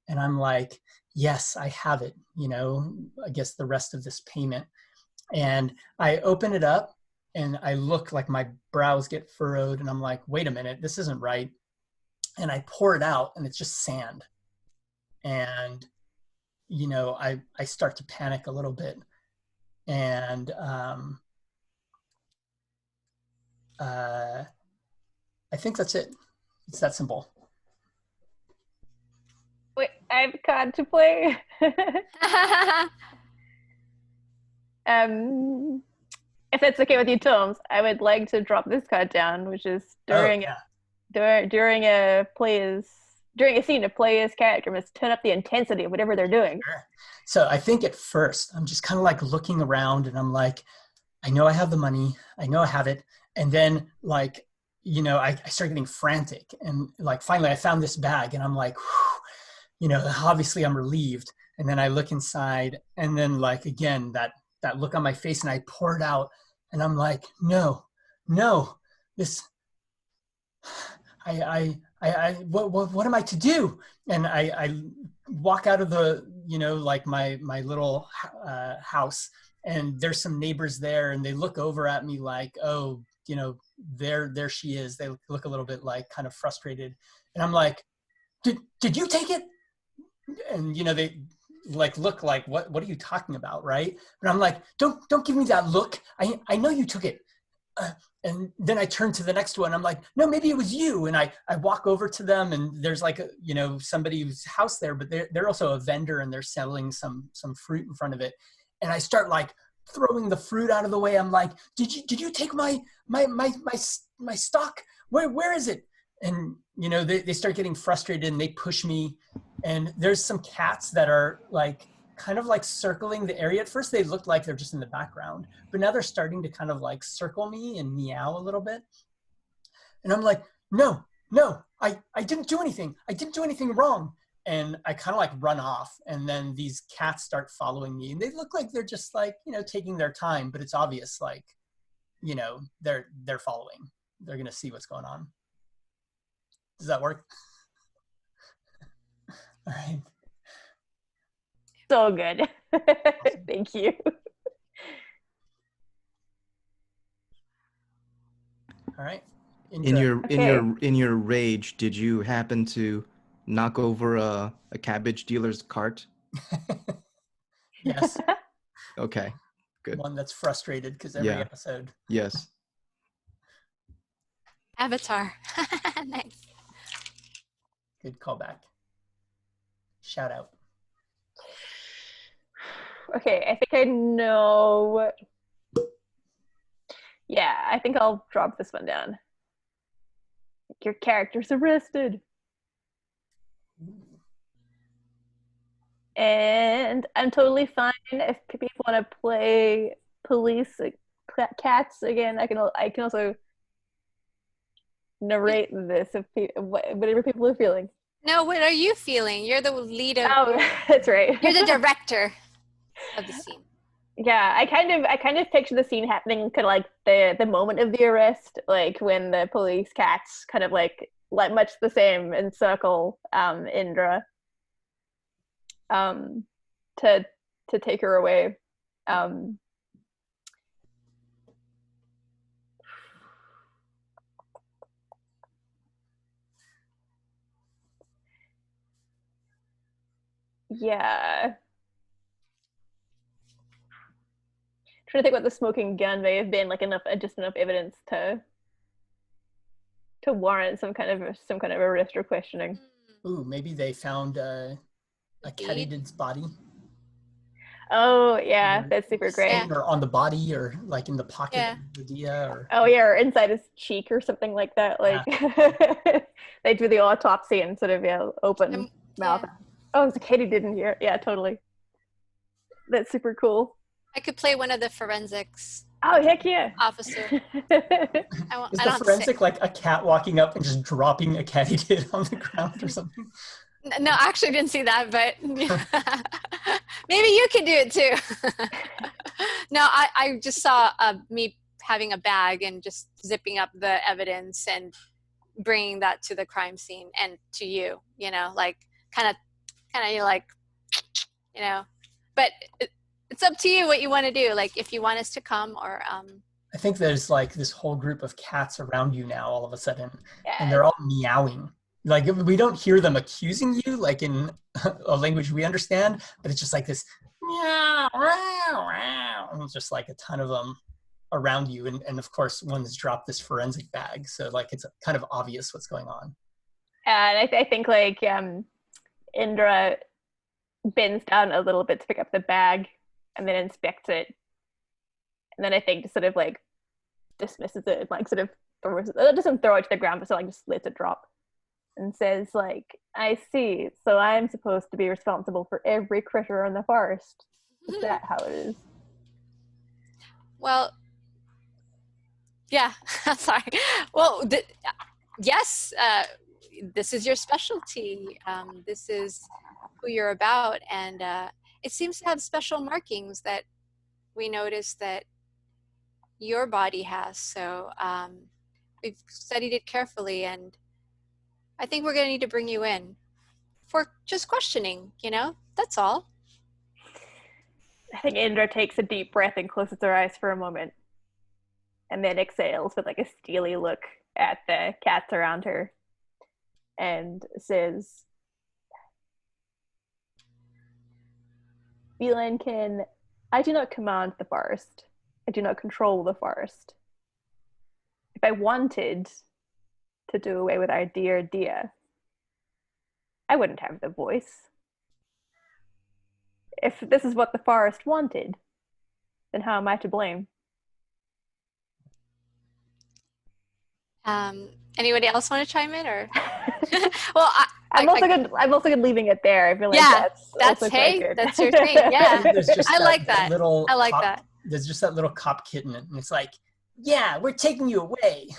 and I'm like, yes, I have it, I guess the rest of this payment. And I open it up, and I look, like my brows get furrowed, and I'm like, wait a minute, this isn't right. And I pour it out, and it's just sand. And I start to panic a little bit. And I think that's it. It's that simple. Wait, I have a card to play. If it's okay with you, Tomes, I would like to drop this card down, which is during a scene, a player's character must turn up the intensity of whatever they're doing. Sure. So I think at first I'm just kind of like looking around, and I'm like, I know I have the money, I know I have it. And then like, I start getting frantic, and like finally I found this bag, and I'm like, whew, obviously I'm relieved. And then I look inside, and then like, again, that look on my face, and I pour it out, and I'm like, no, this, what am I to do? And I walk out of the, like my little house, and there's some neighbors there, and they look over at me like, oh, there she is. They look a little bit like kind of frustrated. And I'm like, did you take it? And, they like look like, what are you talking about, right? But I'm like, don't give me that look. I know you took it. And then I turn to the next one. I'm like, no, maybe it was you. And I walk over to them, and there's like somebody's house there, but they're also a vendor, and they're selling some fruit in front of it. And I start like throwing the fruit out of the way. I'm like, did you take my stock? Where is it? And they start getting frustrated, and they push me. And there's some cats that are like kind of like circling the area. At first they looked like they're just in the background, but now they're starting to kind of like circle me and meow a little bit. And I'm like, no, I didn't do anything. I didn't do anything wrong. And I kind of like run off, and then these cats start following me, and they look like they're just like, taking their time, but it's obvious, like, they're following. They're going to see what's going on. Does that work? All right. So good. Thank you. All right. In your rage, did you happen to knock over a cabbage dealer's cart? Yes. Okay, good. One that's frustrated because every episode. Yes. Avatar. Nice. Good callback. Shout out. Okay, I think I know. Yeah, I think I'll drop this one down. Your character's arrested. And And I'm totally fine if people want to play police cats again. I can also narrate this if whatever people are feeling. No, what are you feeling? You're the lead of. Oh, that's right. You're the director of the scene. Yeah, I kind of picture the scene happening kind of like the moment of the arrest, like when the police cats kind of like much the same encircle Indra to take her away. Yeah. Trying to think what the smoking gun may have been, like enough evidence to warrant some kind of arrest or questioning. Ooh, maybe they found a katydid's body. Oh yeah, that's super great. Yeah. Or on the body, or like in the pocket Yeah. of the Dia, or Oh yeah, or inside his cheek or something like that. Like they do the autopsy and sort of open mouth. Yeah. Oh, it's a katydid in here. Yeah, totally. That's super cool. I could play one of the forensics Oh heck yeah! officer. is the forensic like a cat walking up and just dropping a katydid on the ground or something? No, I actually didn't see that, but maybe you could do it too. No, I just saw me having a bag and just zipping up the evidence and bringing that to the crime scene and to you, like kind of like, but it's up to you what you want to do. Like if you want us to come or. I think there's like this whole group of cats around you now all of a sudden, and they're all meowing. Like we don't hear them accusing you like in a language we understand, but it's just like this meow, meow, meow. And it's just like a ton of them around you. And of course one has dropped this forensic bag. So like it's kind of obvious what's going on. And I think like Indra bends down a little bit to pick up the bag and then inspects it. And then I think just sort of like dismisses it and like sort of doesn't throw it to the ground, but so like just lets it drop and says like, I see, so I'm supposed to be responsible for every critter in the forest. Is that how it is? Well, yeah, sorry. Well, yes, this is your specialty. This is who you're about. And it seems to have special markings that we noticed that your body has. So we've studied it carefully, and I think we're going to need to bring you in for just questioning, that's all. I think Indra takes a deep breath and closes her eyes for a moment and then exhales with like a steely look at the cats around her and says, Beelankin, I do not command the forest. I do not control the forest. If I wanted to do away with our dear Dia, I wouldn't have the voice. If this is what the forest wanted, then how am I to blame? Anybody else want to chime in, or? Well, I'm also good leaving it there. I feel like that's hey, that's your thing. Yeah, I like that. I like that. There's just that little cop kitten, and it's like, yeah, we're taking you away.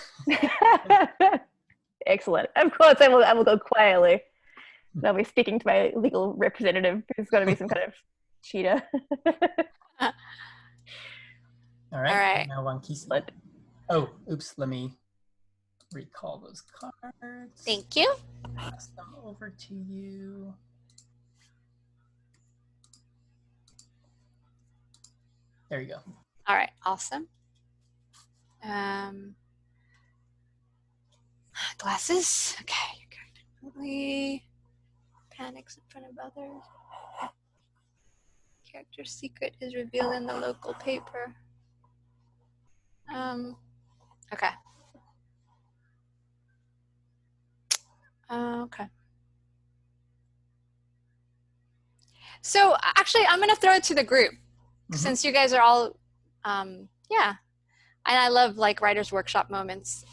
Excellent. Of course, I will go quietly. I'll be speaking to my legal representative, who's going to be some kind of cheetah. All right. Now Wankisi. Oh, oops. Let me recall those cards. Thank you. Pass them over to you. There you go. All right. Awesome. Glasses. Okay. Your character definitely panics in front of others. Character's secret is revealed in the local paper. Okay. Okay. So actually, I'm going to throw it to the group since you guys are all, yeah. And I love like writer's workshop moments.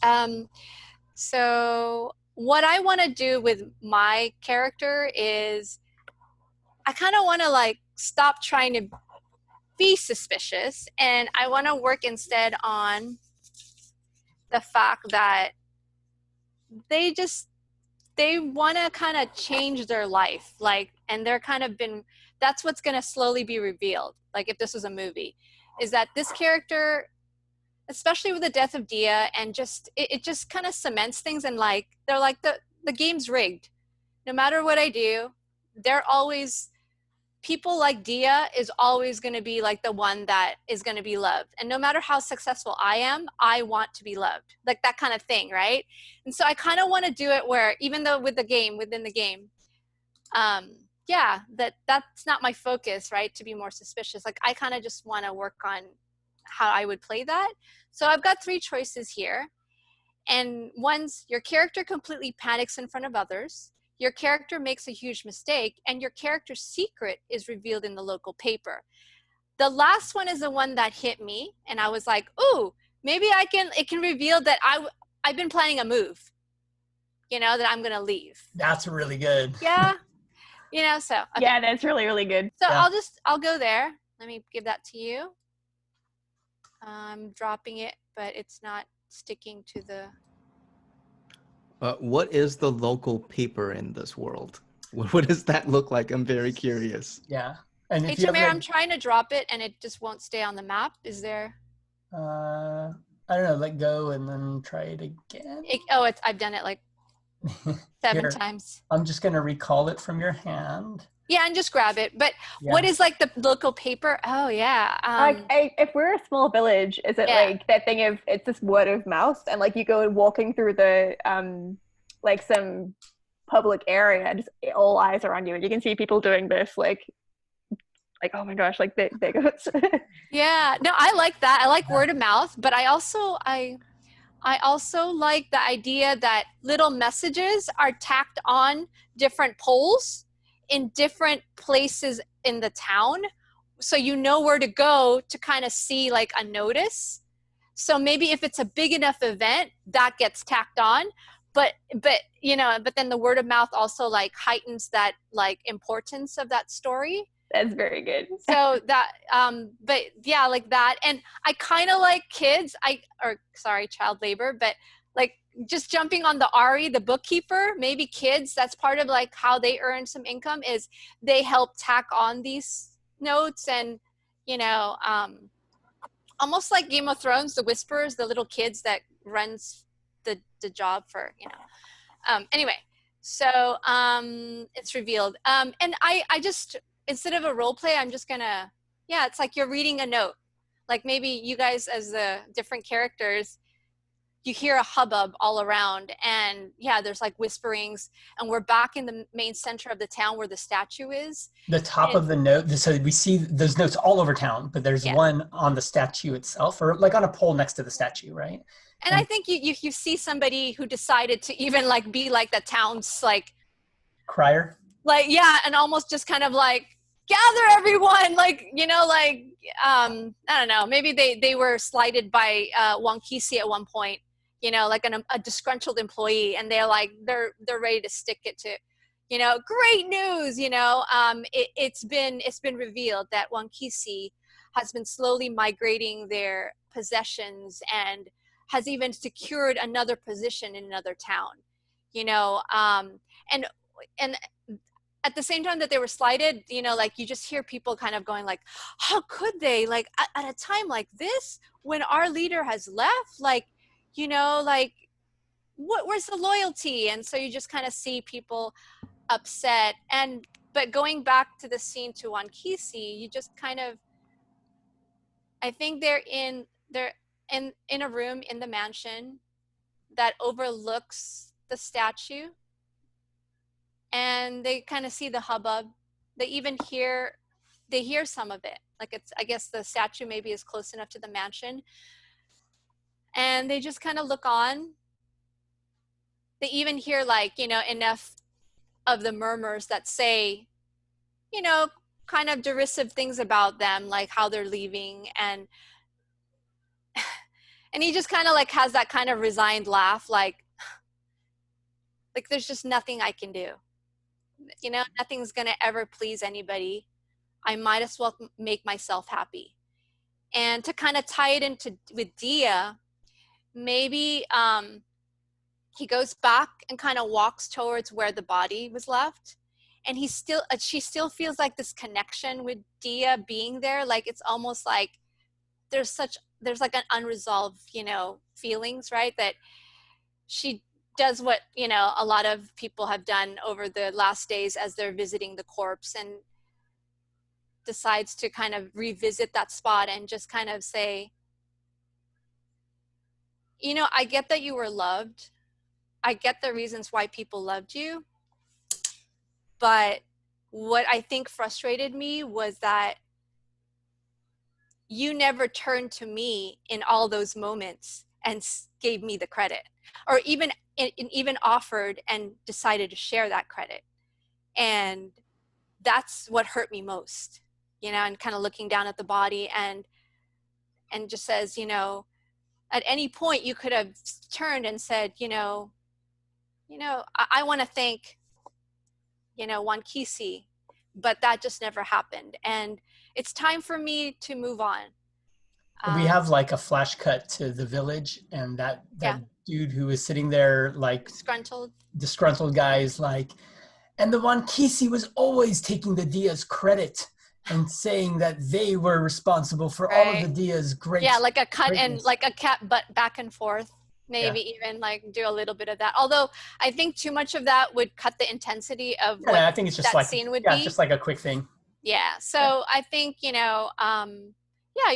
So what I want to do with my character is I kind of want to like stop trying to be suspicious, and I want to work instead on the fact that they want to kind of change their life, like, and they're kind of been, that's what's going to slowly be revealed. Like if this was a movie, is that this character, especially with the death of Dia, and just, it just kind of cements things, and like, they're like, the game's rigged. No matter what I do, they're always, people like Dia is always going to be like the one that is going to be loved. And no matter how successful I am, I want to be loved. Like that kind of thing, right? And so I kind of want to do it where, even though within the game, yeah, that's not my focus, right? To be more suspicious. Like I kind of just want to work on how I would play that. So I've got 3 choices here. And one's, your character completely panics in front of others. Your character makes a huge mistake, and your character's secret is revealed in the local paper. The last one is the one that hit me, and I was like, ooh, maybe it can reveal that I've been planning a move, that I'm going to leave. That's really good. Yeah. So. Okay. Yeah, that's really, really good. So yeah. I'll go there. Let me give that to you. I'm dropping it, but it's not sticking to the... What is the local paper in this world? What does that look like? I'm very curious. Yeah. And Hey, if you have Tamara, I'm trying to drop it and it just won't stay on the map. Is there? I don't know, let go and then try it again. I've done it like 7 Here. times. I'm just going to recall it from your hand. Yeah, and just grab it. But Yeah. what is like the local paper? Oh, yeah. If we're a small village, is it like that thing of it's just word of mouth, and like you go walking through the like some public area, just all eyes are on you, and you can see people doing this, like oh my gosh, like they go. Yeah, no, I like that. I like word of mouth, but I also like the idea that little messages are tacked on different poles in different places in the town, so you know where to go to kind of see like a notice. So maybe if it's a big enough event, that gets tacked on, but then the word of mouth also like heightens that like importance of that story. That's very good. So that but yeah, like that. And I kind of like kids, child labor, but like just jumping on the Ari, the bookkeeper, maybe kids, that's part of like how they earn some income, is they help tack on these notes. And almost like Game of Thrones, the Whisperers, the little kids that runs the job for anyway. So it's revealed, and I just, instead of a role play, I'm just gonna, it's like you're reading a note. Like maybe you guys as the different characters, you hear a hubbub all around, and there's like whisperings, and we're back in the main center of the town where the statue is. The top of the note, so we see those notes all over town, but there's one on the statue itself, or like on a pole next to the statue, right? And I think you see somebody who decided to even like be like the town's like crier, like, and almost just kind of like, gather everyone, like, I don't know, maybe they were slighted by Wankisi at one point, like a disgruntled employee, and they're like, they're ready to stick it to, great news, it's been revealed that Wankisi has been slowly migrating their possessions and has even secured another position in another town, and at the same time that they were slighted, like you just hear people kind of going like, how could they, like at a time like this when our leader has left, like, like where's the loyalty? And so you just kind of see people upset. But going back to the scene to Wankisi, you just kind of, I think they're in a room in the mansion that overlooks the statue, and they kind of see the hubbub. They even hear some of it. Like it's, I guess the statue maybe is close enough to the mansion, and they just kind of look on. They even hear like, enough of the murmurs that say, kind of derisive things about them, like how they're leaving. And he just kind of like has that kind of resigned laugh, like there's just nothing I can do. Nothing's gonna ever please anybody. I might as well make myself happy. And to kind of tie it into with Dia, maybe he goes back and kind of walks towards where the body was left, and she still feels like this connection with Dia being there. Like it's almost like there's like an unresolved, feelings, right? That she does what, a lot of people have done over the last days as they're visiting the corpse, and decides to kind of revisit that spot and just kind of say, I get that you were loved. I get the reasons why people loved you. But what I think frustrated me was that you never turned to me in all those moments and gave me the credit, or even offered and decided to share that credit. And that's what hurt me most, and kind of looking down at the body and just says, at any point you could have turned and said, I want to thank, Juan Kisi, but that just never happened. And it's time for me to move on. We have like a flash cut to the village, and that dude who was sitting there, like disgruntled guy, is like, and the Juan Kisi was always taking the Dia's credit and saying that they were responsible for all of the Dia's great. Yeah, like a cut greatness. And like a cat, but back and forth. Maybe even like do a little bit of that. Although I think too much of that would cut the intensity of what I think it's just that like, scene would be. Just like a quick thing. Yeah. So I think, you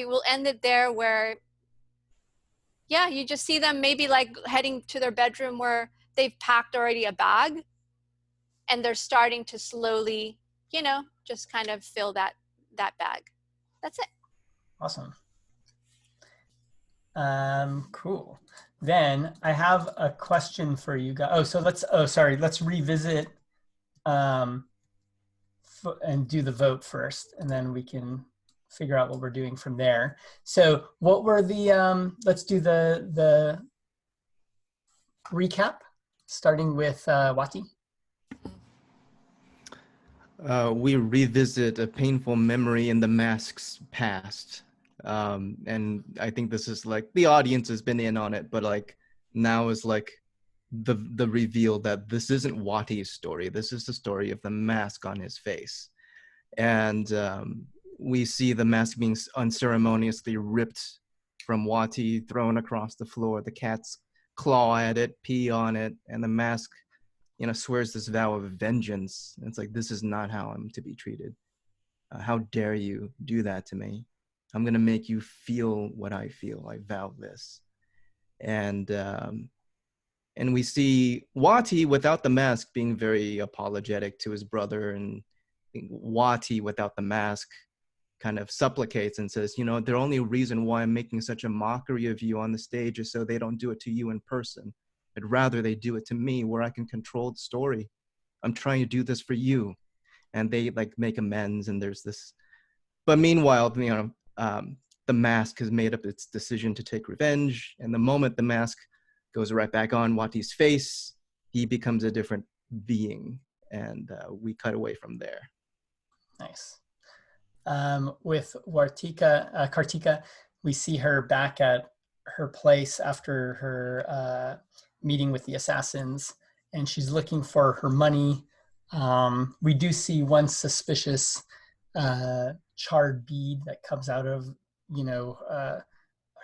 will end it there where, you just see them maybe like heading to their bedroom where they've packed already a bag, and they're starting to slowly, just kind of fill that bag. That's it. Awesome. Cool. Then I have a question for you guys. Let's revisit and do the vote first, and then we can figure out what we're doing from there. So what were the, let's do the recap, starting with Wati. We revisit a painful memory in the mask's past. And I think this is like, the audience has been in on it, but like now is like the reveal that this isn't Wati's story. This is the story of the mask on his face. And we see the mask being unceremoniously ripped from Wati, thrown across the floor. The cats claw at it, pee on it, and the mask, swears this vow of vengeance. It's like, this is not how I'm to be treated. How dare you do that to me? I'm going to make you feel what I feel. I vow this. And we see Wati without the mask being very apologetic to his brother, and Wati without the mask kind of supplicates and says, the only reason why I'm making such a mockery of you on the stage is so they don't do it to you in person. I'd rather they do it to me where I can control the story. I'm trying to do this for you. And they like make amends, and there's this. But meanwhile, the mask has made up its decision to take revenge. And the moment the mask goes right back on Wati's face, he becomes a different being. And we cut away from there. Nice. With Kartika, we see her back at her place after her meeting with the assassins, and she's looking for her money. We do see one suspicious charred bead that comes out of,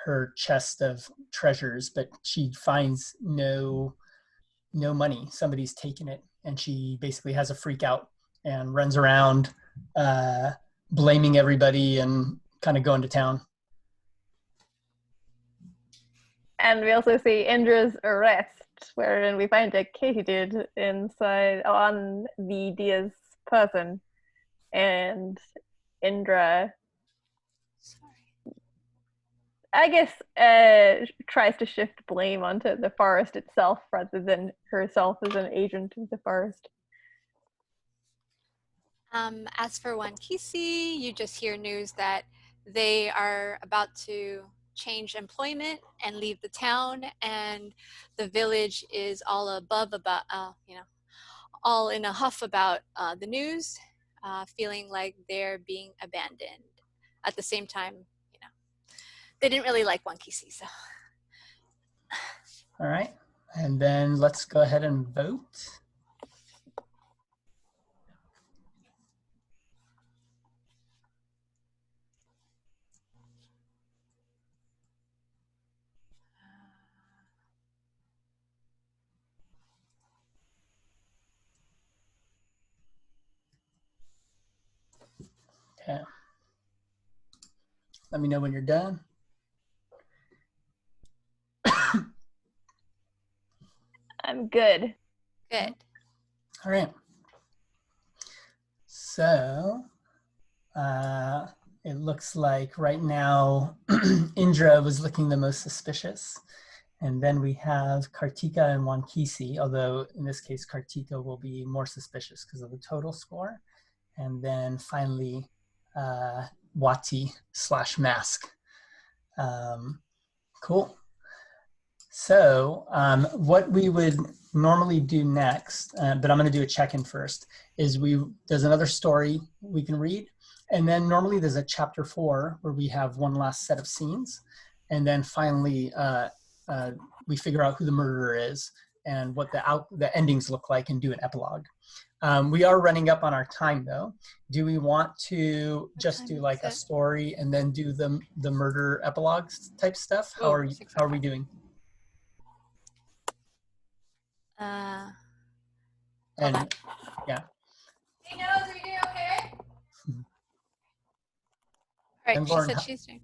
her chest of treasures, but she finds no money. Somebody's taken it, and she basically has a freak out and runs around blaming everybody and kind of going to town. And we also see Indra's arrest, wherein we find a katydid inside on the Dia's person, and Indra, I guess, tries to shift blame onto the forest itself rather than herself as an agent of the forest. As for Juan Kisi, you just hear news that they are about to change employment and leave the town, and the village is all above about, all in a huff about the news. feeling like they're being abandoned. At the same time, they didn't really like Wankisi, so. All right, and then let's go ahead and vote. Okay. Let me know when you're done. I'm good. Good. All right. So it looks like right now Indra was looking the most suspicious. And then we have Kartika and Wankisi, although in this case, Kartika will be more suspicious because of the total score. And then finally, Wati / Mask. Cool. So what we would normally do next, but I'm going to do a check-in first, is there's another story we can read. And then normally there's a chapter 4 where we have one last set of scenes. And then finally, we figure out who the murderer is and what the endings look like and do an epilogue. We are running up on our time though. Do we want to just do like a story and then do the murder epilogues type stuff? How are we doing? And yeah. Hey, Nose, are you doing okay? All right, Lauren, she said she's doing.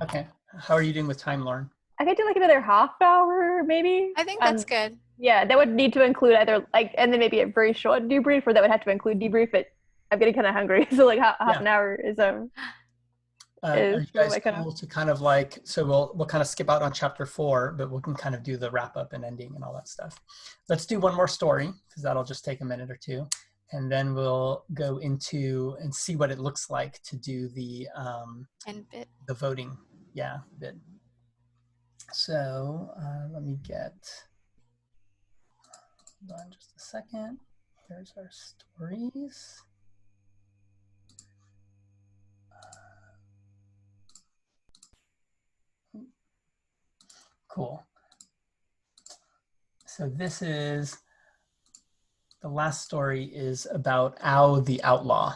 Okay. How are you doing with time, Lauren? I could do like another half hour, maybe. I think that's good. Yeah, that would need to include either and then maybe a very short debrief, or that would have to include debrief. But I'm getting kind of hungry, so like half an hour is Are you guys cool to kind of like, so we'll kind of skip out on chapter 4, but we can kind of do the wrap up and ending and all that stuff. Let's do one more story because that'll just take a minute or two, and then we'll go into and see what it looks like to do the end bit, the voting, bit. So let me get. Hold on just a second. Here's our stories. Cool. So this is, the last story is about Ao the Outlaw.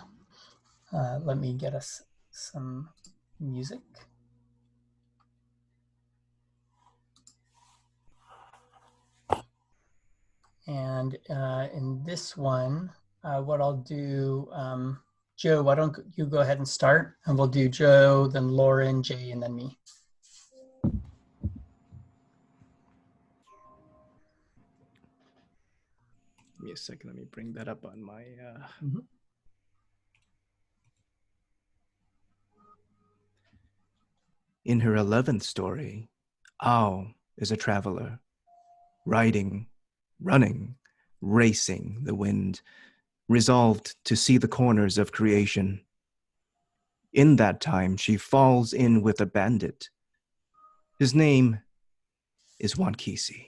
Let me get us some music. And in this one, what I'll do, Joe, why don't you go ahead and start, and we'll do Joe, then Lauren, Jay, and then me. Give me a second. Let me bring that up on my. In her 11th story, Ao is a traveler, riding, running, racing the wind, resolved to see the corners of creation. In that time, she falls in with a bandit. His name is Wankisi.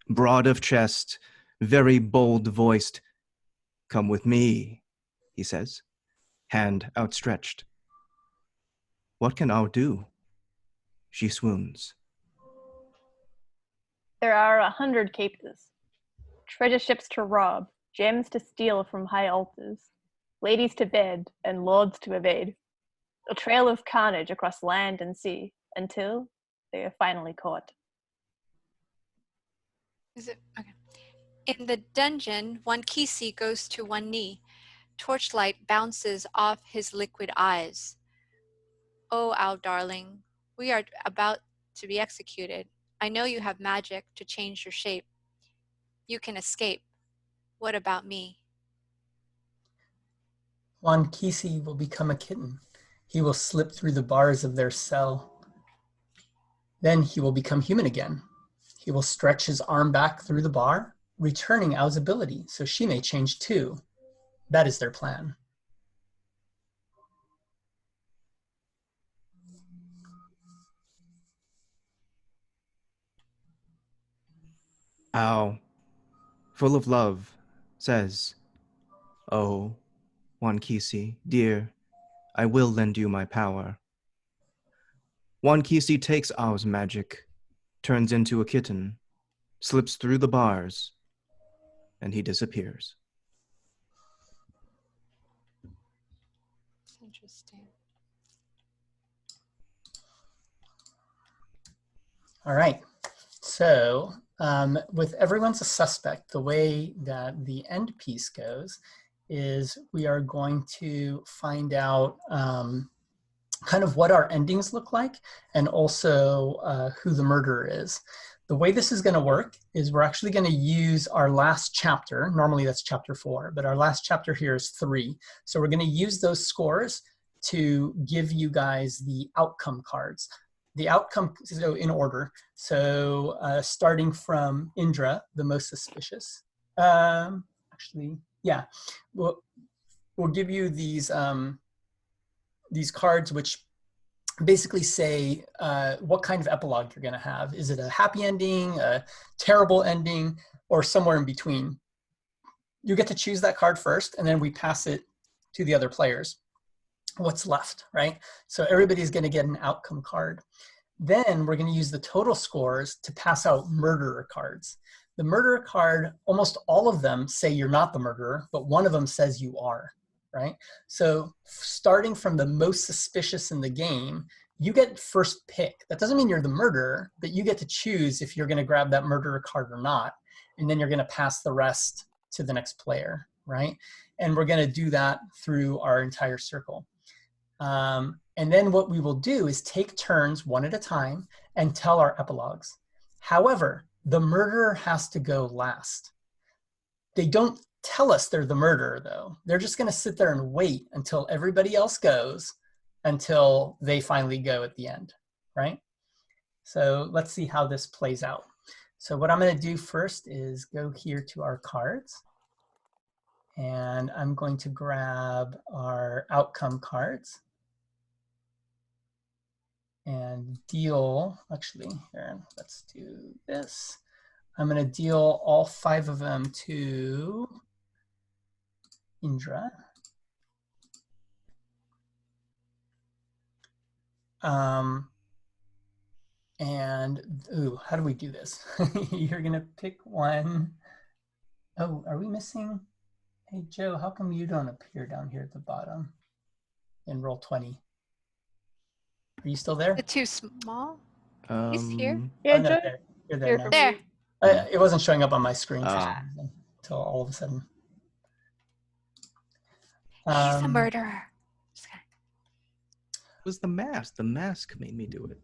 Broad of chest, very bold-voiced. "Come with me," he says, hand outstretched. What can Ao do? She swoons. There are 100 capes, treasure ships to rob, gems to steal from high altars, ladies to bed, and lords to evade. A trail of carnage across land and sea, until they are finally caught. Is it? Okay. In the dungeon, Wankisi goes to one knee. Torchlight bounces off his liquid eyes. "Oh, Ao, darling, we are about to be executed. I know you have magic to change your shape. You can escape. What about me?" Wankisi will become a kitten. He will slip through the bars of their cell. Then he will become human again. He will stretch his arm back through the bar, returning Ao's ability so she may change too. That is their plan. Ao, full of love, says, "Oh, Wankisi, dear, I will lend you my power. Wankisi takes Ao's magic, turns into a kitten, slips through the bars, and he disappears. Interesting. All right. So with everyone's a suspect, the way that the end piece goes is we are going to find out kind of what our endings look like and also who the murderer is. The way this is going to work is we're actually going to use our last chapter. Normally that's chapter 4, but our last chapter here is 3. So we're going to use those scores to give you guys the outcome cards. The outcome, so in order. So starting from Indra, the most suspicious. Actually, yeah, we'll give you these cards which basically say what kind of epilogue you're going to have. Is it a happy ending, a terrible ending, or somewhere in between? You get to choose that card first, and then we pass it to the other players. What's left, right? So everybody's going to get an outcome card. Then we're going to use the total scores to pass out murderer cards. The murderer card, almost all of them say you're not the murderer, but one of them says you are, right? So starting from the most suspicious in the game, you get first pick. That doesn't mean you're the murderer, but you get to choose if you're going to grab that murderer card or not. And then you're going to pass the rest to the next player, right? And we're going to do that through our entire circle. And then what we will do is take turns one at a time and tell our epilogues. However, the murderer has to go last. They don't tell us they're the murderer, though. They're just going to sit there and wait until everybody else goes until they finally go at the end, right? So let's see how this plays out. So what I'm going to do first is go here to our cards. And I'm going to grab our outcome cards and deal, actually, here, let's do this. I'm going to deal all 5 of them to Indra. And, ooh, how do we do this? You're going to pick one. Oh, are we missing? Hey, Joe, how come you don't appear down here at the bottom in roll 20? Are you still there? The too small? He's here. Yeah, Oh, no, Joe, there. You're there here now. for There. me. It wasn't showing up on my screen for Ah. some reason until all of a sudden. He's a murderer. It was the mask. The mask made me do it.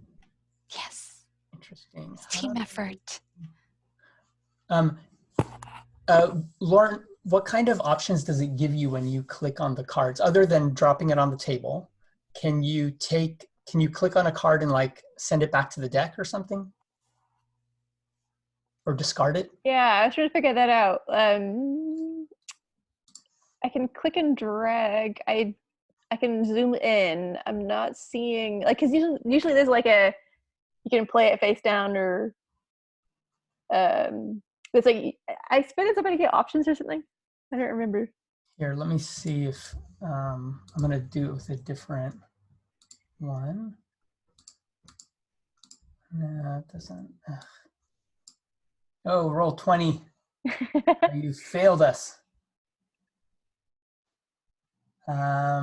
Yes. Interesting. It's team effort. Lauren, what kind of options does it give you when you click on the cards other than dropping it on the table? Can you click on a card and like send it back to the deck or something? Or discard it? Yeah, I was trying to figure that out. I can click and drag. I can zoom in. I'm not seeing, like, because usually there's like you can play it face down, or it's like I expected somebody to get options or something. I don't remember. Here, let me see if I'm gonna do it with a different one. No, it doesn't. Ugh. Oh, roll 20. You failed us. Yeah,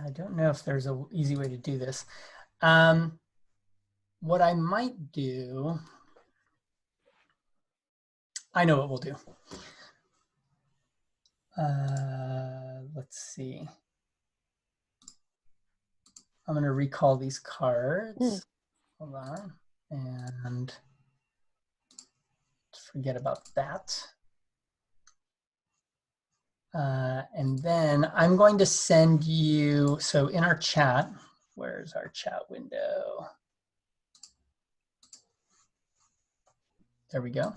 I don't know if there's an easy way to do this. What I might do, I know what we'll do. Let's see. I'm going to recall these cards. Hold on. And forget about that. And then I'm going to send you, so in our chat, where's our chat window? There we go.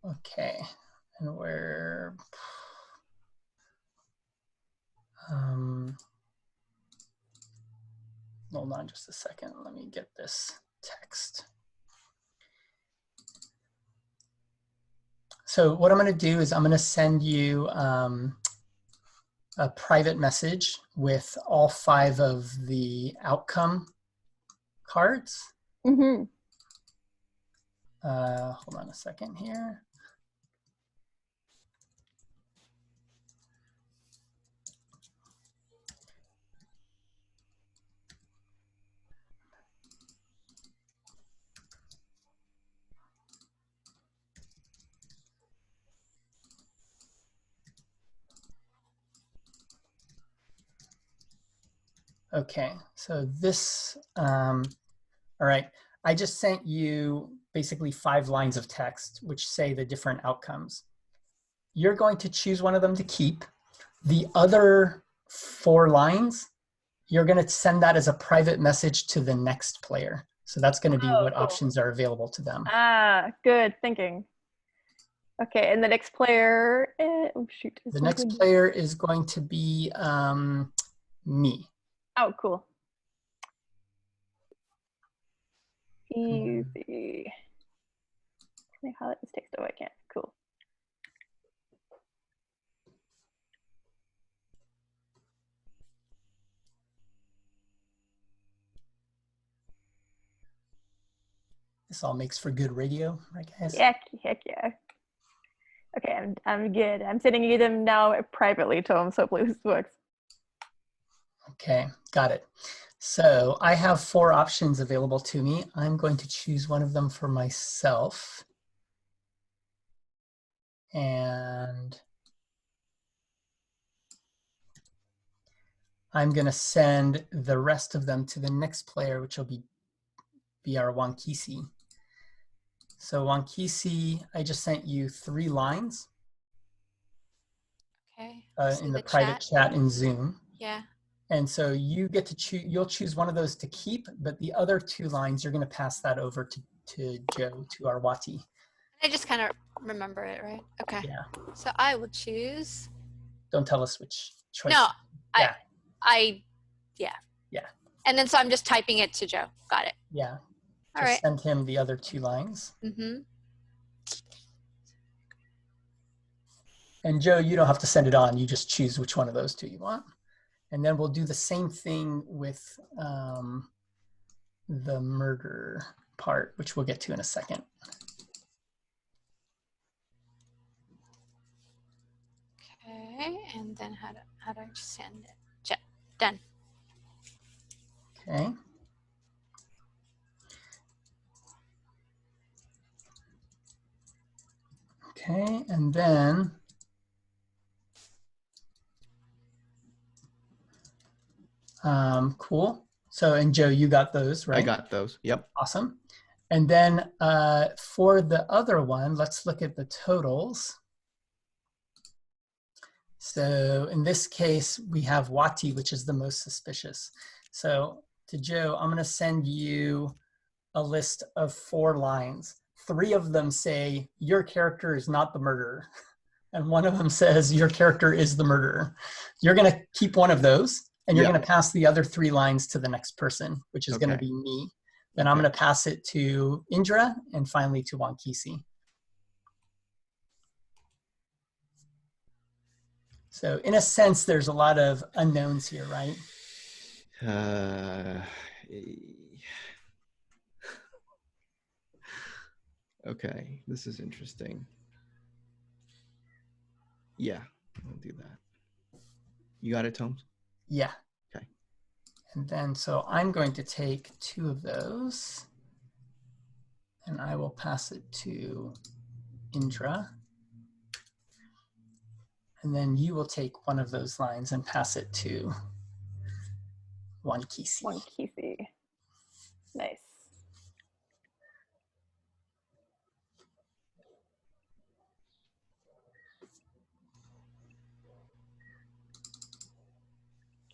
Okay, and we're, hold on just a second. Let me get this text. So what I'm going to do is I'm going to send you a private message with all 5 of the outcome cards. Mm-hmm. Hold on a second here. Okay, so this, all right. I just sent you basically 5 lines of text which say the different outcomes. You're going to choose one of them to keep. The other 4 lines, you're going to send that as a private message to the next player. So that's going to be what cool. options are available to them. Ah, good thinking. Okay, and the next player, oh shoot. The next player is going to be me. Oh, cool. Easy. Can I highlight this text? Oh, I can't. Cool. This all makes for good radio, right, guys? Heck yeah. Okay, I'm good. I'm sending you them now privately, Tom. So hopefully this works. Okay, got it. So I have 4 options available to me. I'm going to choose one of them for myself. And I'm going to send the rest of them to the next player, which will be our Wankisi. So Wankisi, I just sent you 3 lines. Okay. In the private chat in Zoom. Yeah. And so you get to choose, you'll choose one of those to keep, but the other 2 lines, you're going to pass that over to Joe, to our Wati. I just kind of remember it, right? Okay. Yeah. So I will choose. Don't tell us which choice. No, yeah. Yeah. And then so I'm just typing it to Joe. Got it. Yeah. All Just right. send him the other 2 lines. Mm-hmm. And Joe, you don't have to send it on. You just choose which one of those 2 you want. And then we'll do the same thing with the murder part, which we'll get to in a second. Okay, and then how do I send it? Done. Okay. Okay, and then cool. So, and Joe, you got those, right? I got those. Yep. Awesome. And then for the other one, let's look at the totals. So in this case, we have Wati, which is the most suspicious. So to Joe, I'm going to send you a list of 4 lines. 3 of them say, your character is not the murderer. And 1 of them says, your character is the murderer. You're going to keep one of those, and you're going to pass the other 3 lines to the next person, which is going to be me. Then I'm going to pass it to Indra, and finally to Wankisi. So in a sense, there's a lot of unknowns here, right? Okay, this is interesting. Yeah, I'll do that. You got it, Tomes? Yeah. Okay. And then, so I'm going to take 2 of those, and I will pass it to Indra. And then you will take 1 of those lines and pass it to Wankisi. Wankisi. Nice.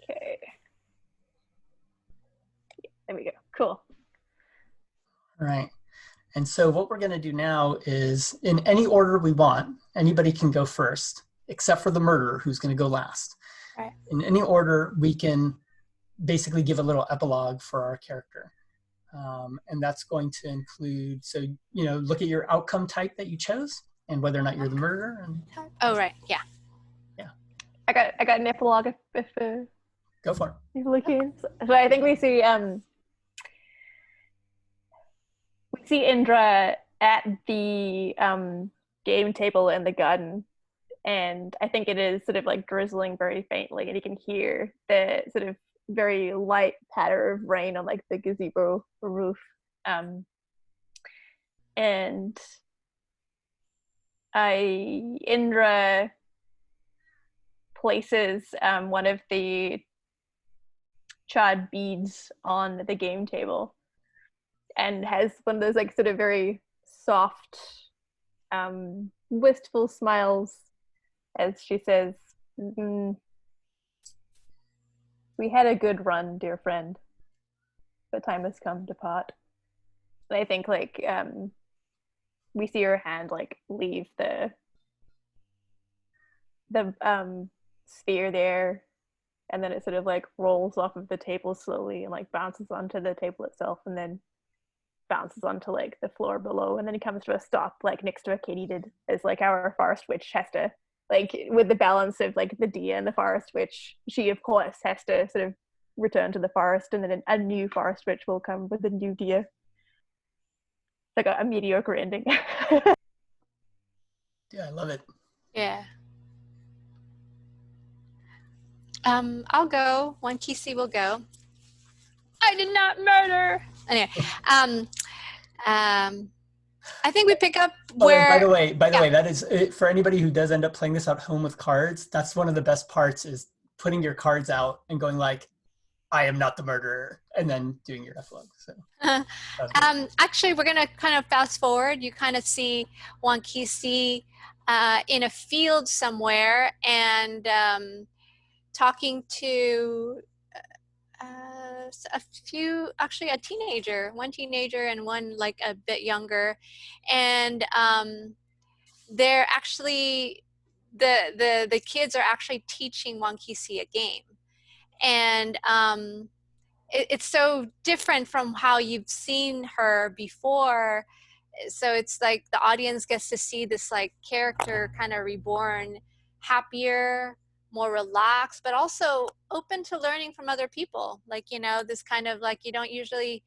Okay. There we go. Cool. All right. And so what we're going to do now is, in any order we want, anybody can go first, except for the murderer, who's going to go last. Right. In any order, we can basically give a little epilogue for our character. And that's going to include, so, look at your outcome type that you chose and whether or not you're the murderer. And Oh, right. Yeah. I got an epilogue if go for it. you're looking. So I think we see Indra at the game table in the garden, and I think it is sort of like drizzling very faintly, and you can hear the sort of very light patter of rain on like the gazebo roof. And Indra places one of the charred beads on the game table and has one of those like sort of very soft, wistful smiles as she says, "We had a good run, dear friend. The time has come to part." And I think like we see her hand like leave the sphere there, and then it sort of like rolls off of the table slowly and like bounces onto the table itself, and then bounces onto like the floor below, and then it comes to a stop like next to a katydid, as like our forest witch has to, like with the balance of like the deer and the forest witch, she of course has to sort of return to the forest, and then a new forest witch will come with a new deer. It's like a mediocre ending. Yeah, I love it. Yeah. I'll go. One Kisi will go. I did not murder. Anyway, I think we pick up where. By the way, that is for anybody who does end up playing this at home with cards. That's one of the best parts, is putting your cards out and going like, "I am not the murderer," and then doing your epilogue. So, actually, we're gonna kind of fast forward. You kind of see Wankisi in a field somewhere, and talking to a teenager, one teenager and one like a bit younger, and they're actually the kids are actually teaching Wankisi a game, and it's so different from how you've seen her before. So it's like the audience gets to see this like character kind of reborn, happier, more relaxed, but also open to learning from other people. Like, this kind of like, you don't usually,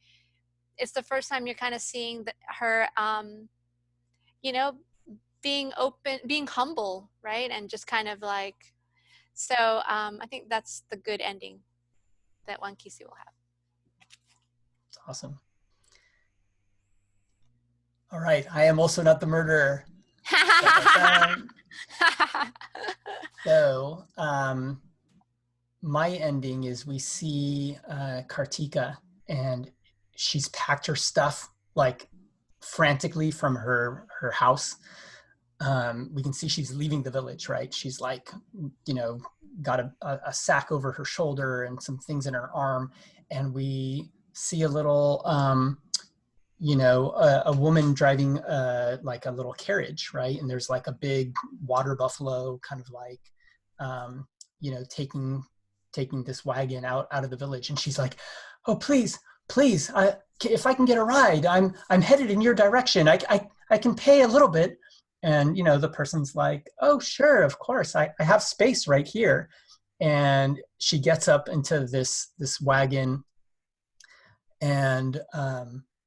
it's the first time you're kind of seeing her, being open, being humble, right? And just kind of like, so I think that's the good ending that Wankisi will have. Awesome. All right, I am also not the murderer. So my ending is we see Kartika, and she's packed her stuff like frantically from her house. We can see she's leaving the village, right? She's like, got a sack over her shoulder and some things in her arm, and we see a little a woman driving like a little carriage, right? And there's like a big water buffalo kind of like, taking this wagon out of the village. And she's like, "Oh, please, if I can get a ride, I'm headed in your direction. I can pay a little bit." And, the person's like, "Oh, sure, of course. I have space right here." And she gets up into this wagon, and,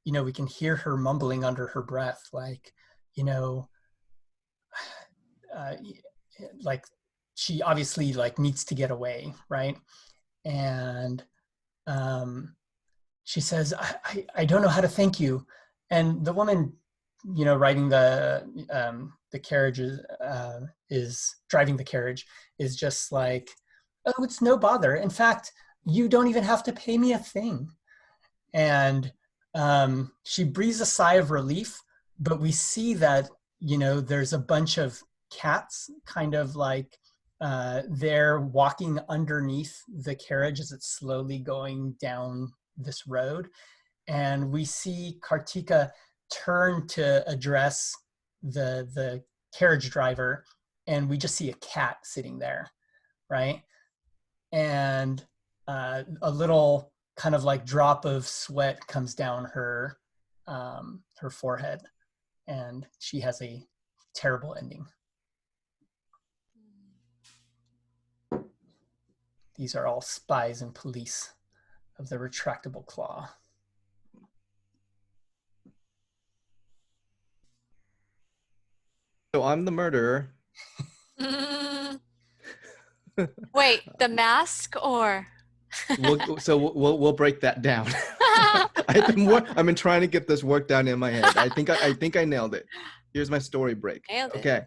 we can hear her mumbling under her breath, like, like she obviously like needs to get away, right? And she says, I don't know how to thank you. And the woman, riding the carriage is driving the carriage, is just like, "Oh, it's no bother. In fact, you don't even have to pay me a thing." And she breathes a sigh of relief, but we see that, there's a bunch of cats kind of like they're walking underneath the carriage as it's slowly going down this road. And we see Kartika turn to address the carriage driver, and we just see a cat sitting there, right? And a little kind of like drop of sweat comes down her her forehead, and she has a terrible ending. These are all spies and police of the retractable claw. So I'm the murderer. Wait, the mask or? We'll break that down. I've been trying to get this worked out in my head. I think I nailed it. Here's my story break. Nailed it. Okay.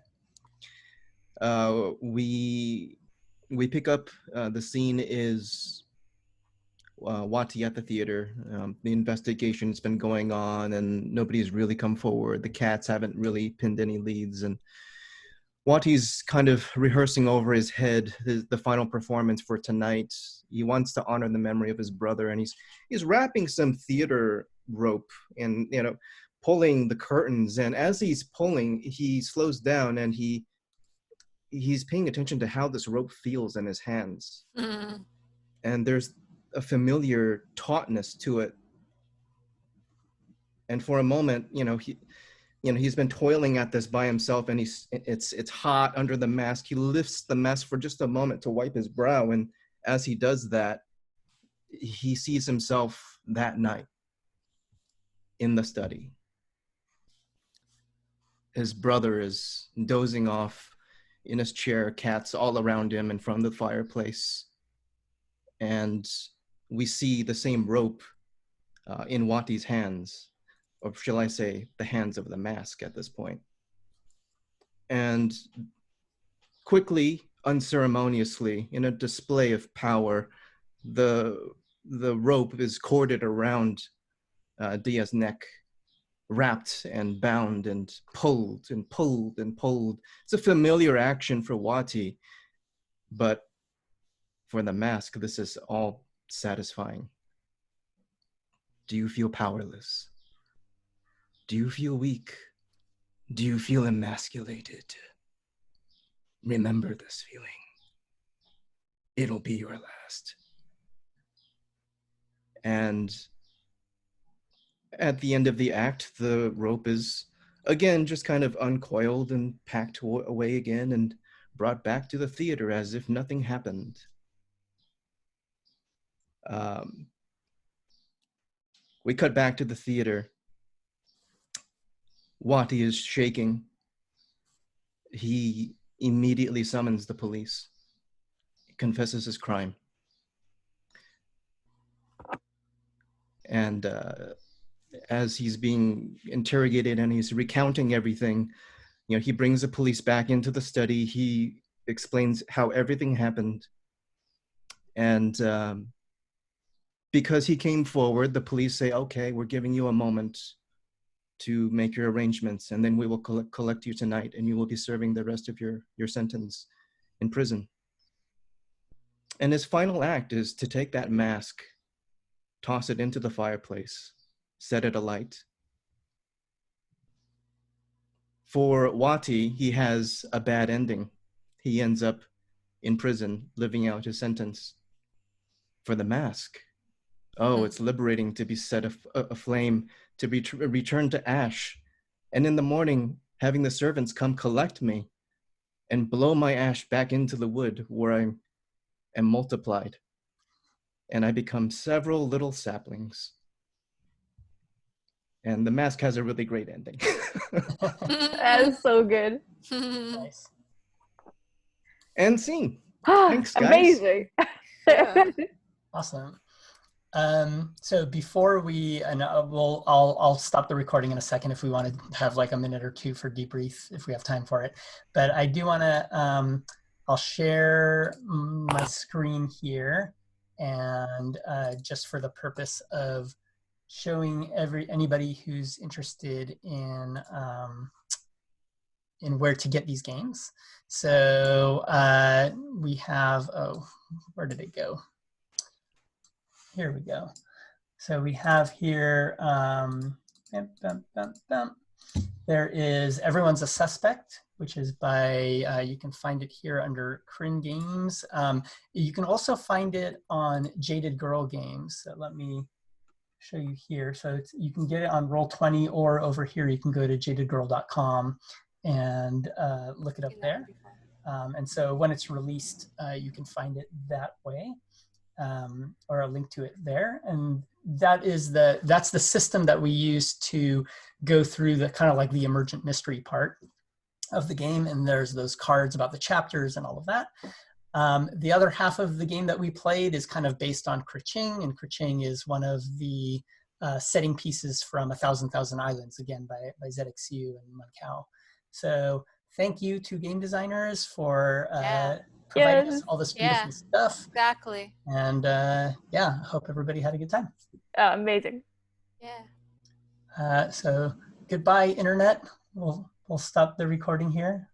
We pick up, the scene is Wati at the theater. The investigation's been going on and nobody's really come forward. The cats haven't really pinned any leads, and Wati's kind of rehearsing over his head the final performance for tonight. He wants to honor the memory of his brother, and he's wrapping some theater rope and pulling the curtains. And as he's pulling, he slows down and he's paying attention to how this rope feels in his hands. Mm. And there's a familiar tautness to it. And for a moment, he's been toiling at this by himself, and it's hot under the mask. He lifts the mask for just a moment to wipe his brow, and as he does that, he sees himself that night in the study. His brother is dozing off in his chair, cats all around him in front of the fireplace, and we see the same rope in Wati's hands, or shall I say, the hands of the mask at this point. And quickly, unceremoniously, in a display of power, the rope is corded around Dia's neck, wrapped and bound and pulled and pulled and pulled. It's a familiar action for Wati, but for the mask, this is all satisfying. Do you feel powerless? Do you feel weak? Do you feel emasculated? Remember this feeling. It'll be your last. And at the end of the act, the rope is again just kind of uncoiled and packed away again and brought back to the theater as if nothing happened. We cut back to the theater. Wati is shaking. He immediately summons the police. He confesses his crime. And as he's being interrogated and he's recounting everything, he brings the police back into the study. He explains how everything happened. And because he came forward, the police say, okay, we're giving you a moment to make your arrangements, and then we will collect you tonight, and you will be serving the rest of your sentence in prison. And his final act is to take that mask, toss it into the fireplace, set it alight. For Wati, he has a bad ending. He ends up in prison, living out his sentence. For the mask, it's liberating to be set aflame, to be returned to ash. And in the morning, having the servants come collect me and blow my ash back into the wood where I am multiplied. And I become several little saplings. And the mask has a really great ending. That is so good. Nice. And scene. Thanks, guys. Amazing. Yeah. Awesome. So before I'll stop the recording in a second if we want to have like a minute or two for debrief if we have time for it. But I do want to, I'll share my screen here, and just for the purpose of showing anybody who's interested in where to get these games. So we have, where did it go? Here we go. So we have here, there is Everyone's a Suspect, which is by, you can find it here under Crin Games. You can also find it on Jaded Girl Games. So let me show you here. So you can get it on Roll20, or over here you can go to jadedgirl.com and look it up there. And so when it's released, you can find it that way, or a link to it there. And that's the system that we use to go through the kind of like the emergent mystery part of the game. And there's those cards about the chapters and all of that. The other half of the game that we played is kind of based on Kraching, and Kraching is one of the setting pieces from 1,000,000 Islands, again by ZXU and Munkau. So thank you to game designers for providing us all this beautiful stuff. Exactly. And yeah, I hope everybody had a good time. Amazing. Yeah. So goodbye, internet. We'll stop the recording here.